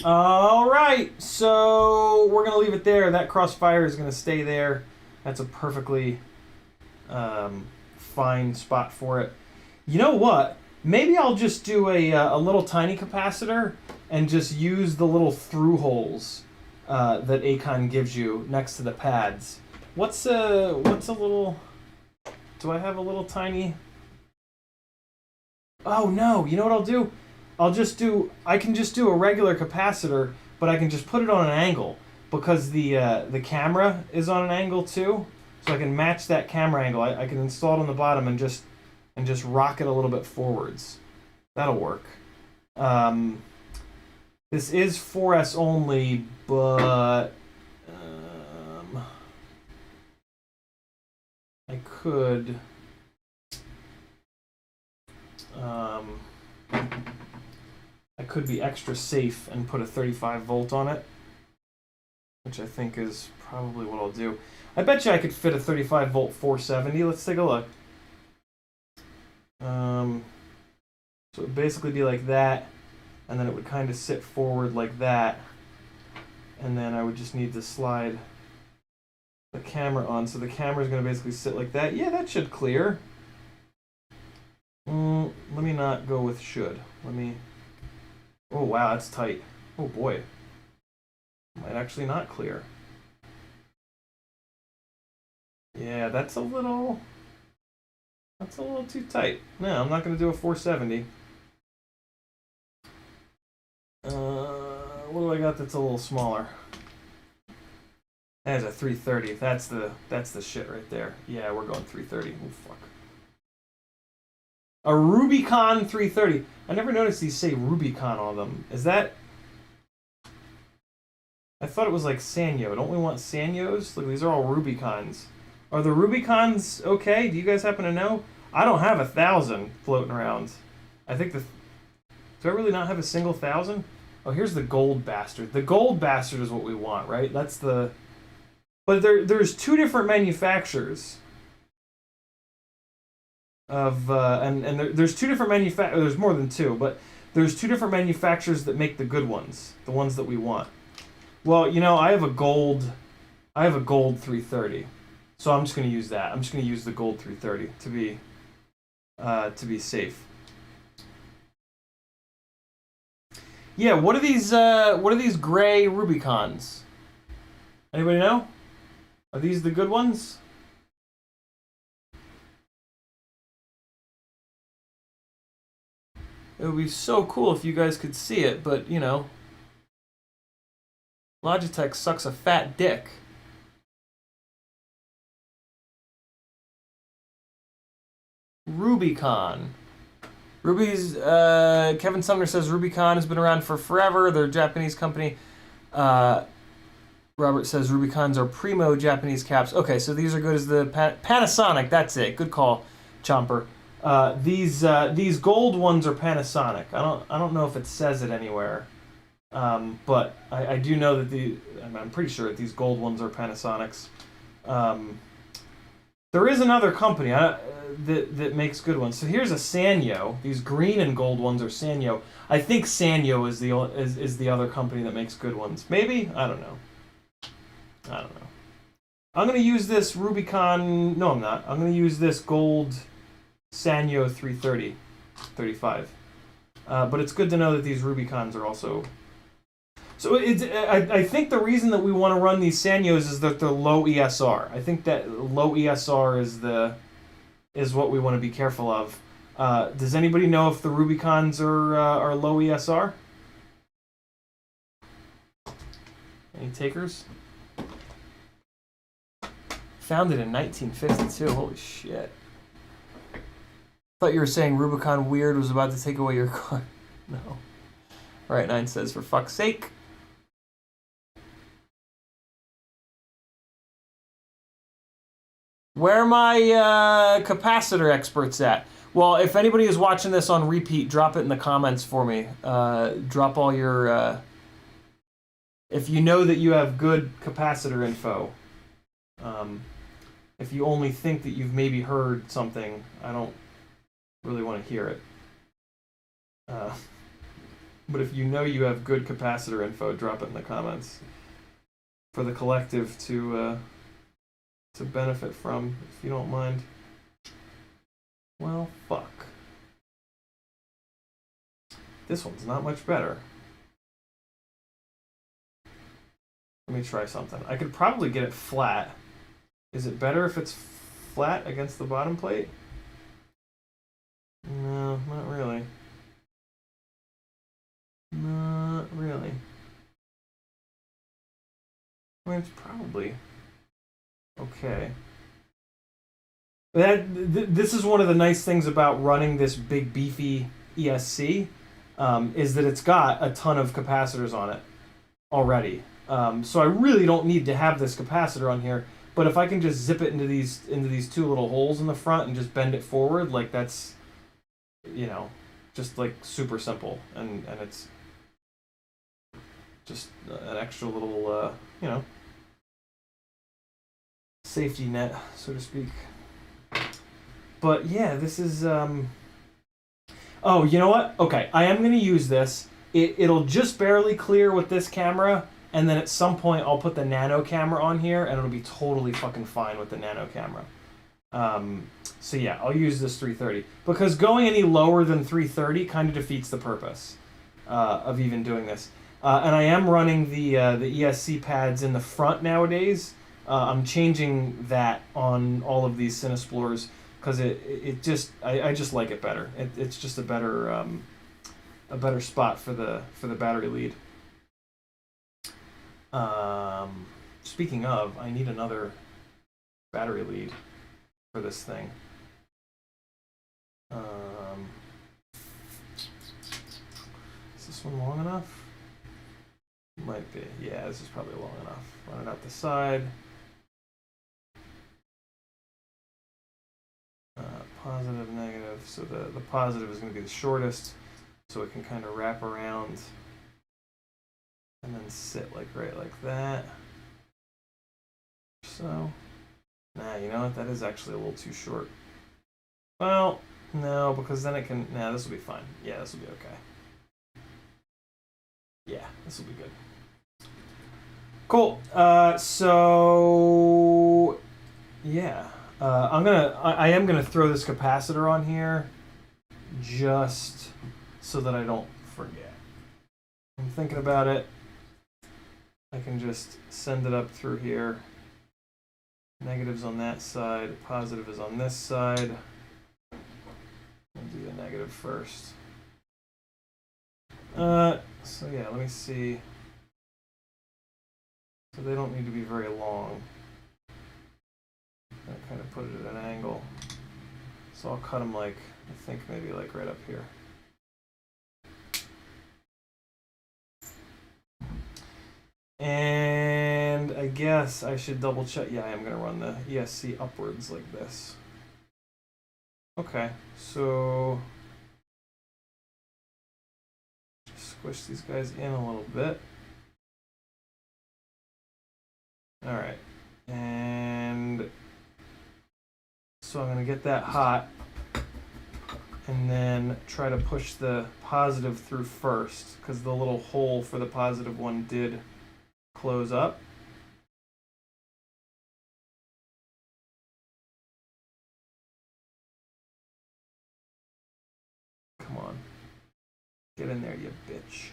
S1: All right, so we're gonna leave it there. That crossfire is gonna stay there. That's a perfectly fine spot for it. You know what? Maybe I'll just do a little tiny capacitor and just use the little through holes that Acon gives you next to the pads. What's a little? Do I have a little tiny? Oh no! You know what I'll do? I can just do a regular capacitor, but I can just put it on an angle because the camera is on an angle too, so I can match that camera angle. I can install it on the bottom and just rock it a little bit forwards. That'll work. This is 4S only, but I could be extra safe and put a 35 volt on it, which I think is probably what I'll do. I bet you I could fit a 35 volt 470. Let's take a look. So it would basically be like that, and then it would kind of sit forward like that, and then I would just need to slide the camera on. So the camera is going to basically sit like that. Yeah, that should clear. Let me not go with should. Let me... Oh, wow, that's tight. Oh, boy. Might actually not clear. Yeah, that's a little too tight. No, I'm not going to do a 470. What do I got that's a little smaller? That is a 330. That's the shit right there. Yeah, we're going 330. Oh, fuck. A Rubicon 330. I never noticed these say Rubicon on them. Is that... I thought it was like Sanyo. Don't we want Sanyos? Look, these are all Rubicons. Are the Rubicons okay? Do you guys happen to know? I don't have 1,000 floating around. I think do I really not have a single 1,000? Oh, here's the gold bastard. The gold bastard is what we want, right? That's the... But there's two different manufacturers of there's two different there's more than two, but there's two different manufacturers that make the good ones, the ones that we want. Well, you know, I have a gold 330, so I'm just going to use that. I'm just going to use the gold 330 to be safe. Yeah, what are these gray Rubicons? Anybody know? Are these the good ones? It would be so cool if you guys could see it, but, you know, Logitech sucks a fat dick. Rubicon. Kevin Sumner says Rubicon has been around for forever. They're a Japanese company. Robert says Rubicons are primo Japanese caps. Okay, so these are good as the Panasonic. That's it. Good call, Chomper. These gold ones are Panasonic. I don't know if it says it anywhere, but I do know that I'm pretty sure that these gold ones are Panasonics. There is another company that makes good ones. So here's a Sanyo. These green and gold ones are Sanyo. I think Sanyo is the other company that makes good ones. Maybe? I don't know. I'm going to use this Rubicon... No, I'm not. I'm going to use this gold Sanyo 35. But it's good to know that these Rubicons are also... So I think the reason that we want to run these Sanyos is that they're low ESR. I think that low ESR is what we want to be careful of. Does anybody know if the Rubicons are low ESR? Any takers? Founded in 1952. Holy shit. Thought you were saying Rubicon Weird was about to take away your car. No. Alright, 9 says, for fuck's sake. Where are my capacitor experts at? Well, if anybody is watching this on repeat, drop it in the comments for me. Drop all your... if you know that you have good capacitor info. If you only think that you've maybe heard something, I don't really want to hear it. But if you know you have good capacitor info, drop it in the comments. For the collective to benefit from, if you don't mind. Well, fuck. This one's not much better. Let me try something. I could probably get it flat. Is it better if it's flat against the bottom plate? No, not really. Not really. I mean, it's probably okay. This is one of the nice things about running this big beefy ESC, is that it's got a ton of capacitors on it already. So I really don't need to have this capacitor on here. But if I can just zip it into these two little holes in the front and just bend it forward, like that's, you know, just like super simple, and it's just an extra little, you know, safety net, so to speak. But yeah, this is, oh, you know what? Okay, I am going to use this. It'll just barely clear with this camera, and then at some point I'll put the nano camera on here, and it'll be totally fucking fine with the nano camera. So yeah, I'll use this 330. Because going any lower than 330 kind of defeats the purpose of even doing this. And I am running the ESC pads in the front nowadays. I'm changing that on all of these Cinesplores because it just I just like it better. It's just a better spot for the battery lead. Speaking of, I need another battery lead for this thing. Is this one long enough? Might be. Yeah, this is probably long enough. Run it out the side. Positive, negative. So the positive is going to be the shortest, so it can kind of wrap around and then sit like right like that. So, nah, you know what? That is actually a little too short. Well, no, because then it can. Nah, this will be fine. Yeah, this will be okay. Yeah, this will be good. Cool. So yeah, I am gonna throw this capacitor on here just so that I don't forget. I'm thinking about it. I can just send it up through here. Negative's on that side. Positive is on this side. I'll do the negative first. So yeah, let me see. So they don't need to be very long. I kind of put it at an angle. So I'll cut them like, I think maybe like right up here. And guess I should double check. Yeah, I am going to run the ESC upwards like this. Okay, so just squish these guys in a little bit. All right, and so I'm going to get that hot and then try to push the positive through first because the little hole for the positive one did close up. Come on. Get in there, you bitch.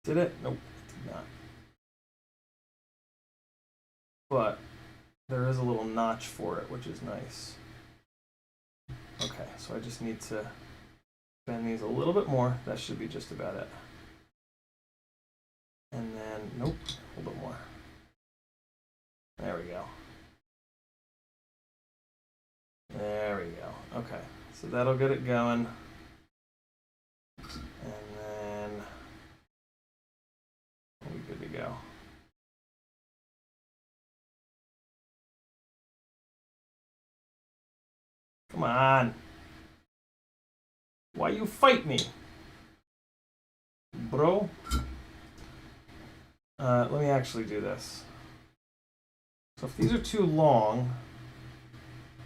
S1: Did it? Nope, it did not. But there is a little notch for it, which is nice. Okay, so I just need to bend these a little bit more. That should be just about it. And then, nope, a little bit more. There we go. There we go. Okay, so that'll get it going. And then we'll be good to go. Come on. Why you fight me? Bro. Let me actually do this. So if these are too long,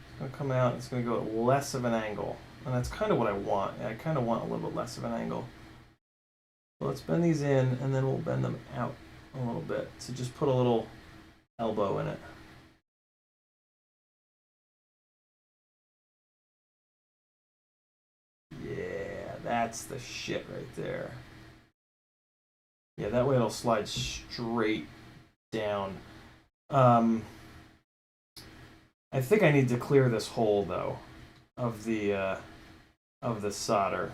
S1: it's going to come out, it's going to go at less of an angle. And that's kind of what I want. I kind of want a little bit less of an angle. So let's bend these in, and then we'll bend them out a little bit. So just put a little elbow in it. Yeah, that's the shit right there. Yeah, that way it'll slide straight down. I think I need to clear this hole though of the solder.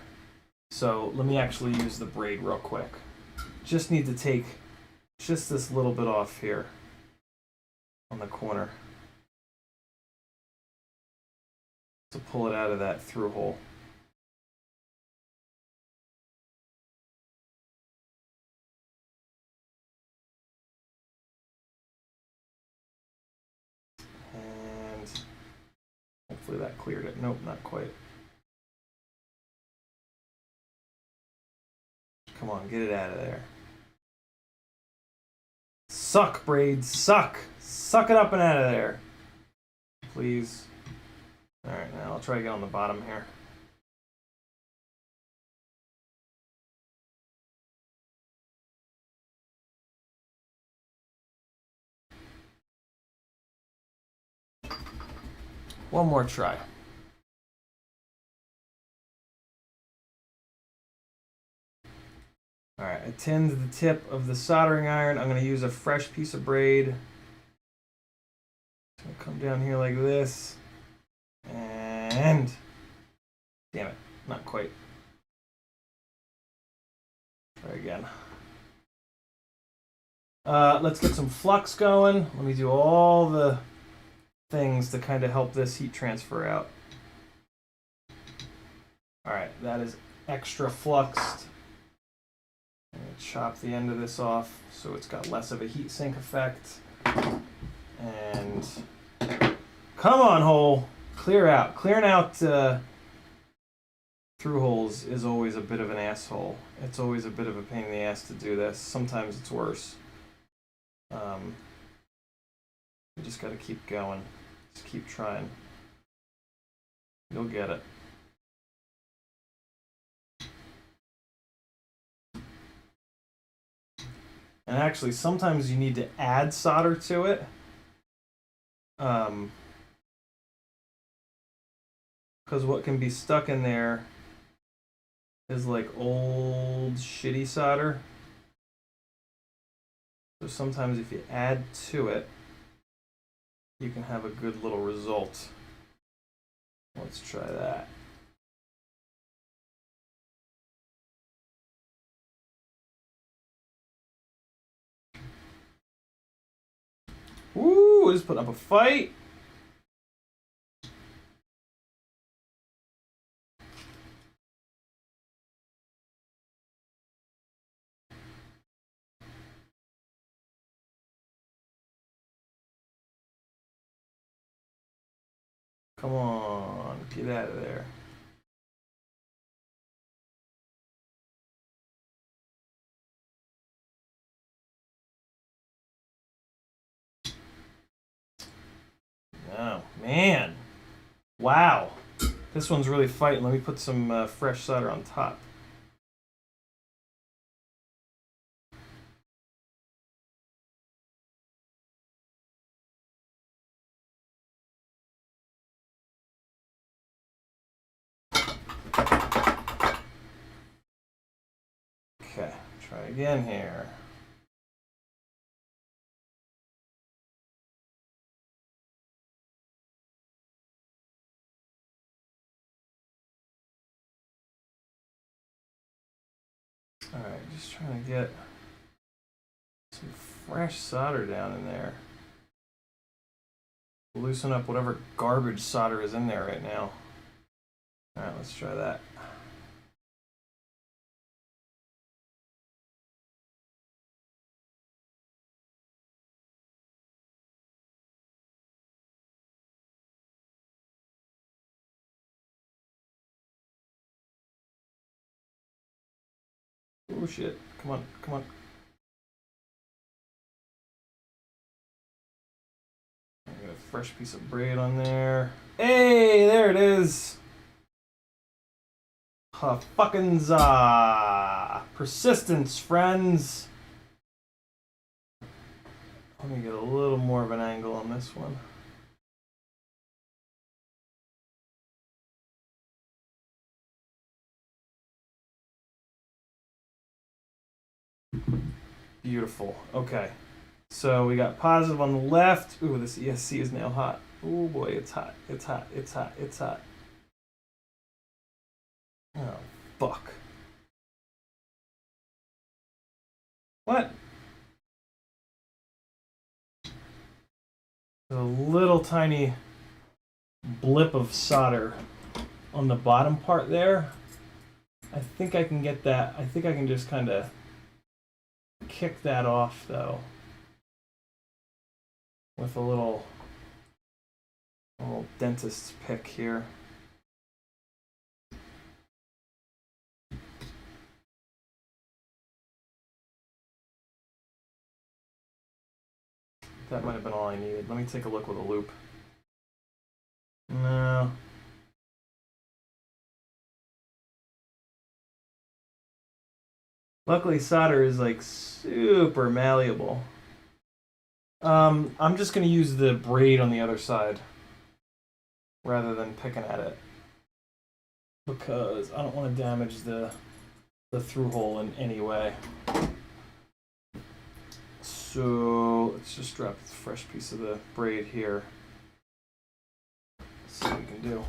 S1: So let me actually use the braid real quick. Just need to take just this little bit off here on the corner to pull it out of that through hole. And hopefully that cleared it. Nope, not quite. Come on, get it out of there. Suck, braid, suck! Suck it up and out of there. Please. Alright, now I'll try to get on the bottom here. One more try. Alright, I tinned the tip of the soldering iron. I'm going to use a fresh piece of braid. It's going to come down here like this. And... damn it, not quite. Try again. Let's get some flux going. Let me do all the things to kind of help this heat transfer out. Alright, that is extra fluxed. I'm going to chop the end of this off so it's got less of a heat sink effect. And come on, hole, clear out. Clearing out through holes is always a bit of an asshole. It's always a bit of a pain in the ass to do this. Sometimes it's worse. You just got to keep going. Just keep trying. You'll get it. And actually, sometimes you need to add solder to it. Because what can be stuck in there is like old shitty solder. So sometimes if you add to it, you can have a good little result. Let's try that. Woo, just putting up a fight. Come on, get out of there. Oh, man. Wow. This one's really fighting. Let me put some fresh solder on top. Okay, try again here. Alright, just trying to get some fresh solder down in there. Loosen up whatever garbage solder is in there right now. Alright, let's try that. Oh shit, come on, come on. I got a fresh piece of braid on there. Hey, there it is. Fucking za. Persistence, friends. Let me get a little more of an angle on this one. Beautiful. Okay. So we got positive on the left. Ooh, this ESC is now hot. Oh boy, it's hot. It's hot. It's hot. It's hot. Oh, fuck. What? A little tiny blip of solder on the bottom part there. I think I can get that. I think I can just kind of kick that off though with a little dentist's pick here. That might have been all I needed. Let me take a look with a loop. No. Luckily, solder is like super malleable. I'm just gonna use the braid on the other side rather than picking at it because I don't want to damage the through hole in any way. So let's just drop a fresh piece of the braid here. Let's see what we can do.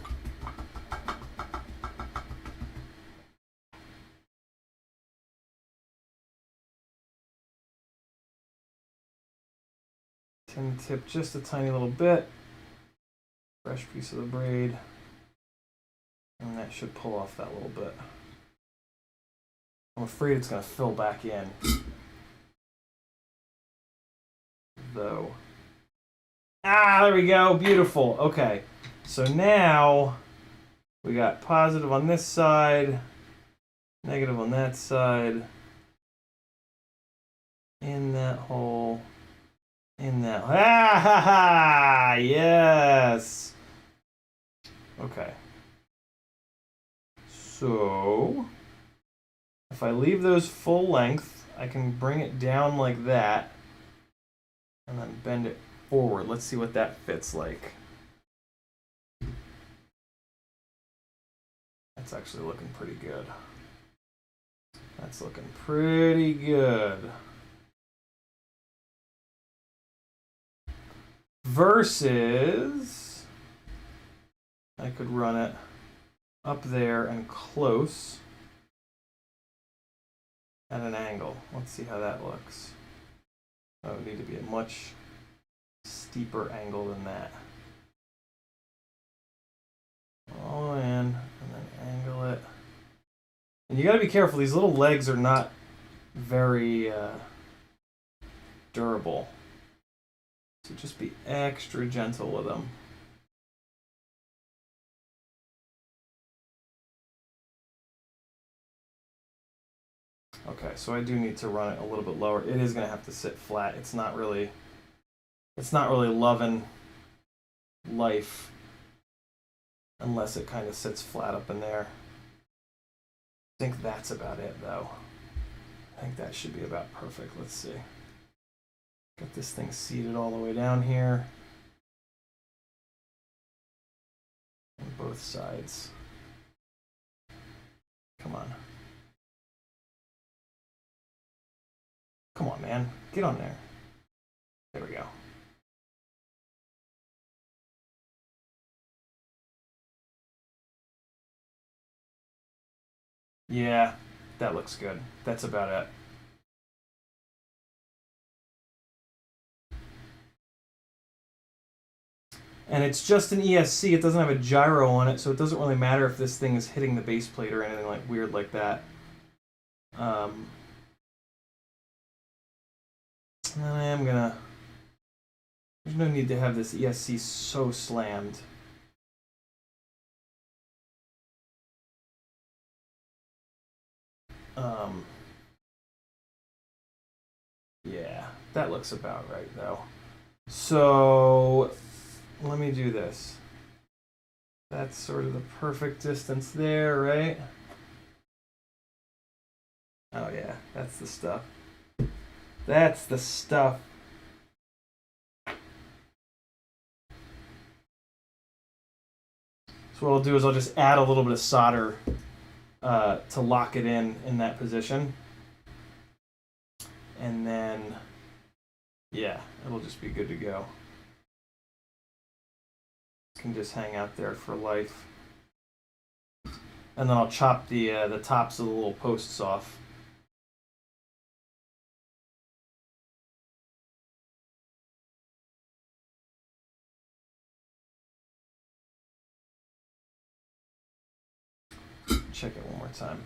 S1: Tin tip just a tiny little bit. Fresh piece of the braid. And that should pull off that little bit. I'm afraid it's going to fill back in. Though. Ah, there we go. Beautiful. Okay. So now we got positive on this side, negative on that side. In that hole. In that. Ah ha ha! Yes! Okay. So, if I leave those full length, I can bring it down like that and then bend it forward. Let's see what that fits like. That's actually looking pretty good. That's looking pretty good. Versus, I could run it up there and close at an angle. Let's see how that looks. That would need to be a much steeper angle than that. All in, and then angle it. And you gotta be careful, these little legs are not very durable. So just be extra gentle with them. Okay, so I do need to run it a little bit lower. It is gonna have to sit flat. It's not really loving life unless it kind of sits flat up in there. I think that's about it though. I think that should be about perfect. Let's see. Get this thing seated all the way down here. On both sides. Come on. Come on, man. Get on there. There we go. Yeah, that looks good. That's about it. And it's just an ESC. It doesn't have a gyro on it, so it doesn't really matter if this thing is hitting the base plate or anything like weird like that. I am gonna... There's no need to have this ESC so slammed. Yeah, that looks about right though. So let me do this. That's sort of the perfect distance there, right? Oh yeah, that's the stuff. That's the stuff. So what I'll do is I'll just add a little bit of solder to lock it in that position. And then, yeah, it'll just be good to go. It can just hang out there for life. And then I'll chop the tops of the little posts off. Check it one more time.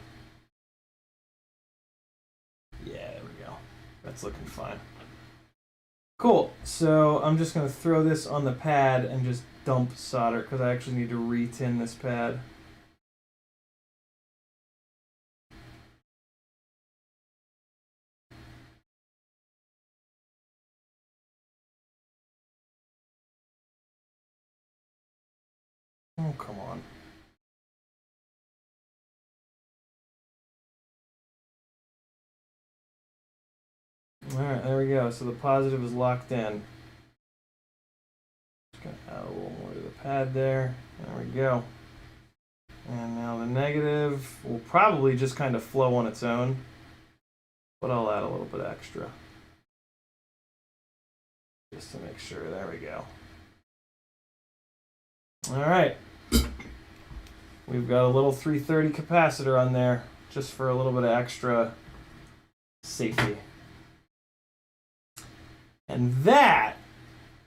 S1: Yeah, there we go. That's looking fine. Cool. So I'm just going to throw this on the pad and just dump solder because I actually need to re-tin this pad. Oh, come on. Alright, there we go. So the positive is locked in. Just gonna add a little more to the pad there. There we go. And now the negative will probably just kind of flow on its own, but I'll add a little bit extra. Just to make sure. There we go. Alright. We've got a little 330 capacitor on there, just for a little bit of extra safety. And that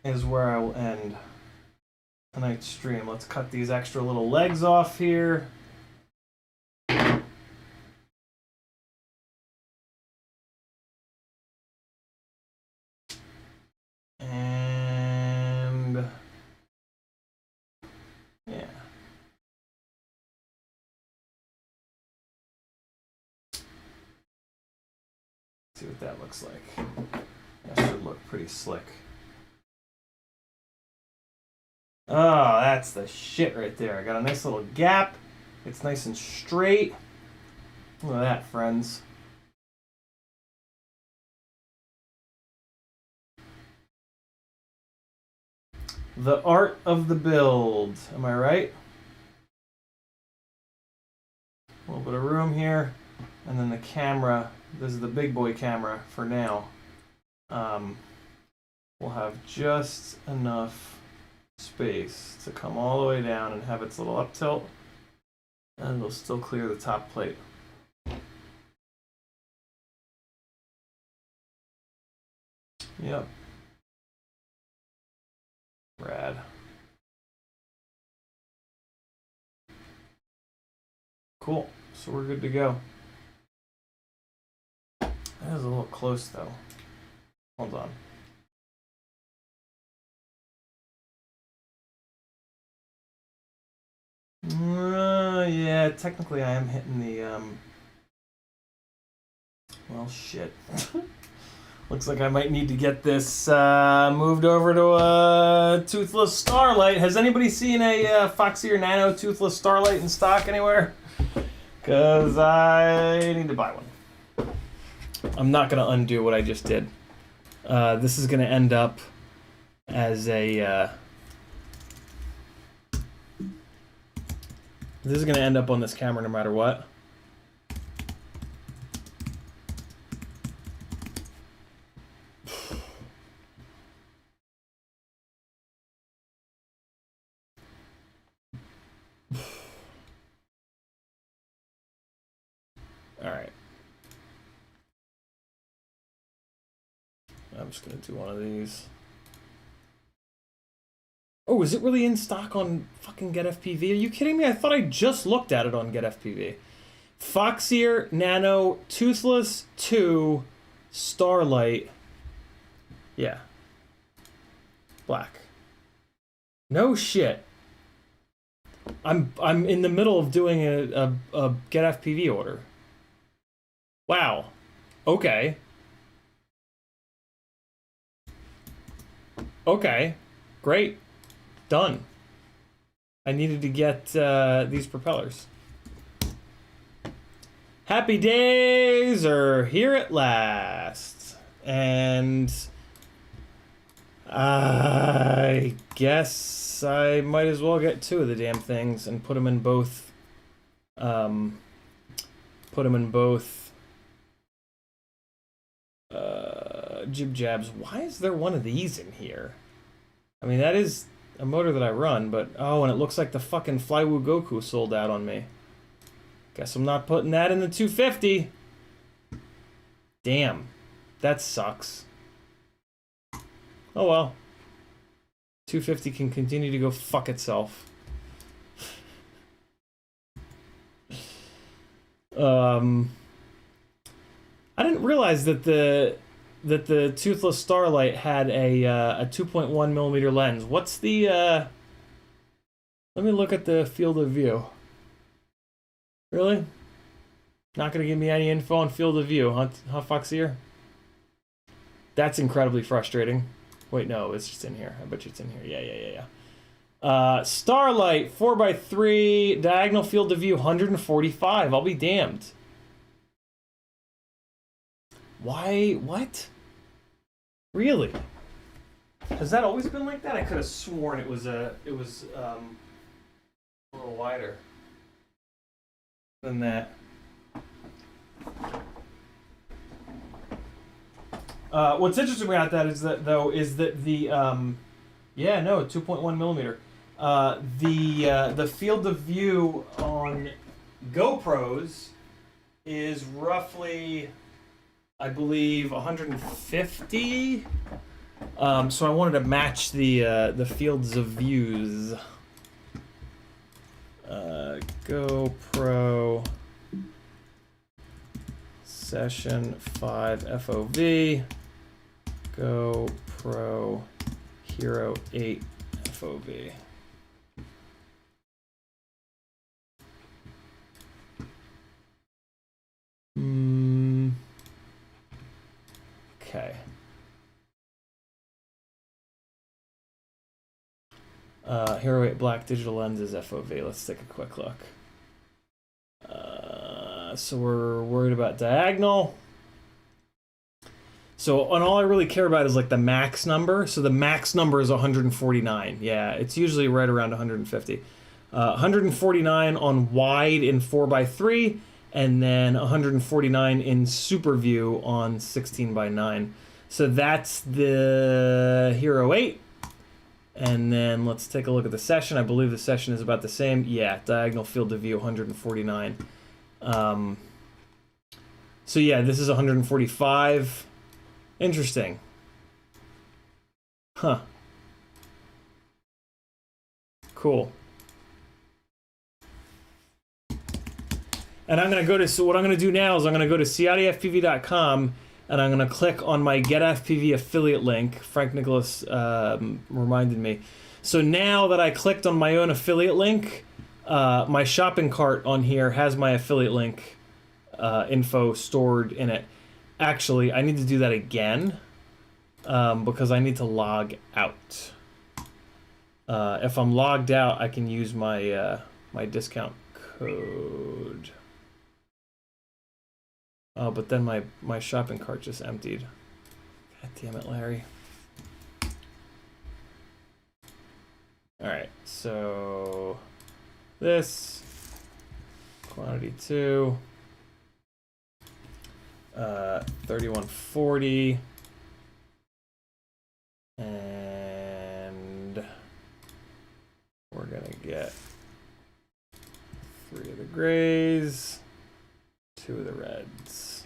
S1: is where I will end tonight's stream. Let's cut these extra little legs off here. And yeah. See what that looks like. That should look pretty slick. Oh, that's the shit right there. I got a nice little gap. It's nice and straight. Look at that, friends. The art of the build. Am I right? A little bit of room here. And then the camera. This is the big boy camera for now. We'll have just enough space to come all the way down and have its little up tilt, and it'll still clear the top plate. Yep. Rad. Cool. So we're good to go. That is a little close though. Hold on. Yeah, technically I am hitting the Well, shit. Looks like I might need to get this moved over to a toothless Starlight. Has anybody seen a Foxeer Nano toothless Starlight in stock anywhere? Because I need to buy one. I'm not going to undo what I just did. This is going to end up as a... this is going to end up on this camera no matter what. Alright. I'm just going to do one of these. Oh, is it really in stock on fucking GetFPV? Are you kidding me? I thought I just looked at it on GetFPV. Foxeer Nano Toothless 2 Starlight. Yeah. Black. No shit. I'm in the middle of doing a GetFPV order. Wow. Okay. Okay. Great. Done. I needed to get these propellers. Happy days are here at last. And I guess I might as well get two of the damn things and put them in both. Jib jabs. Why is there one of these in here? I mean, that is a motor that I run, but oh, and it looks like the fucking Flywoo Goku sold out on me. Guess I'm not putting that in the 250. Damn, that sucks. Oh well. 250 can continue to go fuck itself. I didn't realize that the toothless Starlight had a 2.1 millimeter lens. What's the let me look at the field of view. Really? Not gonna give me any info on field of view, huh, Foxeer? That's incredibly frustrating. Wait, no, it's just in here. I bet you it's in here. Yeah. Starlight 4x3 diagonal field of view 145. I'll be damned. Why? What? Really? Has that always been like that? I could have sworn it was a little wider than that. What's interesting about that is that the yeah, no, 2.1 millimeter. The field of view on GoPros is roughly, I believe, 150. So I wanted to match the fields of views. GoPro Session 5 FOV. GoPro Hero 8 FOV. Okay. Hero 8 black digital lenses FOV. Let's take a quick look. So we're worried about diagonal. So, and all I really care about is like the max number. So the max number is 149. Yeah, it's usually right around 150. 149 on wide in 4x3, and then 149 in super view on 16x9. So that's the Hero 8. And then let's take a look at the session. I believe the session is about the same. Yeah, diagonal field of view 149. So yeah, this is 145. Interesting. Huh. Cool. And I'm going to go to, so what I'm going to do now is I'm going to go to CiottiFPV.com and I'm going to click on my GetFPV affiliate link. Frank Nicholas reminded me. So now that I clicked on my own affiliate link, my shopping cart on here has my affiliate link info stored in it. Actually, I need to do that again because I need to log out. If I'm logged out, I can use my my discount code. Oh, but then my shopping cart just emptied. God damn it, Larry. Alright, so this quantity 2, 3140, and we're gonna get 3 of the grays, 2 of the reds.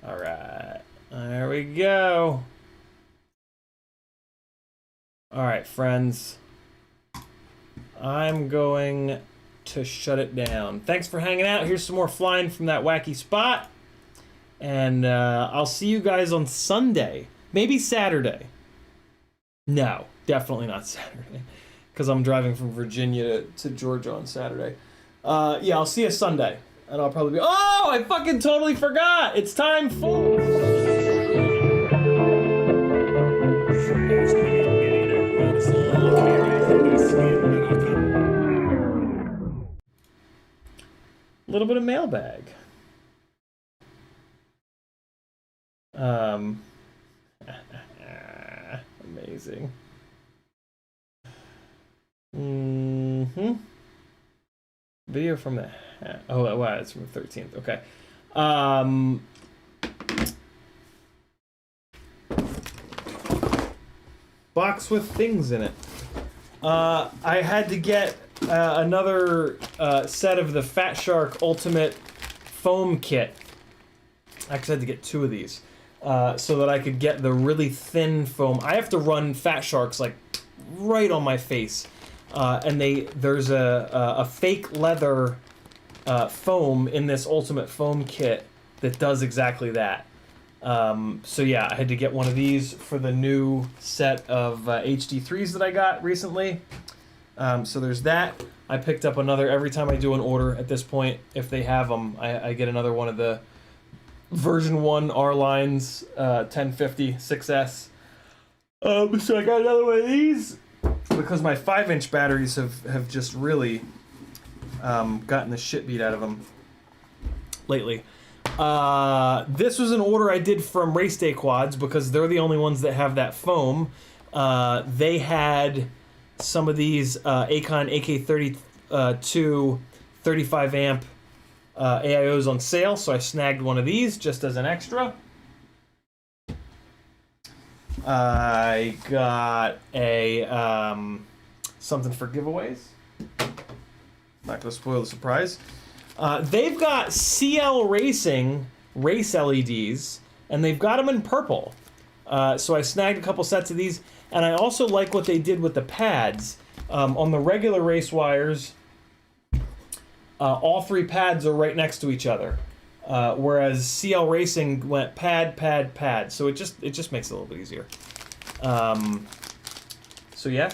S1: All right, there we go. All right, friends. I'm going to shut it down. Thanks for hanging out. Here's some more flying from that wacky spot. And I'll see you guys on Sunday. Maybe Saturday. No, definitely not Saturday. Because I'm driving from Virginia to Georgia on Saturday. Yeah, I'll see you Sunday. And I'll probably be... Oh, I fucking totally forgot! It's time for... A little bit of mailbag. Amazing. Video from the... Oh, wow, it's from the 13th. Okay. Box with things in it. I had to get another set of the Fat Shark Ultimate Foam Kit. I actually had to get 2 of these so that I could get the really thin foam. I have to run Fat Sharks like right on my face. And there's a fake leather foam in this Ultimate Foam Kit that does exactly that. So yeah, I had to get one of these for the new set of HD3s that I got recently. So there's that. I picked up another, every time I do an order at this point, if they have them, I get another one of the version 1 R-Lines 1050 6S. So I got another one of these because my 5-inch batteries have just really gotten the shit beat out of them lately. This was an order I did from Race Day Quads because they're the only ones that have that foam. They had some of these Acon AK32 35 amp AIOs on sale, so I snagged one of these just as an extra. I got a something for giveaways. Not gonna spoil the surprise. They've got CL Racing race LEDs, and they've got them in purple. So I snagged a couple sets of these, and I also like what they did with the pads. On the regular race wires, all 3 pads are right next to each other, whereas CL Racing went pad, pad, pad. So it just makes it a little bit easier. So yeah,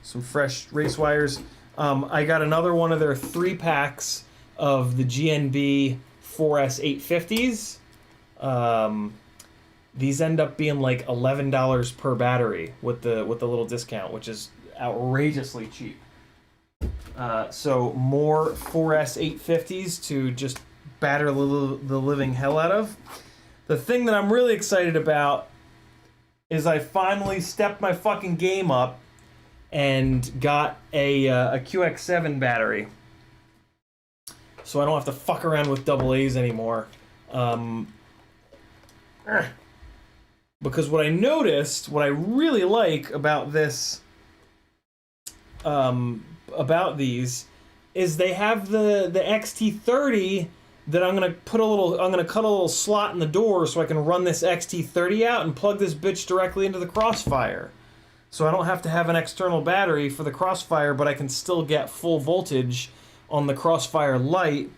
S1: some fresh race wires. I got another one of their 3 packs of the GNB 4S 850s. These end up being like $11 per battery with the little discount, which is outrageously cheap. So more 4S 850s to just batter the living hell out of. The thing that I'm really excited about is I finally stepped my fucking game up and got a QX7 battery. So I don't have to fuck around with AA's anymore. Because what I noticed, what I really like about this, about these, is they have the XT30 that I'm gonna cut a little slot in the door so I can run this XT30 out and plug this bitch directly into the Crossfire. So I don't have to have an external battery for the Crossfire, but I can still get full voltage on the Crossfire Lite,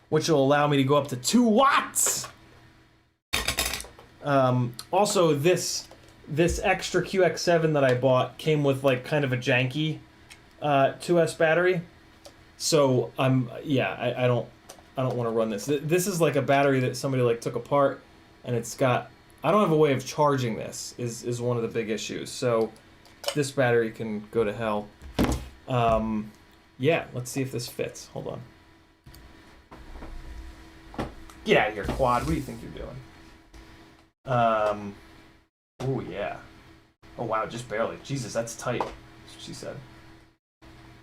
S1: which will allow me to go up to 2 watts. Also, this extra QX7 that I bought came with like kind of a janky 2S battery. So I don't want to run this. This is like a battery that somebody like took apart, and it's got. I don't have a way of charging this. Is one of the big issues. So this battery can go to hell. Yeah, let's see if this fits. Hold on. Get out of here, quad. What do you think you're doing? Oh yeah. Oh wow, just barely. Jesus, that's tight. That's what she said.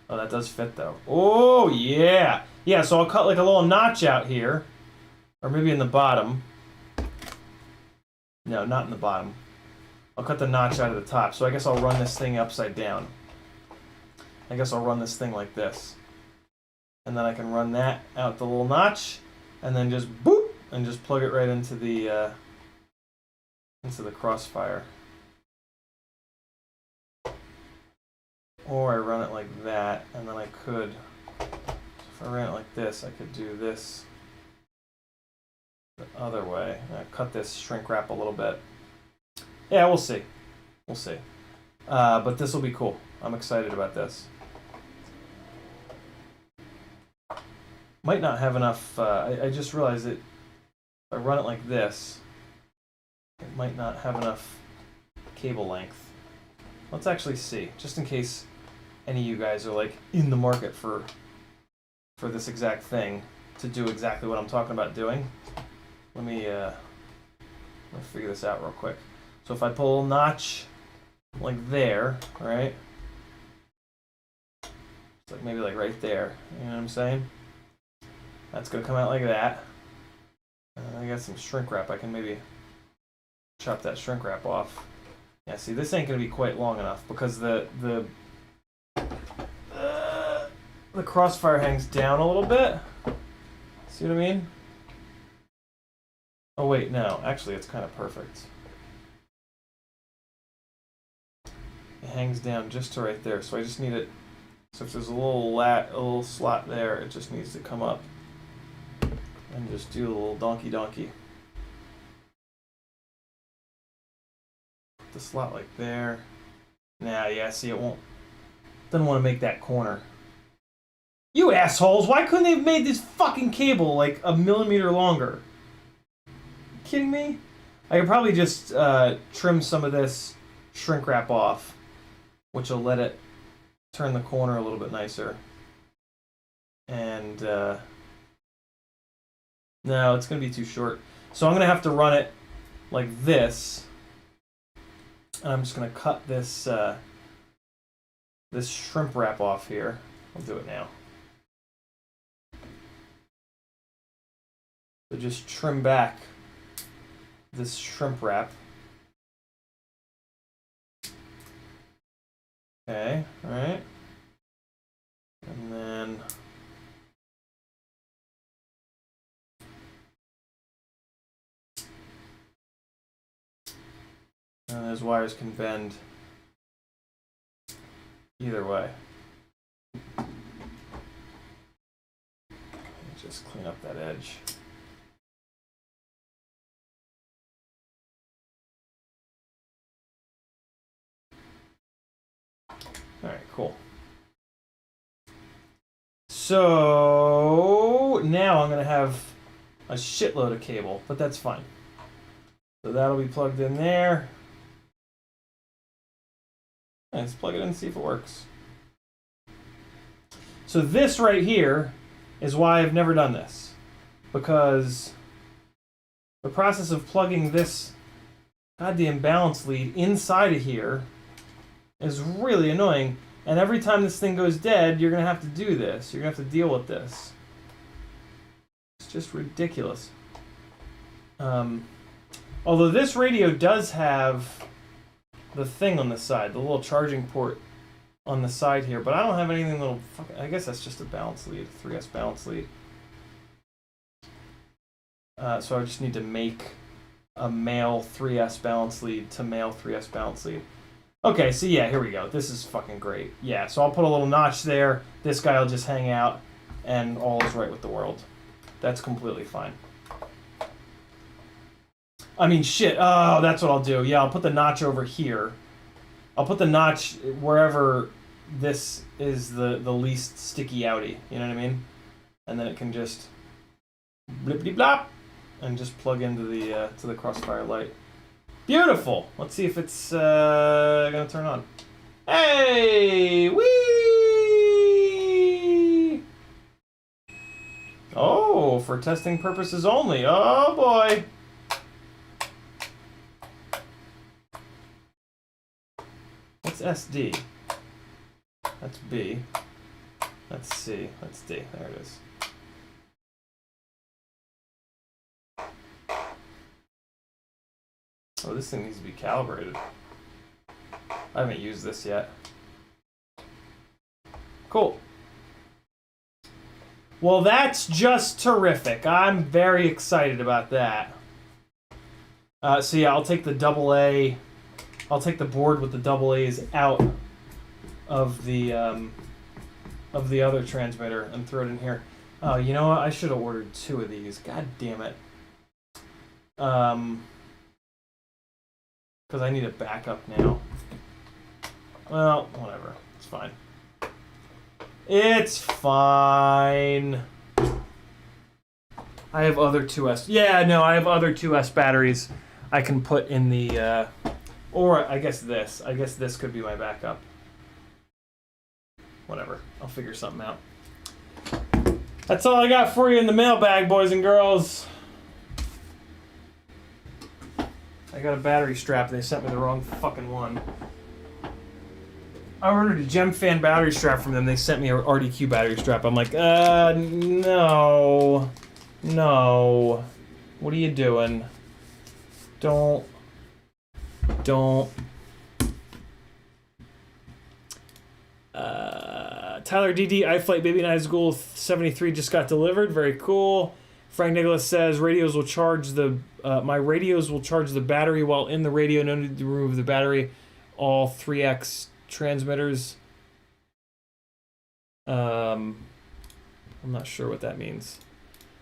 S1: Oh, that does fit though. Oh yeah. Yeah, so I'll cut like a little notch out here. Or maybe in the bottom. No, not in the bottom. I'll cut the notch out of the top. So I guess I'll run this thing upside down. I guess I'll run this thing like this. And then I can run that out the little notch. And then just boop! And just plug it right into the crossfire. Or I run it like that, and then I could, if I ran it like this, I could do this the other way. I cut this shrink wrap a little bit. Yeah, we'll see. We'll see. But this will be cool. I'm excited about this. Might not have enough, I just realized that if I run it like this, it might not have enough cable length. Let's actually see, just in case any of you guys are like in the market for this exact thing to do exactly what I'm talking about doing. Let me figure this out real quick. So if I pull a notch like there, right? It's like maybe like right there. You know what I'm saying? That's gonna come out like that. I got some shrink wrap. I can maybe chop that shrink wrap off. Yeah, see, this ain't gonna be quite long enough because the crossfire hangs down a little bit. See what I mean? Oh wait, no. Actually, it's kind of perfect. It hangs down just to right there, so I just need it. So if there's a little slot there, it just needs to come up and just do a little donkey. The slot like there. Nah, yeah, see, it won't. Doesn't want to make that corner. You assholes! Why couldn't they have made this fucking cable like a millimeter longer? You kidding me? I could probably just trim some of this shrink wrap off, which will let it turn the corner a little bit nicer. And no, it's gonna be too short. So I'm gonna have to run it like this. And I'm just gonna cut this this shrimp wrap off here. I'll do it now. So just trim back this shrimp wrap. Okay, all right. And then those wires can bend either way. Just clean up that edge. All right, cool. So now I'm gonna have a shitload of cable, but that's fine. So that'll be plugged in there. Let's plug it in and see if it works. So this right here is why I've never done this. Because the process of plugging this goddamn balance lead inside of here is really annoying. And every time this thing goes dead, you're going to have to do this. You're going to have to deal with this. It's just ridiculous. Although this radio does have the thing on the side, the little charging port on the side here, but I don't have anything that'll I guess that's just a balance lead, 3S balance lead. So I just need to make a male 3S balance lead to male 3S balance lead. Okay, so yeah, here we go. This is fucking great. Yeah, so I'll put a little notch there. This guy will just hang out, and all is right with the world. That's completely fine. I mean, shit. Oh, that's what I'll do. Yeah, I'll put the notch over here. I'll put the notch wherever this is the least sticky outy. You know what I mean? And then it can just blippity blop and just plug into the to the crossfire light. Beautiful. Let's see if it's gonna turn on. Hey, wee! Oh, for testing purposes only. Oh boy. What's SD? That's B. That's C. That's D. There it is. Oh, this thing needs to be calibrated. I haven't used this yet. Cool. Well, that's just terrific. I'm very excited about that. So yeah, I'll take the AA. I'll take the board with the AA's out of the other transmitter and throw it in here. Oh, you know what? I should have ordered 2 of these. God damn it. Because I need a backup now. Well, whatever. It's fine. It's fine. I have other 2S. Yeah, no, I have other 2S batteries I can put in the... or I guess this. I guess this could be my backup. Whatever. I'll figure something out. That's all I got for you in the mailbag, boys and girls. I got a battery strap. They sent me the wrong fucking one. I ordered a GemFan battery strap from them. They sent me a RDQ battery strap. I'm like, no. No. What are you doing? Don't. Tyler DD, iFlight Baby Night School 73 just got delivered. Very cool. Frank Nicholas says radios will charge the my radios will charge the battery while in the radio. No need to remove the battery. All 3X transmitters. I'm not sure what that means.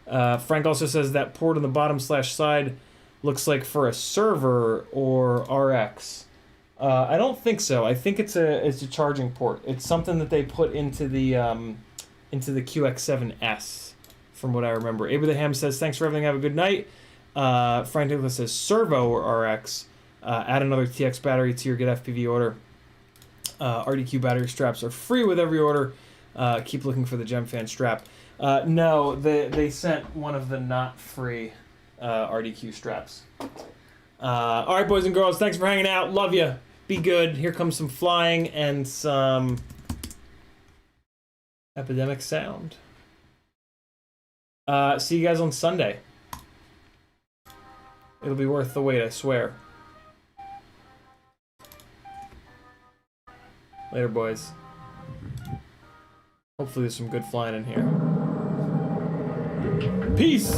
S1: Frank also says that port on the bottom / side looks like for a server or RX. I don't think so. I think it's a charging port. It's something that they put into the QX7S, from what I remember. Abraham says, thanks for everything. Have a good night. Frank Nicholas says servo or RX. Add another TX battery to your Get FPV order. RDQ battery straps are free with every order. Keep looking for the GemFan strap. No, they sent one of the not free RDQ straps. All right, boys and girls, thanks for hanging out. Love you. Be good. Here comes some flying and some epidemic sound. See you guys on Sunday. It'll be worth the wait, I swear. Later, boys. Hopefully there's some good flying in here. Peace!